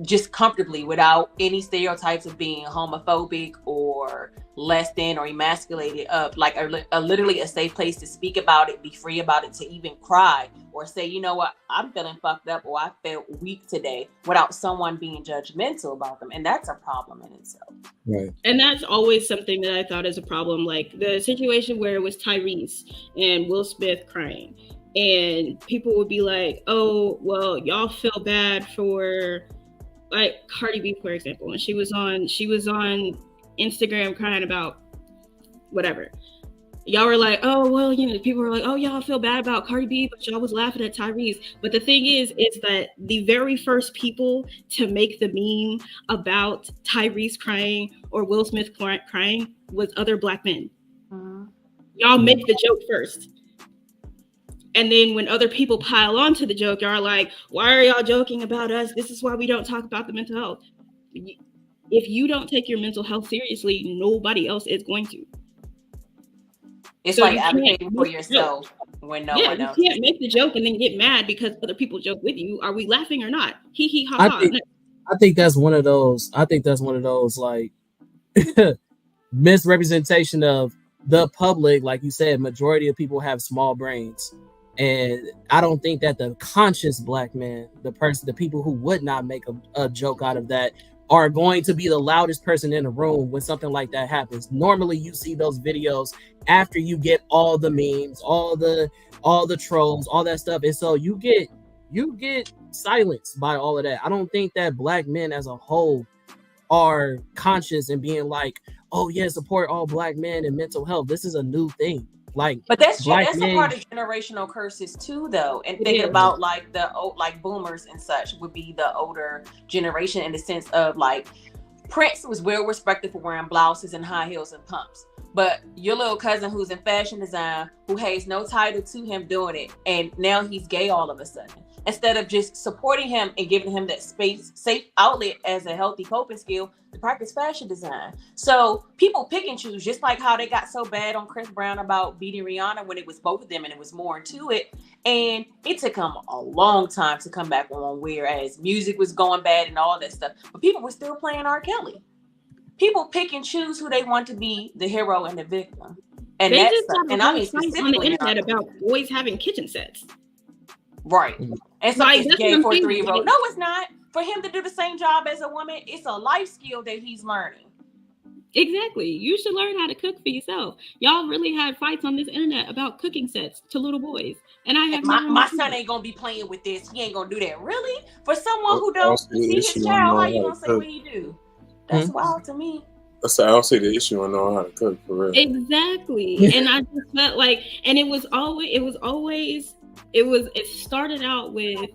just comfortably, without any stereotypes of being homophobic or less than or emasculated up, like literally a safe place to speak about it, be free about it, to even cry or say, you know what, I'm feeling fucked up or I felt weak today, without someone being judgmental about them. And that's a problem in itself. Right. And that's always something that I thought is a problem. Like the situation where it was Tyrese and Will Smith crying, and people would be like, oh, well, y'all feel bad for like Cardi B, for example, and she was on Instagram crying about whatever. Y'all were like, oh, well, people were like, oh, y'all feel bad about Cardi B, but y'all was laughing at Tyrese. But the thing is that the very first people to make the meme about Tyrese crying or Will Smith crying was other Black men. Y'all make the joke first. And then when other people pile onto the joke, y'all are like, why are y'all joking about us? This is why we don't talk about the mental health. If you don't take your mental health seriously, nobody else is going to. It's so like advocating for yourself when no one else. You can't make the joke and then get mad because other people joke with you. Are we laughing or not? Hee hee ha ha. I think that's one of those like misrepresentation of the public. Like you said, majority of people have small brains. And I don't think that the conscious Black man, the people who would not make a joke out of that, are going to be the loudest person in the room when something like that happens. Normally you see those videos after you get all the memes, all the trolls, all that stuff. And so you get silenced by all of that. I don't think that Black men as a whole are conscious and being like, oh yeah, support all Black men and mental health. This is a new thing. But that's a part of generational curses too, though. And thinking about like boomers and such would be the older generation, in the sense of like Prince was well respected for wearing blouses and high heels and pumps. But your little cousin who's in fashion design, who has no title to him doing it, and now he's gay all of a sudden. Instead of just supporting him and giving him that safe outlet as a healthy coping skill to practice fashion design. So people pick and choose, just like how they got so bad on Chris Brown about beating Rihanna when it was both of them and it was more into it. And it took him a long time to come back on, whereas music was going bad and all that stuff. But people were still playing R. Kelly. People pick and choose who they want to be the hero and the victim. And they that's just have I mean on the internet about boys having kitchen sets. Right. And so it's gay for a 3-year-old. No, it's not. For him to do the same job as a woman, it's a life skill that he's learning. Exactly. You should learn how to cook for yourself. Y'all really had fights on this internet about cooking sets to little boys. And I have my son ain't gonna be playing with this. He ain't gonna do that. Really? For someone who don't see his child, how you gonna say what he do? That's wild to me. I don't see the issue in knowing how to cook for real. Exactly. And I just felt like, and it started out with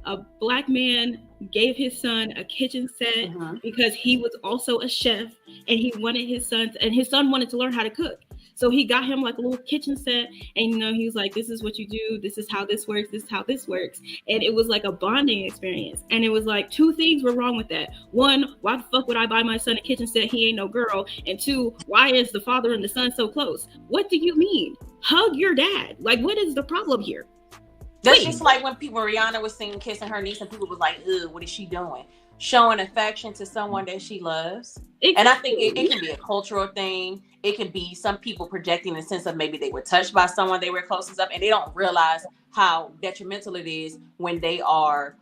a Black man gave his son a kitchen set because he was also a chef and he wanted his son wanted to learn how to cook. So he got him like a little kitchen set, and he was like, this is what you do, this is how this works, this is how this works. And it was like a bonding experience. And it was like 2 things were wrong with that. 1, why the fuck would I buy my son a kitchen set? He ain't no girl. And 2, why is the father and the son so close? What do you mean? Hug your dad. Like, what is the problem here? That's just like when Rihanna was singing Kissing Her Niece and people was like, ugh, what is she doing? Showing affection to someone that she loves. Exactly. And I think it can be a cultural thing. It can be some people projecting the sense of maybe they were touched by someone they were closest of, and they don't realize how detrimental it is when they are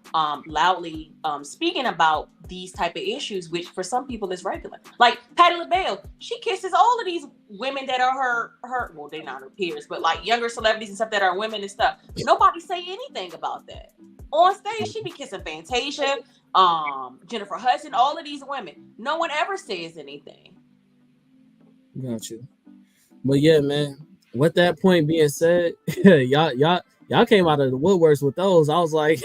loudly speaking about these type of issues, which for some people is regular. Like Patti LaBelle, she kisses all of these women that are her well, they're not her peers, but like younger celebrities and stuff that are women and stuff. Nobody say anything about that. On stage, she be kissing Fantasia, Jennifer Hudson, all of these women. No one ever says anything. Got you. But yeah, man, with that point being said, y'all came out of the woodworks with those. I was like,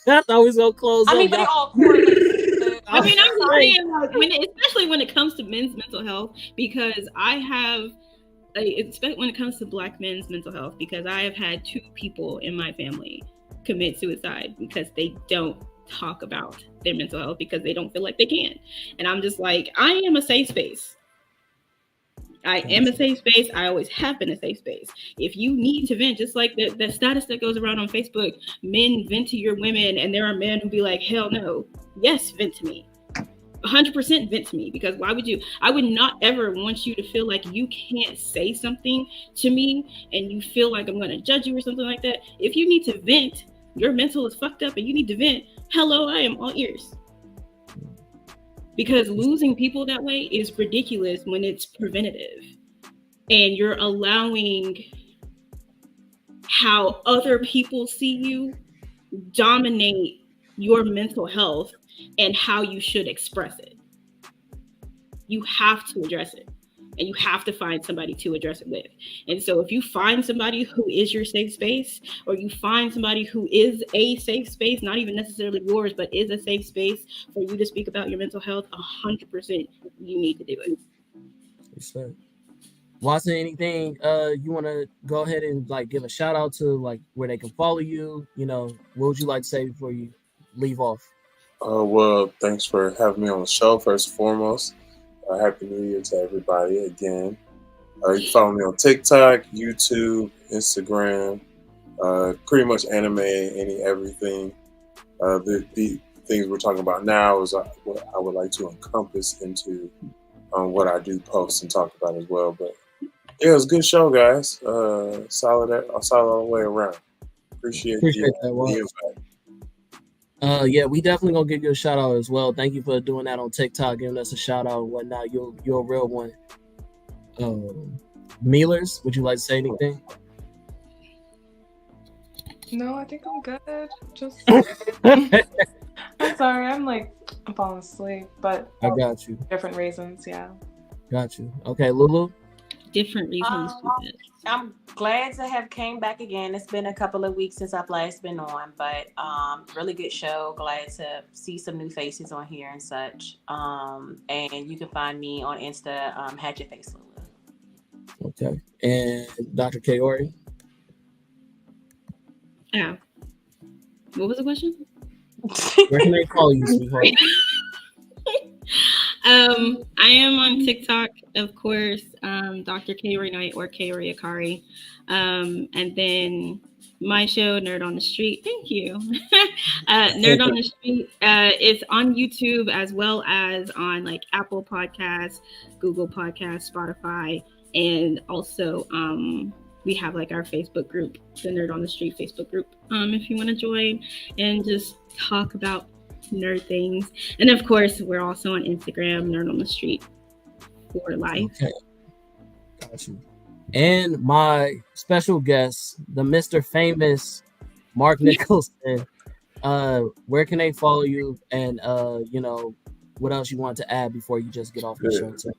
I thought we was gonna close. I mean, but it all correlates. I mean, I'm just saying, like, especially when it comes to men's mental health, because I have, when it comes to Black men's mental health, because I have had 2 people in my family commit suicide because they don't talk about their mental health because they don't feel like they can. And I'm just like, I am a safe space. I am a safe space. I always have been a safe space. If you need to vent, just like the status that goes around on Facebook, men vent to your women, and there are men who be like, hell no. Yes, vent to me. 100% vent to me, because why would you? I would not ever want you to feel like you can't say something to me and you feel like I'm going to judge you or something like that. If you need to vent, your mental is fucked up and you need to vent, hello, I am all ears. Because losing people that way is ridiculous when it's preventative. And you're allowing how other people see you dominate your mental health and how you should express it. You have to address it. And you have to find somebody to address it with. And so if you find somebody who is your safe space, or you find somebody who is a safe space, not even necessarily yours, but is a safe space for you to speak about your mental health, 100% you need to do it. Respect. Watson, anything you want to go ahead and like give a shout out to, like where they can follow you? What would you like to say before you leave off? Well, thanks for having me on the show, first and foremost. Happy New Year to everybody again. You can follow me on TikTok, YouTube, Instagram, pretty much anime, everything. The things we're talking about now is what I would like to encompass into what I do post and talk about as well. But yeah, it was a good show, guys. Solid all the way around. Appreciate the invite. Yeah, we definitely gonna give you a shout out as well. Thank you for doing that on TikTok, giving us a shout out and whatnot. You're a real one. Mealers, would you like to say anything? No, I think I'm good. Just I'm sorry, I'm falling asleep, but I got you. Different reasons, yeah. Got you. Okay, Lulu. Different reasons. I'm glad to have came back again. It's been a couple of weeks since I've last been on, but really good show. Glad to see some new faces on here and such. And you can find me on Insta, Hatch Your Face Lulu. Okay. And Dr. Kaori? Yeah. What was the question? Where can they call you, sweetheart? I am on TikTok, of course, Dr. Kaori Knight or Kaori Akari. And then my show, Nerd on the Street. Thank you. Nerd on the Street is on YouTube as well as on Apple Podcasts, Google Podcasts, Spotify, and also we have our Facebook group, the Nerd on the Street Facebook group. If you want to join and just talk about nerd things. And of course, we're also on Instagram, Nerd on the Street for life. Okay. Got you. And my special guest, the Mr. Famous Mark Nicholson. Where can they follow you? And what else you want to add before you just get off the show today?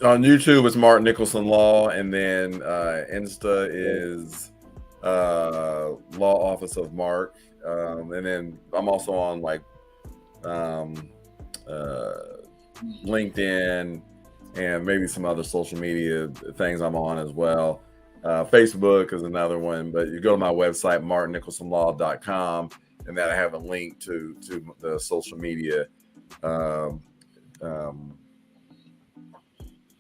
On YouTube, it's Mark Nicholson Law, and then Insta is Law Office of Mark. And then I'm also on LinkedIn, and maybe some other social media things I'm on as well. Facebook is another one, but you go to my website, marknicholsonlaw.com, and then I have a link to the social media.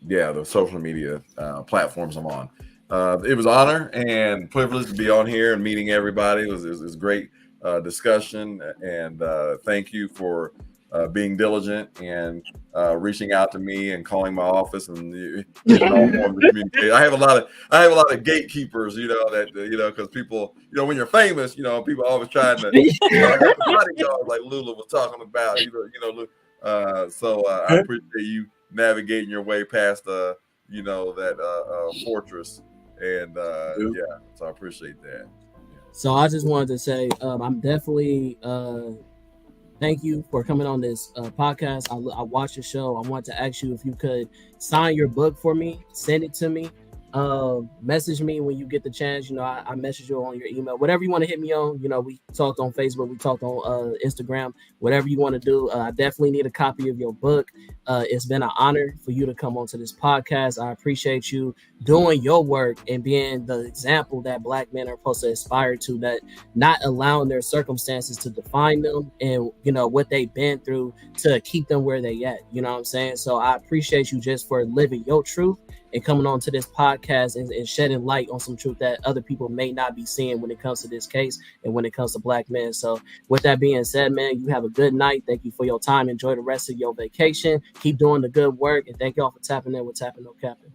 The social media platforms I'm on. It was an honor and privilege to be on here and meeting everybody. It was great discussion, and thank you for being diligent and reaching out to me and calling my office and all forms of communication. I have a lot of gatekeepers, because people, when you're famous, people always trying to, have the bodyguards like Lula was talking about, so I appreciate you navigating your way past that fortress, and so I appreciate that. So I just wanted to say I'm definitely thank you for coming on this podcast. I watched the show. I want to ask you if you could sign your book for me, send it to me, message me when you get the chance. I message you on your email, whatever you want to hit me on. We talked on Facebook, we talked on Instagram, whatever you want to do. I definitely need a copy of your book. It's been an honor for you to come onto this podcast. I appreciate you doing your work and being the example that Black men are supposed to aspire to, that not allowing their circumstances to define them and what they've been through to keep them where they at. You know what I'm saying? So I appreciate you just for living your truth and coming on to this podcast and shedding light on some truth that other people may not be seeing when it comes to this case and when it comes to Black men. So with that being said, man, you have a good night. Thank you for your time. Enjoy the rest of your vacation. Keep doing the good work. And thank y'all for tapping in with Tapping No Capping.